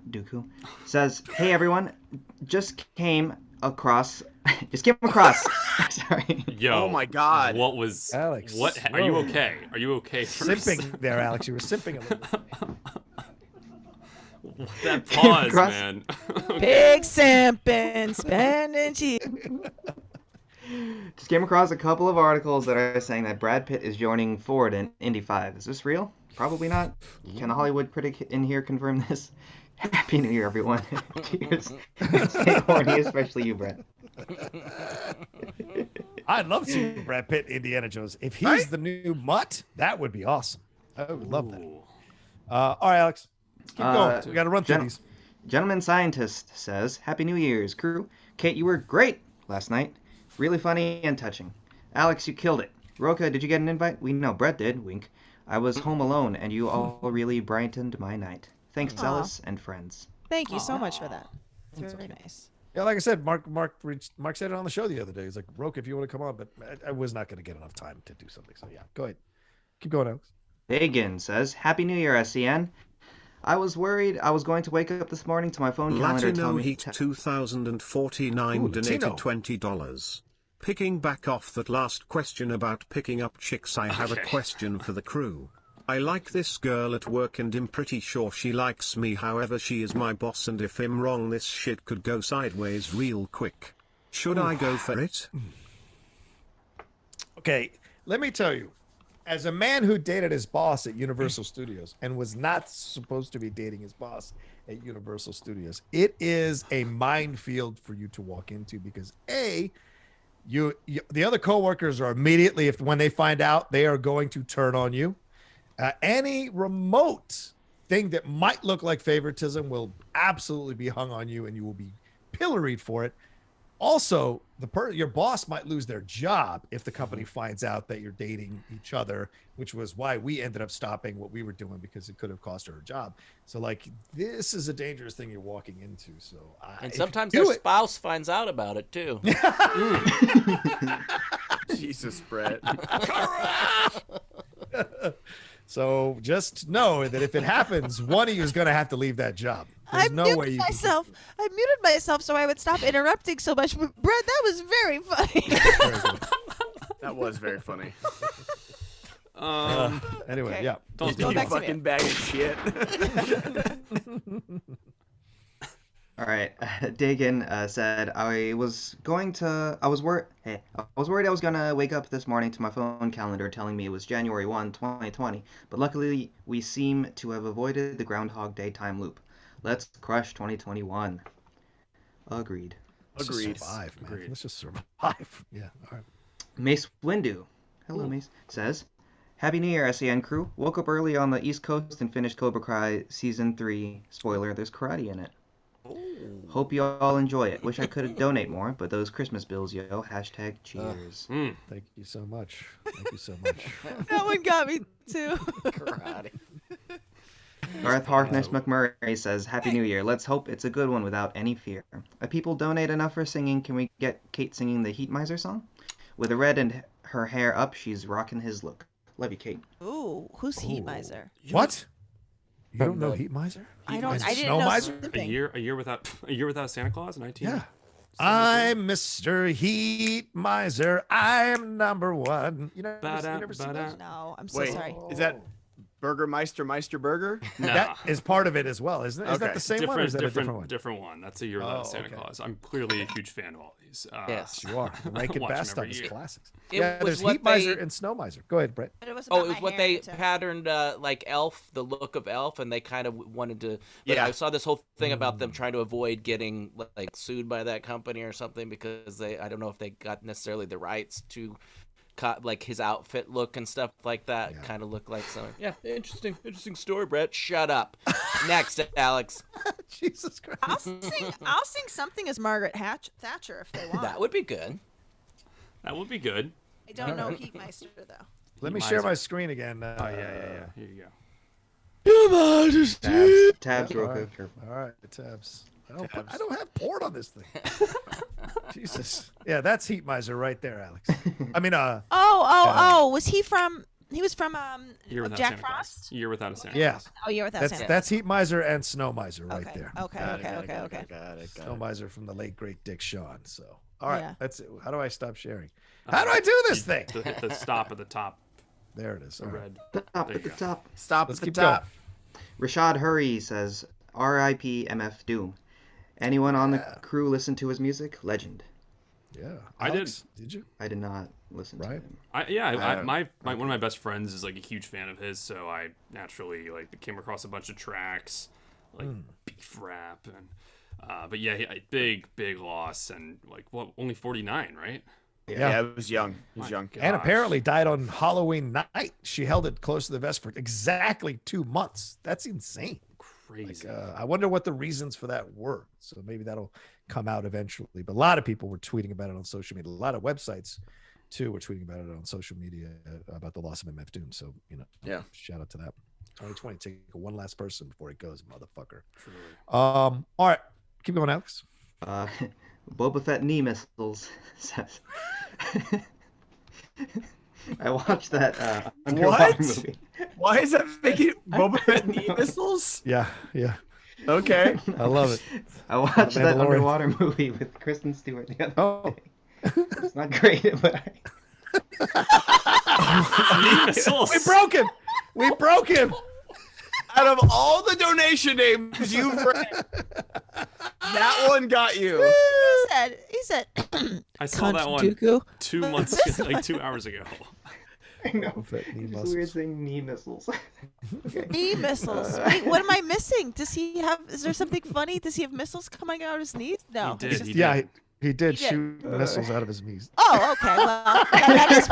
Dooku says, "Hey everyone, just came across. Sorry. Yo. Oh my God. What was Alex, What are you whoa. okay? Are you okay? First? Simping there, Alex. You were simping a little bit. That pause, Cross- man. Big simping, spending cheap. Just came across a couple of articles that are saying that Brad Pitt is joining Ford in Indy 5. Is this real? Probably not. Can a Hollywood critic in here confirm this? Happy New Year, everyone. Cheers. Stay horny, especially you, Brad. I'd love to see Brad Pitt, Indiana Jones. If he's the new Mutt, that would be awesome. I would love that. All right, Alex. Let's keep going. We got to run through these. Gentleman Scientist says, Happy New Year's, crew. Kate, you were great last night. Really funny and touching. Alex, you killed it. Rocha, did you get an invite? We know Brett did. Wink. I was home alone, and you all really brightened my night. Thanks, Ellis and friends. Thank you so much for that. It's very nice. Yeah, like I said, Mark said it on the show the other day. He's like, Roke, if you want to come on, but I was not going to get enough time to do something. So yeah, go ahead. Keep going, Alex. Hagen says, Happy New Year, SEN. I was worried I was going to wake up this morning to my phone calendar Latino telling me... Heat 2049 donated $20. Picking back off that last question about picking up chicks, I have a question for the crew. I like this girl at work and I'm pretty sure she likes me, however she is my boss and if I'm wrong this shit could go sideways real quick. Should I go for it? Okay, let me tell you, as a man who dated his boss at Universal Studios and was not supposed to be dating his boss at Universal Studios, it is a minefield for you to walk into because the other coworkers are immediately, when they find out, they are going to turn on you. Any remote thing that might look like favoritism will absolutely be hung on you and you will be pilloried for it. Also, your boss might lose their job if the company finds out that you're dating each other, which was why we ended up stopping what we were doing because it could have cost her her job. So, like, this is a dangerous thing you're walking into. So, and sometimes their spouse finds out about it too. Jesus, Brett. So just know that if it happens, one of you is going to have to leave that job. There's no way you I muted myself so I would stop interrupting so much. Brett, that was very funny. That was very funny. Anyway, okay. Yeah. Don't you fucking bag of shit. All right, Dagan said I was worried I was gonna wake up this morning to my phone calendar telling me it was January 1, 2020, but luckily we seem to have avoided the Groundhog Day time loop. Let's crush 2021. Agreed. Let's just survive, man. Let's just survive. Yeah. All right. Mace Windu hello, Mace, says, Happy New Year, SEN crew. Woke up early on the East Coast and finished Cobra Kai Season 3. Spoiler, there's karate in it. Hope you all enjoy it. Wish I could donate more, but those Christmas bills, yo. Hashtag cheers. Thank you so much. Thank you so much. That one got me too. Karate. Garth Harkness McMurray says, Happy New Year. Let's hope it's a good one without any fear. If people donate enough for singing, can we get Kate singing the Heat Miser song? With a red and her hair up, she's rocking his look. Love you, Kate. Ooh, who's Heat Miser? What? You don't know Heat Miser? I didn't Snow know. Miser? A year without Santa Claus. 19. Yeah. I'm Mr. Heat Miser. I'm number one. You never seen those? No, I'm so Wait, sorry. is that Meister Burger? No. That is part of it as well, isn't it? Is that Okay. the same one or is that a different one? Different one. That's a year without Santa okay. Claus. I'm clearly a huge fan of all these. Yes. You are. Rank and Watch them best on every his year. classics. It Yeah, was there's what Heat Miser they- and Snow Miser. Go ahead, Brett. But it was Oh, about it was my what hair they too. patterned like Elf, the look of Elf, and they kind of wanted to. But Yeah. I saw this whole thing about them trying to avoid getting like sued by that company or something because I don't know if they got necessarily the rights to, like his outfit look and stuff like that. Yeah. Kind of look like something. Yeah, interesting story, Brett. Shut up. Next, Alex. Jesus Christ. I'll sing something as Margaret Thatcher if they want. That would be good. That would be good. I don't know Heat Meister though. Let me Heat share Miser. my screen again. Yeah. Here you go. Tabs real quick. All right, the tabs. I don't have porn on this thing. Jesus. Yeah, that's Heat Miser right there, Alex. I mean, Was he from? He was from Year without Jack Santa Claus. Frost. Year without a Santa yeah, Claus. Oh, Year Without Santa. that's Heat Miser and Snow Miser right Okay. there. Okay. Snow Miser from the late great Dick Shawn. So, all right, Yeah. that's it. How do I stop sharing? How do I do this thing? Hit the stop at the top. There it is. The All right. red. Top There at you the go. top. Stop Let's at the keep top. Rashad Hurry says, R.I.P. MF Doom. Anyone on the Yeah. crew listen to his music? Legend. Yeah, I did. Alex, Did you? I did not listen to Right. him. My one of my best friends is like a huge fan of his, so I naturally like came across a bunch of tracks, like beef rap and, but yeah, big loss and like only 49, right? Yeah, it was young. He was young. And apparently died on Halloween night. She held it close to the vest for exactly 2 months. That's insane. Crazy. I wonder what the reasons for that were. So maybe that'll come out eventually. But a lot of people were tweeting about it on social media. A lot of websites, too, were tweeting about it on social media about the loss of MF Doom. So, Yeah. shout out to that. 2020, take one last person before it goes, motherfucker. Truly. All right. Keep going, Alex. Boba Fett knee missiles says. I watched that underwater What? movie. Why is that making Boba Fett knee missiles? Yeah. Okay. I love it. I watched that Mandalorian. underwater movie with Kristen Stewart the other Oh. day. It's not great, but Missiles. We broke him. Out of all the donation names you've read, that one got you. He said. I saw that one Dooku. 2 months, like 2 hours ago. I know. Boba Fett knee It's just muscles. weird saying knee missiles. Okay. Knee missiles. Wait, what am I missing? Does he have? Is there something funny? Does he have missiles coming out of his knees? No. He it's did. just- He Yeah, did. he did He did. shoot missiles out of his knees. Oh, okay. Well, that is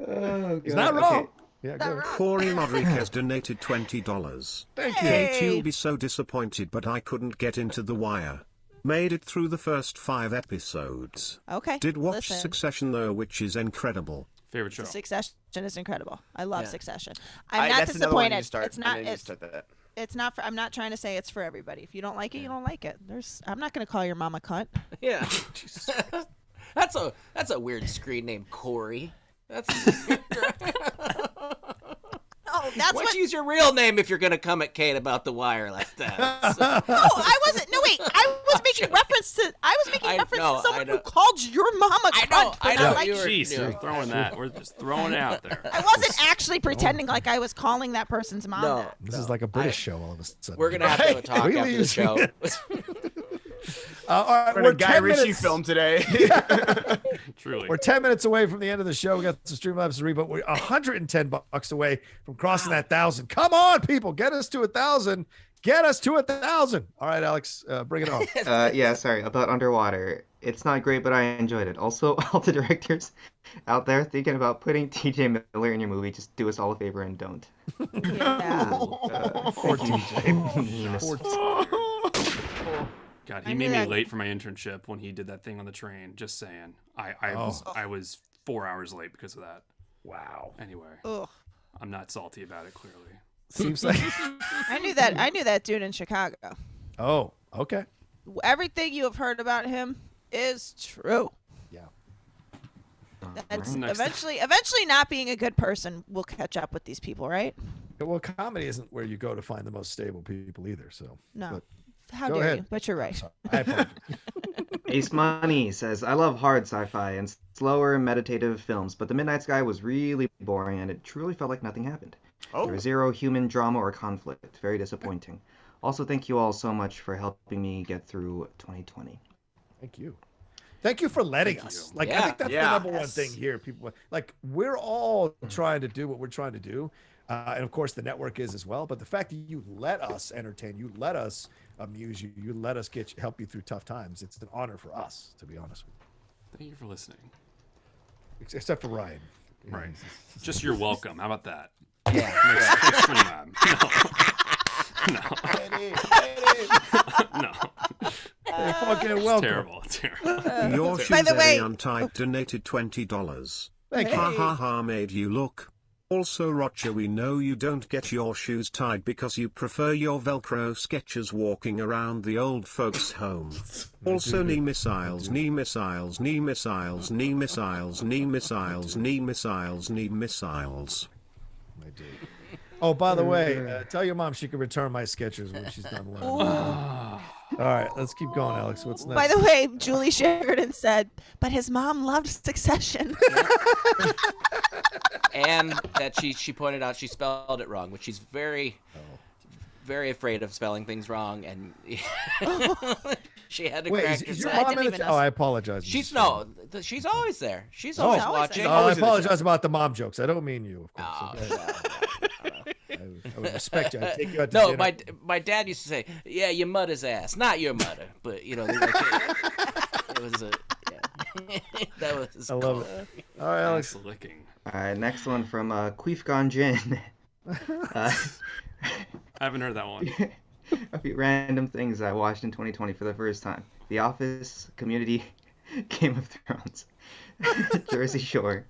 Oh, He's God, not wrong. okay. Yeah, not go. wrong. Corey Modric has donated $20. Thank you. Kate, Hey. you'll be so disappointed, but I couldn't get into The Wire. Made it through the first 5 episodes. Okay. Did watch listen. Succession though, which is incredible. Favorite show. Succession is incredible. I love Yeah. Succession. I'm not That's another one I need disappointed. to start. It's not. I need to It's start that. it's not. I'm not trying to say it's for everybody. If you don't like it, you don't like it. I'm not going to call your mama cunt. Yeah. That's a weird screen name, Corey. That's. Oh, that's Why what. don't you use your real name if you're gonna come at Kate about the wire like that? So- No, I wasn't. No, wait. I was making reference to. I was making I reference know, to someone I who know. called your mama I cunt. know, but I not know, like you were- Jeez, you're Yeah. throwing that. We're just throwing it out there. I wasn't actually pretending like I was calling that person's mom. No, that. This is like a British show all of a sudden. we're gonna have to have a talk Really after the using show. all right, We're we're in a Guy 10 Ritchie minutes. film today. Truly. We're 10 minutes away from the end of the show. We got some Streamlabs to read, but we're $110 away from crossing that 1,000. Come on, people, get us to 1,000. Get us to 1,000. All right, Alex, bring it on. Yeah, sorry, about Underwater. It's not great, but I enjoyed it. Also, all the directors out there thinking about putting TJ Miller in your movie, just do us all a favor and don't. Yeah. Poor TJ. God, he made me late for my internship when he did that thing on the train. Just saying. I was 4 hours late because of that. Wow. Anyway, I'm not salty about it, clearly. Seems like I knew that dude in Chicago. Oh, okay. Everything you have heard about him is true. Yeah. That's eventually not being a good person will catch up with these people, right? Well, comedy isn't where you go to find the most stable people either. So No. but How go dare ahead. you? But you're right. I apologize. Ace Money says, I love hard sci-fi and slower meditative films, but The Midnight Sky was really boring and it truly felt like nothing happened. There was zero human drama or conflict. Very disappointing. Also, thank you all so much for helping me get through 2020. Thank you. Thank you for letting us. Like, I think that's the number one thing here. People, like, we're all trying to do what we're trying to do. And of course, the network is as well. But the fact that you let us entertain, you let us amuse you, you let us help you through tough times. It's an honor for us, to be honest with you. Thank you for listening. Except for Ryan. Right. Just you're welcome. How about that? Yeah. No. Hey, fucking welcome. It's terrible. Your shoes By the way, Untied donated $20. Thank you. Ha ha ha, made you look. Also, Rocha, we know you don't get your shoes tied because you prefer your Velcro sketches walking around the old folks' home. Also, knee missiles, knee missiles, knee missiles, knee missiles, knee missiles, knee missiles, knee missiles. I do. Oh, by the way, tell your mom she can return my sketches when she's done learning. All right, let's keep going, Alex. What's next? By the way, Julie Sheridan said, but his mom loved Succession. And that she pointed out she spelled it wrong, which she's very afraid of spelling things wrong, and she had to correct is herself. your mom in the I apologize. She's always there. She's always watching. I apologize about the mom jokes. I don't mean you, of course. I would respect you. I'd take you out to dinner. my dad used to say, "Yeah, your mother's ass, not your mother." But it was that was. I love it. All right, Alex. Licking. All right, next one from Queefgon Jin. I haven't heard that one. A few random things I watched in 2020 for the first time: The Office, Community, Game of Thrones, Jersey Shore.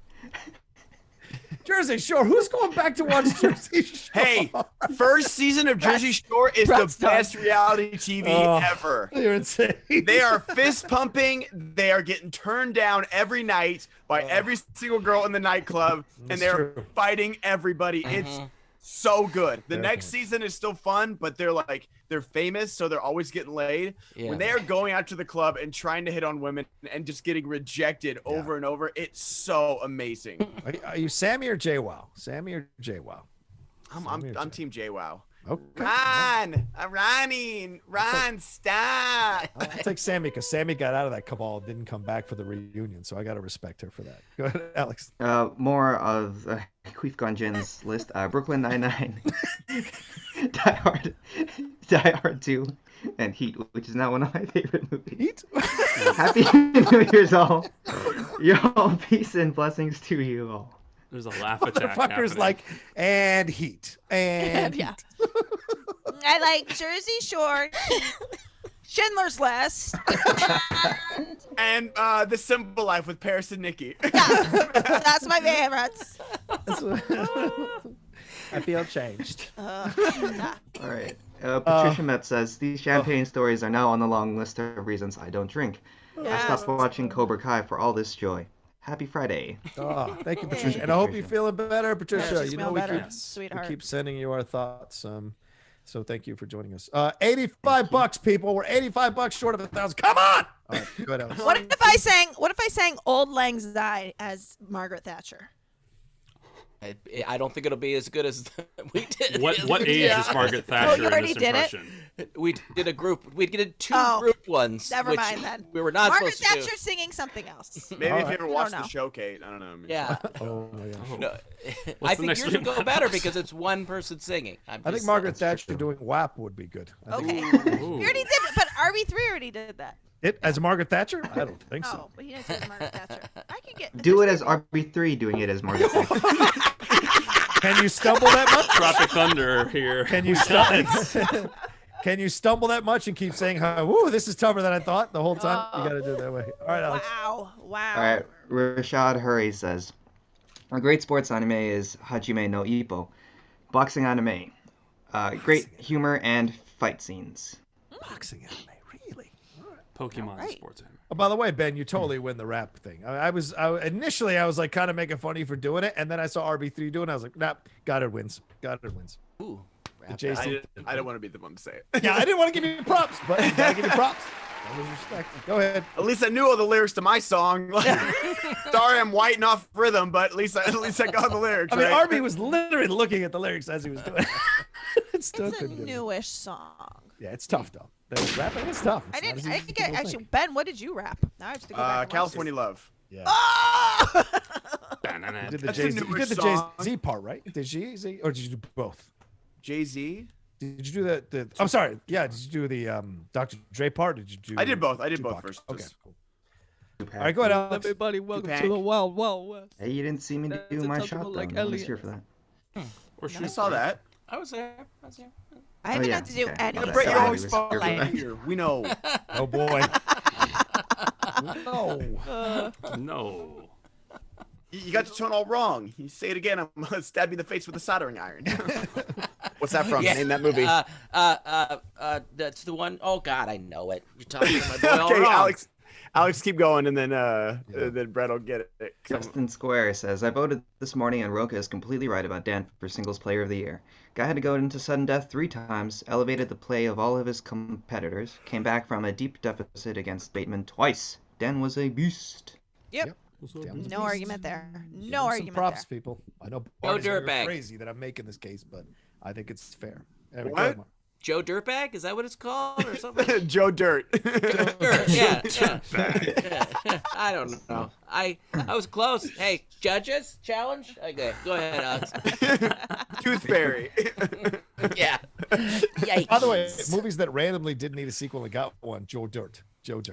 Jersey Shore. Who's going back to watch Jersey Shore? Hey, first season of Jersey Shore is the best reality TV ever. You're insane. They are fist pumping. They are getting turned down every night by every single girl in the nightclub, and they're fighting everybody. It's so good. The next season is still fun, but they're famous, so they're always getting laid. Yeah. When they are going out to the club and trying to hit on women and just getting rejected over and over, it's so amazing. Are you Sammy or JWoww? Sammy or JWoww? I'm Team JWoww. Okay. Ron, stop. I'll take Sammy because Sammy got out of that cabal and didn't come back for the reunion, so I got to respect her for that. Go ahead, Alex. More of Queefgon Jin's list. Brooklyn Nine-Nine, Die Hard 2, and Heat, which is now one of my favorite movies. Heat? Happy New Year's all. Y'all, peace and blessings to you all. There's a laugh attack. Motherfuckers like, and Heat. And yeah. I like Jersey Shore, Schindler's List, and The Simple Life with Paris and Nikki. Yeah, that's my favorites. I feel changed. All right. Patricia Metz says, these champagne stories are now on the long list of reasons I don't drink. I stopped watching Cobra Kai for all this joy. Happy Friday. Oh, thank you, Patricia. And I hope you're feeling better, Patricia. You know, we keep sending you our thoughts. So thank you for joining us. $85, people. We're $85 short of 1,000. Come on! All right, go ahead, Alex. What if I sang "Old Lang Syne" as Margaret Thatcher? I don't think it'll be as good as we did. What age is Margaret Thatcher you already in this did it? impression? We did a group. We did two Oh, group ones. Never which mind then. We were not Margaret supposed to do. Thatcher singing something else. Maybe if you ever watched know. the show, Kate. I don't know. Yeah. Oh my gosh. No, What's I the think next yours one? would go better because it's one person singing. I think Margaret Thatcher doing WAP would be good. I think Okay. Ooh. You already did it, but RB3 already did that. it as Margaret Thatcher? I don't think Oh, so. but he didn't say it was Margaret Thatcher. I can get. Do it as RB3 doing it as Margaret Thatcher. Can you stumble that much? Tropic Thunder here. Can you stumble? Can you stumble that much and keep saying, "Woo, this is tougher than I thought"? The whole time you got to do it that way. All right, Alex. Wow. All right, Rashad Hurry says, a great sports anime is Hajime no Ippo. Boxing anime. Great humor and fight scenes. Boxing anime, really? Pokemon Right. sports anime. Oh, by the way, Ben, you totally win the rap thing. Initially I was like kind of making fun of you for doing it, and then I saw RB3 doing it. I was like, nah, Goddard wins. Goddard wins. Ooh. The JC. I didn't want to be the one to say it. Yeah, I didn't want to give you props, but I gotta give you props. That was respect. Go ahead. At least I knew all the lyrics to my song. Sorry, I'm whiting off rhythm, but at least I got the lyrics. I mean, right? RB was literally looking at the lyrics as he was doing it. It's still It's a couldn't do it. newish song. Yeah, it's tough though. The rapping is tough. It's I not as didn't. I easy as think I people actually. think. Ben, what did you rap? Now I have to go back. and watch California this. Love. Yeah. Oh! You did the That's a Jay-Z, you newish did the song. Jay-Z part, right? Did Jay-Z, or did you do both? Jay-Z? Did you do the I'm sorry. Yeah, did you do the Dr. Dre part? Did you do I did both. I did Tupac? both first. Okay, cool. All right, go ahead, Alex. Everybody, welcome Tupac. to the Wild Wild West. Hey, you didn't see me do That's my a shot though. like No one's Elliot. here for that. Or I saw that. I was there. I haven't yeah, had to do okay. any. My bad. Brett, you're Sorry, always he was fucking here for that. here. We know. Oh boy. No. No. You got your tone all wrong. You say it again, I'm gonna stab you in the face with a soldering iron. What's that from? Name that movie. That's the one oh God, I know it. You're talking to my boy all Okay, wrong. Alex, keep going, and then Brett will get it. Justin Square says, I voted this morning and Rocha is completely right about Dan for Singles Player of the Year. Guy had to go into sudden death 3 times, elevated the play of all of his competitors, came back from a deep deficit against Bateman twice. Dan was a beast. Yep. Damn. No argument there. Give him No some argument props, there. people. I know Go Bart is very dirtbag. crazy that I'm making this case, but I think it's fair. Anyway, What? go ahead, Mark. Joe Dirtbag? Is that what it's called or something? Joe Dirt. Dirt. Yeah. I don't know. I was close. Hey, judges, challenge? Okay, go ahead, Alex. Tooth Fairy. Yeah. Yikes. By the way, movies that randomly didn't need a sequel and got one. Joe Dirt.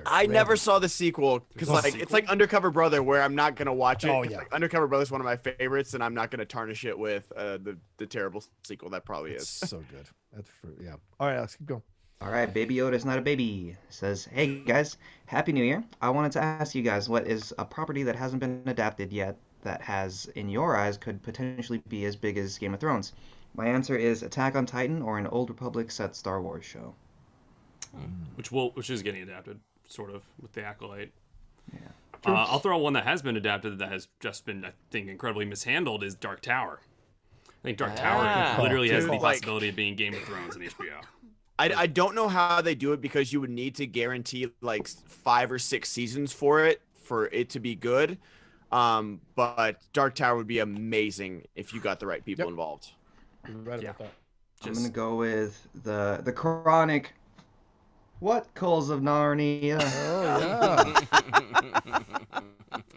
I never saw the sequel because it's like Undercover Brother, where I'm not gonna watch it. Oh, It's yeah. like Undercover Brother is one of my favorites, and I'm not gonna tarnish it with the terrible sequel that probably It's is. so good. That's yeah. All right, Alex, keep going. All right, Baby Yoda's not a baby. Says, hey guys, Happy New Year. I wanted to ask you guys, what is a property that hasn't been adapted yet that has, in your eyes, could potentially be as big as Game of Thrones? My answer is Attack on Titan or an Old Republic set Star Wars show. Which is getting adapted, sort of, with the Acolyte. Yeah. I'll throw one that has been adapted that has just been, I think, incredibly mishandled is Dark Tower. I think Dark Tower literally has the Dude, possibility of being Game of Thrones in HBO. I don't know how they do it because you would need to guarantee like 5 or 6 seasons for it to be good. But Dark Tower would be amazing if you got the right people involved. You're right about that. I'm gonna go with the chronic. What Coals of Narnia? Oh yeah.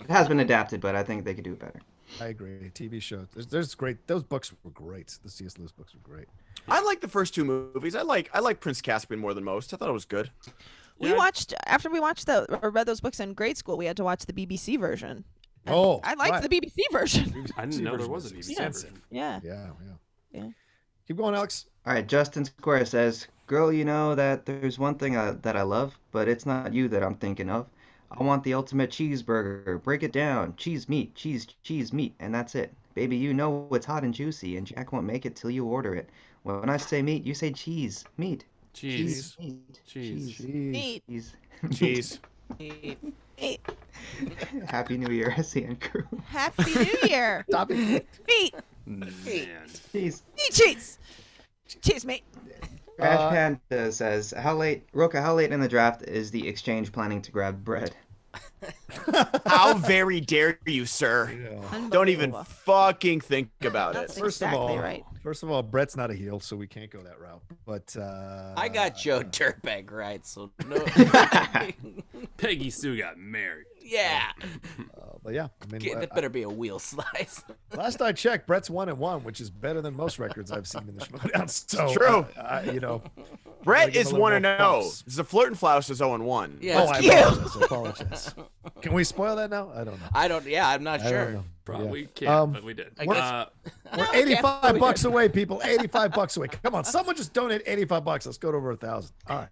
It has been adapted, but I think they could do it better. I agree. TV shows. There's great. Those books were great. The C.S. Lewis books were great. I like the first 2 movies. I like Prince Caspian more than most. I thought it was good. We watched after we watched or read those books in grade school. We had to watch the BBC version. And Oh, I liked right. the BBC version. I didn't know there was a BBC extensive. version. Yeah. Yeah. Keep going, Alex. All right, Justin Square says, girl, you know that there's one thing that I love, but it's not you that I'm thinking of. I want the ultimate cheeseburger. Break it down. Cheese, meat, cheese, meat, and that's it. Baby, you know it's hot and juicy, and Jack won't make it till you order it. When I say meat, you say cheese, meat. Cheese. Meat. Cheese. Neat. Cheese. Jeez. Neat. Happy New Year, SEN crew. Happy New Year. Stop it. Meat. Man. Cheese. Meat cheese. Cheese, mate. Crash Panda says, Rocha, how late in the draft is the exchange planning to grab bread? How very dare you, sir? Don't even fucking think about it. First of all, Brett's not a heel, so we can't go that route. But I got Joe Dirtbag right, so no. Peggy Sue got married. Yeah. But yeah, I mean, That better be a wheel slice. last I checked, Brett's 1-1, which is better than most records I've seen in the Schmoedown. So, True. You know, Brett is 1-0. The Flirtenflaus is 0-1. Yeah, I apologize. Can we spoil that now? I don't know. Yeah, I'm not I sure. don't know. Probably can't, but we did. We're $85 away, people. $85 away. Come on, someone just donate $85. Let's go to over 1,000. All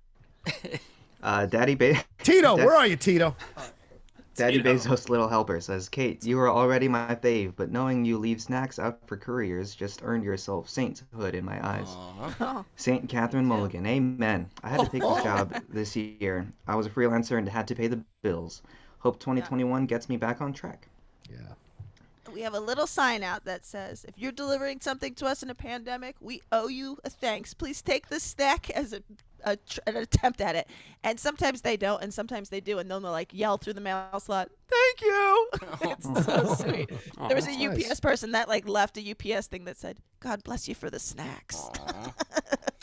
right. Tito, where are you, Tito? Daddy Bezos' little helper says, Kate, you are already my fave, but knowing you leave snacks out for couriers just earned yourself sainthood in my eyes. Saint Catherine Mulligan, amen. I had to take the job this year. I was a freelancer and had to pay the bills. Hope 2021 gets me back on track. Yeah. We have a little sign out that says, if you're delivering something to us in a pandemic, we owe you a thanks. Please take this snack as an attempt at it. And sometimes they don't, and sometimes they do, and then they'll like yell through the mail slot, thank you. It's so sweet. There was a UPS person that like left a UPS thing that said, God bless you for the snacks.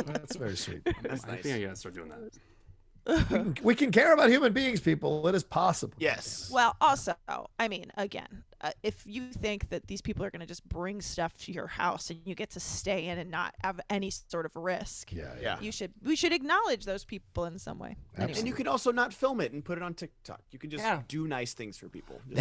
That's very sweet. That's nice. I think I gotta start doing that. We can care about human beings, people. It is possible. Yes. Well, also, I mean, again, if you think that these people are going to just bring stuff to your house and you get to stay in and not have any sort of risk, we should acknowledge those people in some way. Anyway. And you can also not film it and put it on TikTok. You can just do nice things for people. Could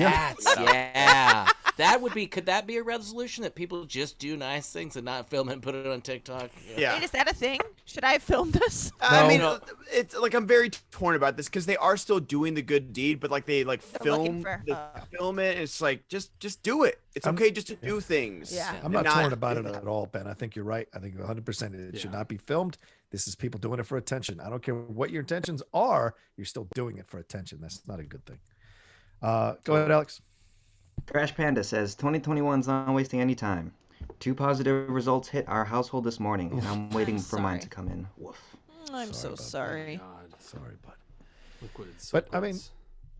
that be a resolution that people just do nice things and not film it and put it on TikTok? Yeah. Wait, is that a thing? Should I have filmed this? I mean, it's like I'm very torn about this because they are still doing the good deed, but like they like film it. And it's like just do it. It's okay just to do things. Yeah. I'm not torn about it at all, Ben. I think you're right. I think 100% it should not be filmed. This is people doing it for attention. I don't care what your intentions are. You're still doing it for attention. That's not a good thing. Go ahead, Alex. Trash Panda says 2021's not wasting any time. 2 positive results hit our household this morning, and I'm waiting for mine to come in. Woof. I'm so sorry. Sorry, bud. Liquids. But I mean,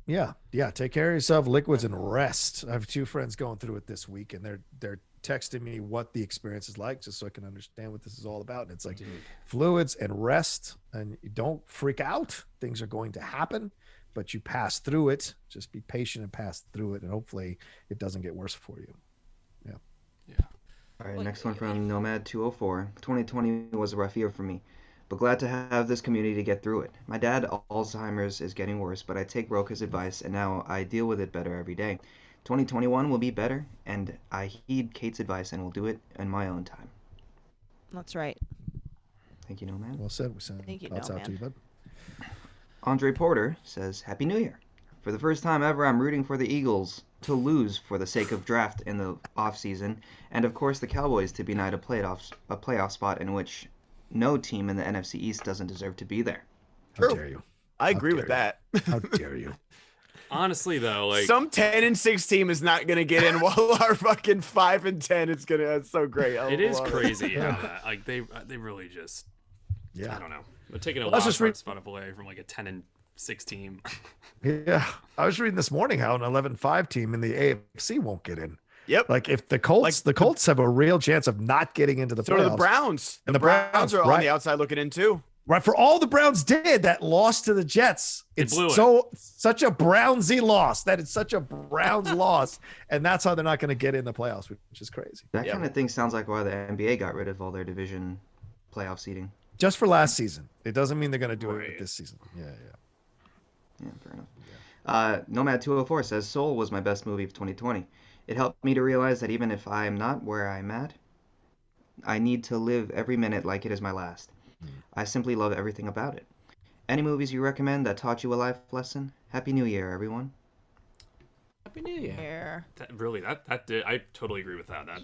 yeah. Take care of yourself, liquids, and rest. I have 2 friends going through it this week, and they're texting me what the experience is like, just so I can understand what this is all about. And it's like fluids and rest, and you don't freak out. Things are going to happen, but you pass through it. Just be patient and pass through it, and hopefully it doesn't get worse for you. Yeah. All right, next one from Nomad 204. 2020 was a rough year for me, but glad to have this community to get through it. My dad, Alzheimer's, is getting worse, but I take Rocha's advice, and now I deal with it better every day. 2021 will be better, and I heed Kate's advice and will do it in my own time. That's right. Thank you, Nomad. Well said. We send thoughts out to you, bud. Andre Porter says, Happy New Year. For the first time ever, I'm rooting for the Eagles to lose for the sake of draft in the offseason, and of course the Cowboys to be denied a playoff spot in which no team in the NFC East doesn't deserve to be there. How dare you? I agree with that. How dare you? Honestly, though, like some 10-6 team is not gonna get in, while our fucking 5-10 is gonna. That's so great. It is crazy how that like they really just I don't know. They're taking a wild spot away from like a 10-6 team. Yeah, I was reading this morning how an 11-5 team in the AFC won't get in. Yep. Like if the Colts have a real chance of not getting into the playoffs. So do the Browns. And the Browns are on the outside looking in too. Right, for all the Browns did that loss to the Jets, it's such a Brownsy loss. That it's such a Browns loss, and that's how they're not going to get in the playoffs, which is crazy. That kind of thing sounds like why the NBA got rid of all their division playoff seeding. Just for last season. It doesn't mean they're going to do it this season. Yeah, fair enough. Nomad 204 says Soul was my best movie of 2020. It helped me to realize that even if I am not where I'm at, I need to live every minute like it is my last. I simply love everything about it. Any movies you recommend that taught you a life lesson? Happy New Year, everyone. Happy New Year. That did. I totally agree with that. That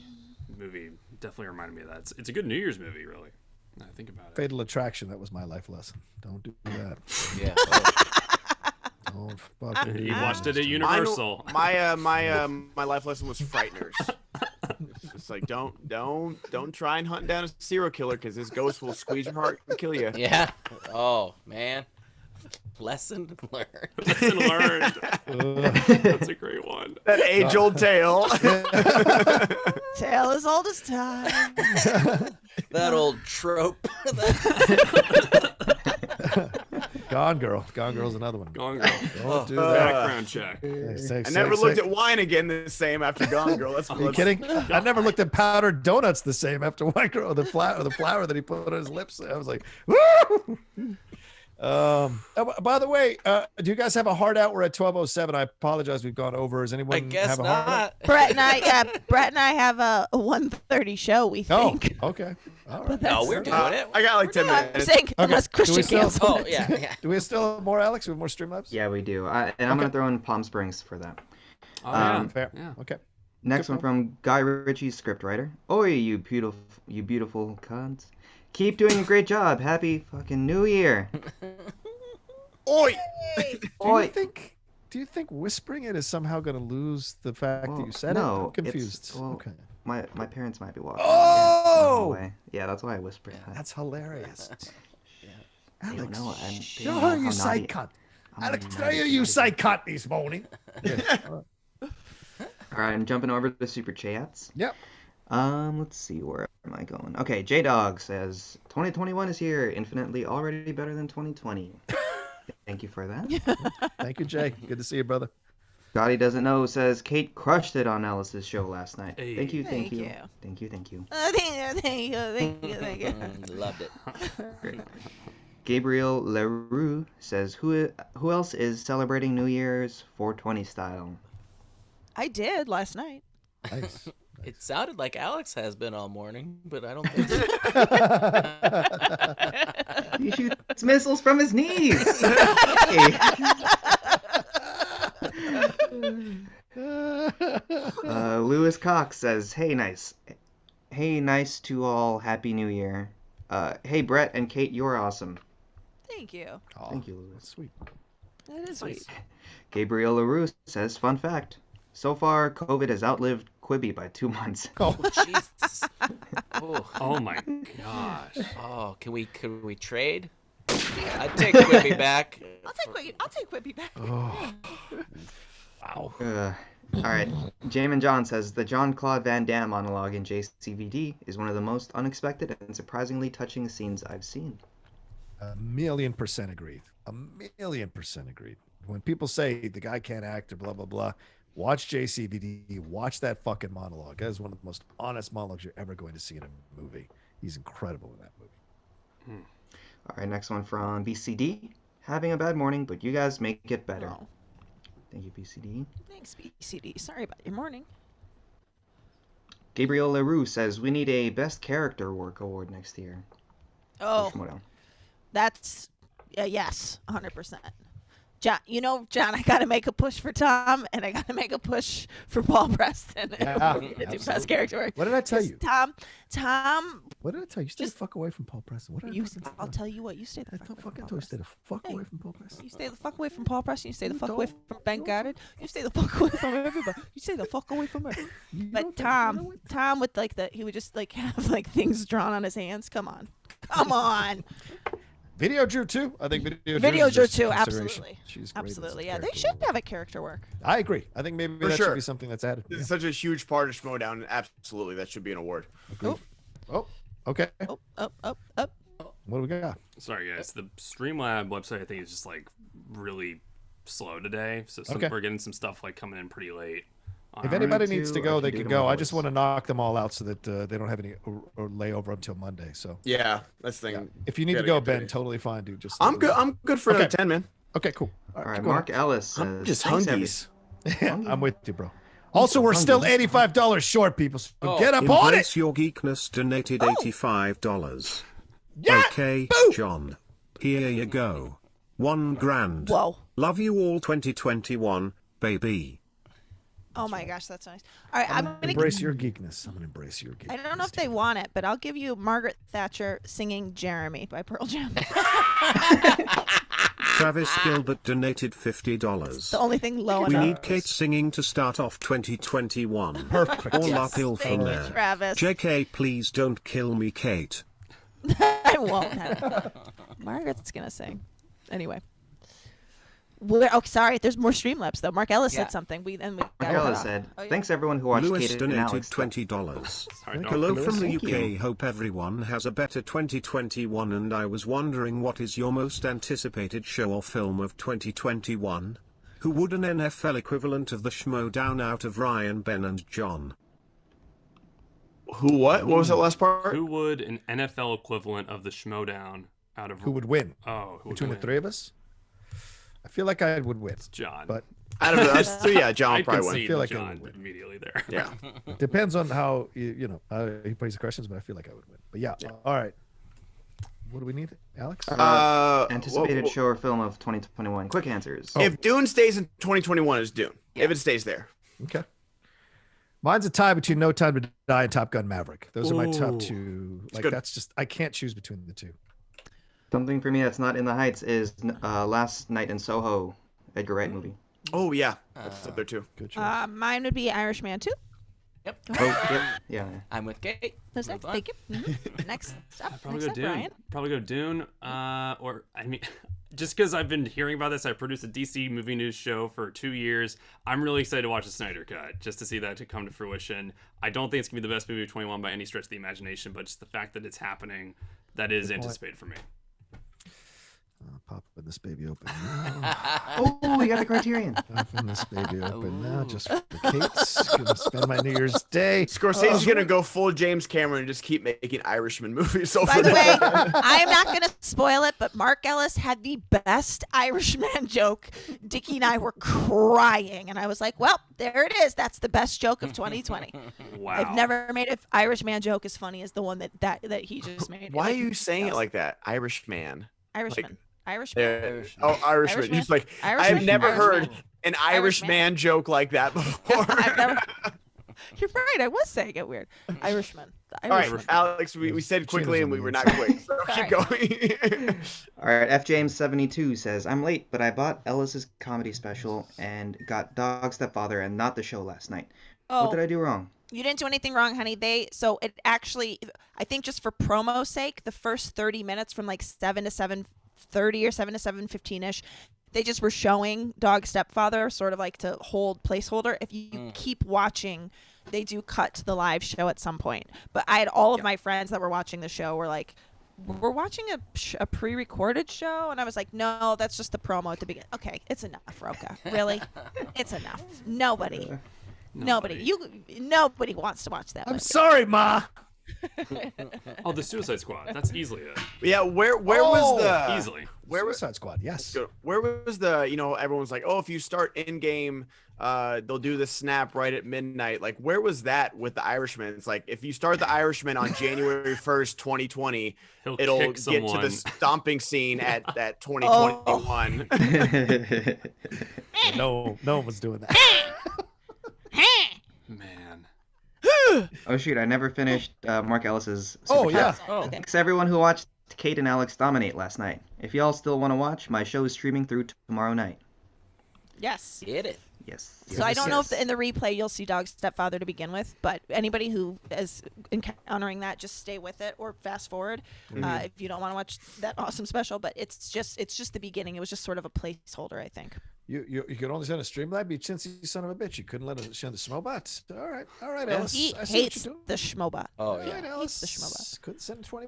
movie definitely reminded me of that. It's a good New Year's movie, really. Now I think about it. Fatal Attraction. That was my life lesson. Don't do that. Yeah. Don't fucking. You watched it at Universal. My life lesson was Frighteners. It's like don't try and hunt down a serial killer because his ghost will squeeze your heart and kill you. Yeah. Oh man. Lesson learned. Lesson learned. That's a great one. That age-old tale. Tale as old as time. That old trope. Gone Girl. Gone Girl's another one. Gone Girl. Don't do that. Background check. I never looked at wine again the same after Gone Girl. That's Are you kidding? I never looked at powdered donuts the same after White Girl. The flour that he put on his lips. I was like, woo! By the way, do you guys have a hard out? We're at 12:07. I apologize. We've gone over. Does anyone I guess have a hard out? not. Brett and I have a 1:30 show, we think. Oh, okay. All right. No, we're doing it. I got like 10 I'm minutes. saying, unless Do we Christian still- cancels. Oh, yeah. Do we still have more, Alex? We have more Streamlabs? Yeah, we do. And I'm going to throw in Palm Springs for that. Oh, yeah. Fair. Yeah. Okay. Next one from Guy Ritchie's scriptwriter. Oi, you beautiful cunts. Keep doing a great job. Happy fucking New Year. Oi! Oi. Do you think whispering it is somehow going to lose the fact that you said no, it? I'm confused. okay. My parents might be watching. Oh! Yeah, that's why I whispered. That's hilarious. They don't Alex, know. And they show don't her know you how say naughty- cunt. how Alex, naughty show you naughty say naughty. cunt this morning. All right, I'm jumping over to the super chats. Yep. Let's see, where am I going? Okay, J Dog says 2021 is here, infinitely already better than 2020. Thank you for that. Thank you, Jay. Good to see you, brother. Scotty doesn't know says Kate crushed it on Alice's show last night. Hey. Thank you. Thank you. Thank you. Thank you. Loved it. Great. Gabriel Leroux says who else is celebrating New Year's 420 style? I did last night. Nice. It sounded like Alex has been all morning, but I don't think so. He shoots missiles from his knees. Hey. Lewis Cox says, Hey, nice to all. Happy New Year. Hey, Brett and Kate, you're awesome. Thank you. Oh, Thank you, Lewis. sweet. That is sweet. Gabriel LaRue says, Fun fact. So far, COVID has outlived Quibi by 2 months. Oh, Jesus. Oh my gosh. Oh, can we trade? I'd take Quibi back. I'll take Whippy back. Oh. Wow. All right. Jamin John says, The Jean-Claude Van Damme monologue in JCVD is one of the most unexpected and surprisingly touching scenes I've seen. 1,000,000% agreed. 1,000,000% agreed. When people say the guy can't act or blah, blah, blah, watch JCVD. Watch that fucking monologue. That is one of the most honest monologues you're ever going to see in a movie. He's incredible in that movie. All right, next one from BCD. Having a bad morning, but you guys make it better. Oh, Thank you, BCD. thanks, BCD. Sorry about your morning. Gabriel Leroux says, We need a Best Character Work Award next year. Oh, Schmoedown. that's yes, 100%. John, I got to make a push for Tom, and I got to make a push for Paul Preston. Yeah, We need to do absolutely. best character work. What did I tell you? Tom, What did I tell you? Stay the Just- fuck away from Paul Preston. What did I fucking I'll tell tell you what. You stay the I fuck don't away from fucking Paul tell you. Stay Preston. the fuck Hey. away from Paul Preston. You stay the fuck away from Paul Preston. You stay the You fuck away don't. from Ben Don't. Goddard. You stay the fuck away from everybody. You stay the fuck away from her. You But don't- Tom with he would just have things drawn on his hands. Come on. Video Drew too. I think Video Video Drew deserves some too. consideration. Absolutely. She's great as Absolutely. a Yeah, they character should worker. have a character work. I agree. I think maybe For that should sure. be something that's added. It's such a huge part of Schmoedown, and absolutely, that should be an award. Agreed. Oh, okay. Up. What do we got? Sorry guys, the Streamlab website I think is just like really slow today, so Okay. we're getting some stuff like coming in pretty late. If anybody needs to I go, can they do can it go. my I just voice. want to knock them all out so that they don't have any or layover until Monday. So Yeah, that's the thing. if you need to Gotta go, get Ben, ready. totally fine, dude. Just I'm good. I'm good for another Okay. 10, man. Okay, cool. All right, keep Mark going. Ellis says, I'm just "Thanks, hungies. Yeah, I'm with you, bro. Also, we're still $85 short, people. So get up on it. Embrace your geekness donated $85. Yeah. Okay, John. Here you go. $1,000. Whoa. Love you all 2021, baby. Oh my gosh, that's nice. All right, I'm gonna Embrace your geekness. I'm gonna embrace your geekness. I don't know if they want it, but I'll give you Margaret Thatcher singing "Jeremy" by Pearl Jam. Travis Gilbert donated $50. The only thing low We enough. need Kate singing to start off 2021. Perfect. All Yes, uphill from thank you, there. Travis. JK, please don't kill me, Kate. I won't. Margaret's gonna sing. Anyway, Sorry. There's more Streamlabs though. Mark Ellis said something. Mark Ellis said, "Thanks everyone who watched Lewis Kate and donated Alex." $20. Sorry, Hello Lewis, from the thank UK. you. Hope everyone has a better 2021. And I was wondering, what is your most anticipated show or film of 2021? Who would an NFL equivalent of the Schmoedown out of Ryan, Ben, and John? Who? What was that last part? Who would an NFL equivalent of the Schmoedown out of? Who would win? Oh, who would Between win? the three of us? I feel like I would win. It's John. But I don't know. So yeah, John I will probably concede win. feel like I John would win. immediately there. Yeah. it depends on how, he plays the questions, but I feel like I would win. But yeah. All right. What do we need, Alex? Anticipated show or film of 2021. Quick answers. If Dune stays in 2021, it's Dune. If it stays there. Okay. Mine's a tie between No Time to Die and Top Gun Maverick. Those are my top two. Like, good. that's just, I can't choose between the two. Something for me that's not in the Heights is Last Night in Soho, Edgar Wright movie. Oh yeah, that's up there too. Good choice. Mine would be Irishman too. Yep. Oh, yep. Yeah. I'm with Kate. That's next. Move on. Thank you. Next up. I'd probably Next go up, Dune. Ryan. Probably go Dune. Or I mean, just because I've been hearing about this, I produced a DC movie news show for 2 years. I'm really excited to watch the Snyder Cut just to see that to come to fruition. I don't think it's gonna be the best movie of 21 by any stretch of the imagination, but just the fact that it's happening, that is anticipated for me. Popping this baby open. Oh, we got the Criterion. Popping this baby open now, just for the Kate's. Gonna spend my New Year's Day. Scorsese's gonna go full James Cameron and just keep making Irishman movies. By the way, I am not going to spoil it, but Mark Ellis had the best Irishman joke. Dickie and I were crying, and I was like, well, there it is. That's the best joke of 2020. Wow. I've never made an Irishman joke as funny as the one that he just made. Why are Like, you saying it like that? Irishman. Irishman. Irishman. Oh, Irishman. He's like, Irishman? I've never heard Irishman. an Irishman joke like that before. I've never. You're right. I was saying it weird. Irishman. The All right, Irishman. Alex, we said quickly and we were not quick. So keep going. All right, F James 72 says, "I'm late, but I bought Ellis's comedy special and got Dog Stepfather and not the show last night. What did I do wrong?" You didn't do anything wrong, honey. So it actually, I think just for promo's sake, the first 30 minutes from like 7 to 7:30 or 7 to 7:15ish, they just were showing Dog Stepfather, sort of like to hold placeholder. If you keep watching, they do cut to the live show at some point. But I had all of my friends that were watching the show were like, we're watching a pre-recorded show, and I was like, no, that's just the promo at the beginning. Okay, it's enough, Rocha. Really, it's enough. Nobody wants to watch that. I'm movie. sorry, Ma. Oh, the Suicide Squad. That's easily it. Yeah, where was the Easily. Suicide Squad, yes. Where was the, everyone's like, oh, if you start in game, they'll do the snap right at midnight. Like, where was that with the Irishman? It's like, if you start the Irishman on January 1st, 2020, it'll kick get someone. to the stomping scene at 2021. No one was doing that. Man. Oh shoot, I never finished Mark Ellis's. Oh, Super yeah. Chat. Oh. Thanks everyone who watched Kate and Alex dominate last night. If y'all still want to watch, my show is streaming through tomorrow night. Yes. Get it. Yes. So I don't know if in the replay you'll see Dog Stepfather to begin with, but anybody who is encountering that, just stay with it or fast forward if you don't want to watch that awesome special. But it's just the beginning. It was just sort of a placeholder, I think. You could only send a Streamlab, you chintzy son of a bitch. You couldn't let it send the Schmoebots. All right, Alice. He I see what hates you're doing. the Schmobot. Oh All yeah. right, Alice. the Schmoebot. Couldn't send $20.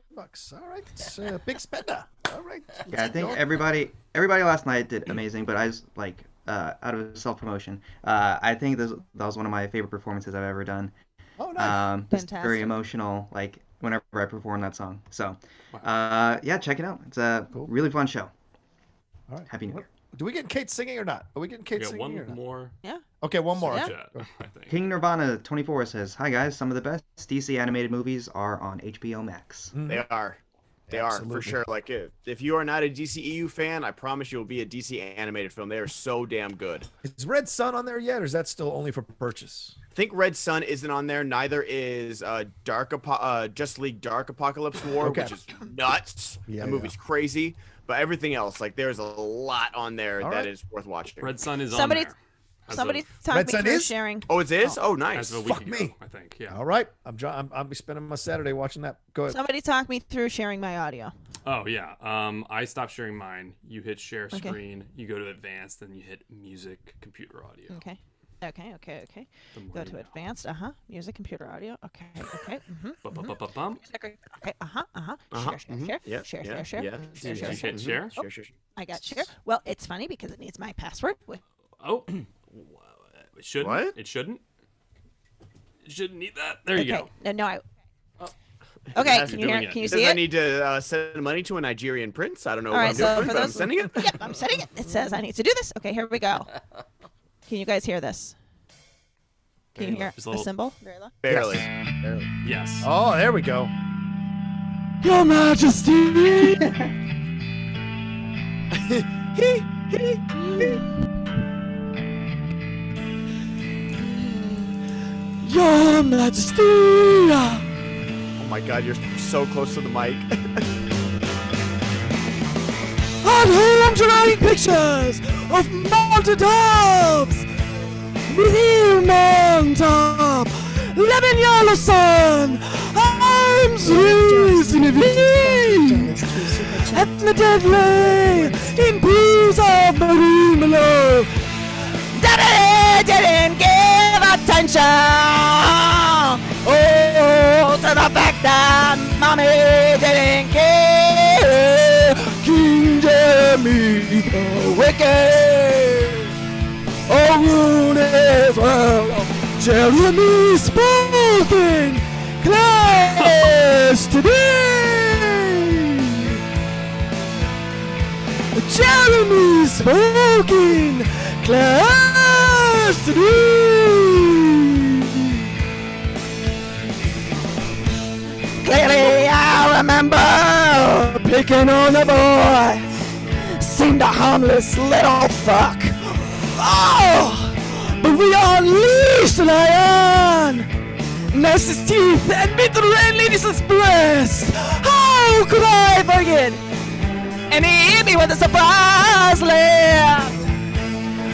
All right, big spender. All right. Yeah, I think everybody last night did amazing, but I was like, out of self-promotion, I think that was one of my favorite performances I've ever done. Oh, nice. Just very Fantastic. emotional, like whenever I perform that song. So, yeah, check it out. It's a really fun show. All right. Happy New Year. Do we get Kate singing or not? Are we getting Kate We got singing or one not? more Okay, one more. Yeah. chat, I think. King Nirvana 24 says, "Hi guys, some of the best DC animated movies are on HBO Max." They are. They are, Absolutely. for sure. Like, if you are not a DCEU fan, I promise you'll be a DC animated film. They are so damn good. Is Red Sun on there yet, or is that still only for purchase? I think Red Sun isn't on there. Neither is Just League Dark Apocalypse War, Okay. which is nuts. Yeah, That movie's crazy. But everything else, like, there's a lot on there All that right. is worth watching. Red Sun is Somebody- on there. Somebody As talk Red me Sun through is? sharing. Oh, it is? Oh, of nice. a week Fuck ago, me. I think. Yeah. All right, I'll be spending my Saturday watching that. Go ahead. Somebody talk me through sharing my audio. Oh, yeah. I stopped sharing mine. You hit share screen. You go to advanced, then you hit music, computer audio. Okay. Go to advanced. Music, computer audio. Okay. Music. Okay. Share. Hit share. I got share. Well, it's funny because it needs my password. Oh. It shouldn't. What? It shouldn't. It shouldn't need that. There you go. No. Okay, can you hear? Can you see it? I need to send money to a Nigerian prince? I don't know what I'm doing, but I'm sending it. Yep, I'm sending it. It says I need to do this. Okay, here we go. Can you guys hear this? Can you hear the symbol? Very low. Barely. Yes. Oh, there we go. Your Majesty. Your Majesty. Oh my God, you're so close to the mic. At home, drawing pictures of mountain tops. With him on top, 11 yellow sun, arms raised in a V. And the dead lay in pools of marine below. Daddy didn't give attention. Oh, to the fact that mommy didn't care. King Jeremy the Wicked. Oh, rule is well. Jeremy spoken class today. Jeremy spoken class today. Clearly I remember picking on the boy. Seemed a harmless little fuck. Oh! But we unleashed the lion! Gnashed his teeth and bit the red lady's breast! How could I forget? And he hit me with a surprise laugh!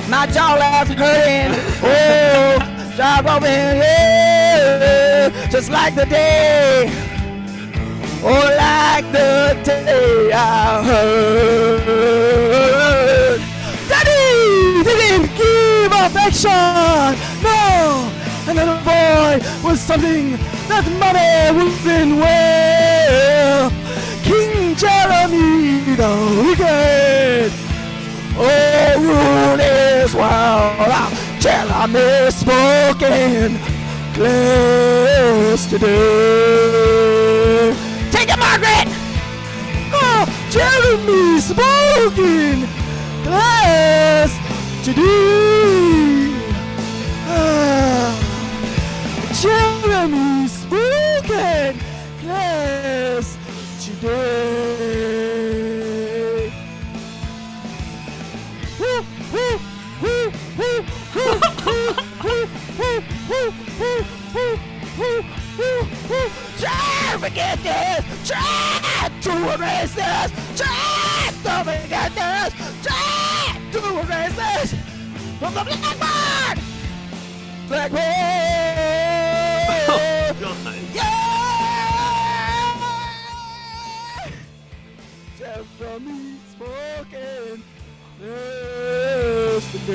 My jaw left hurting, oh, jaw open, yeah, just like the day, oh, like the day I heard. Daddy didn't give affection, no, and then a boy was something that mommy wouldn't wear. King Jeremy the Wicked. Oh, rule is well. Jeremy spoken class today. Take it, Margaret! Oh, Jeremy spoken class today. Jeremy spoken class today. Try to forget this! Try to erase this! Try to forget this! Try to erase this! From the blackboard! Blackboard! Oh, God. Yeah! Jeremy spoken yesterday.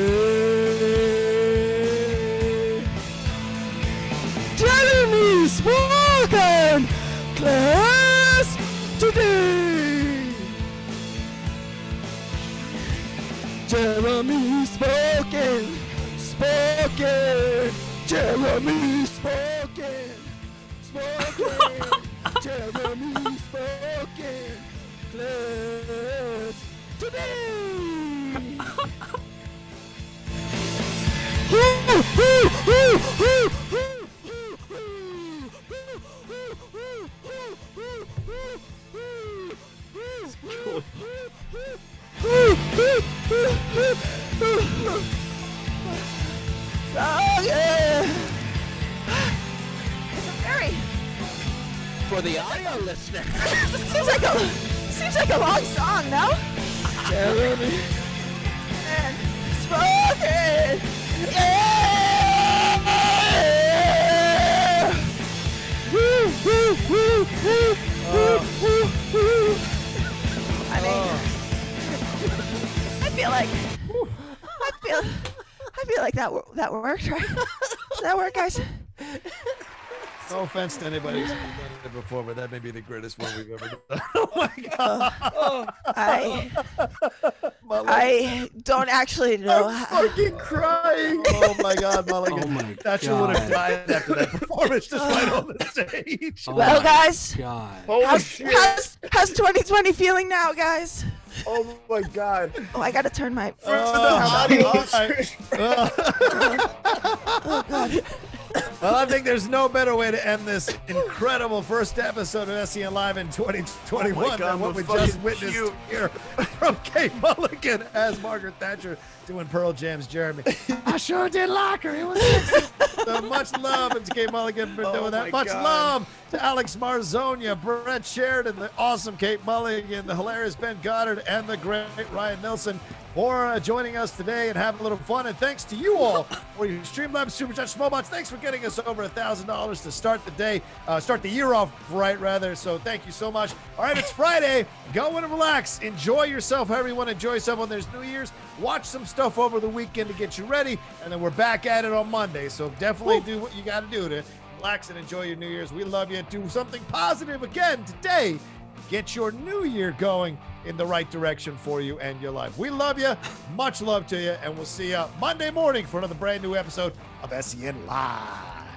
Jeremy spoken class today. Jeremy spoken. Jeremy spoken. Jeremy spoken class today. Oh, yeah. It's a very... For the audio listener. seems like a long song, no? Jeremy and spoken. Yeah. that worked, right? Does that work, guys? No offense to anybody who's done it before, but that may be the greatest one we've ever done. Oh my God. I don't actually know. I'm fucking crying. Oh my God, Mulligan. Oh my Thatcher God. would have died after that performance just right on the stage. Oh Well, my guys, God. how's 2020 feeling now, guys? Oh my God. Oh, I gotta turn my. Oh God. Well, I think there's no better way to end this incredible first episode of SEN Live in 2021 than what we just witnessed here from Kate Mulligan as Margaret Thatcher doing Pearl Jam's Jeremy. I sure did like her. It was so much love to Kate Mulligan for doing that. Much love to Alex Marzoña, Brett Sheridan, the awesome Kate Mulligan, the hilarious Ben Goddard, and the great Ryan Nilsen for joining us today and having a little fun. And thanks to you all for your Streamlabs Super Chat Schmoedown. Thanks for getting us over $1,000 to start the day, start the year off right, rather. So thank you so much. All right, it's Friday. Go and relax. Enjoy yourself however you want to enjoy yourself on there's New Year's. Watch some stuff over the weekend to get you ready. And then we're back at it on Monday. So definitely do what you got to do to relax and enjoy your New Year's. We love you. Do something positive again today. Get your new year going in the right direction for you and your life. We love you. Much love to you. And we'll see you Monday morning for another brand new episode of SEN Live.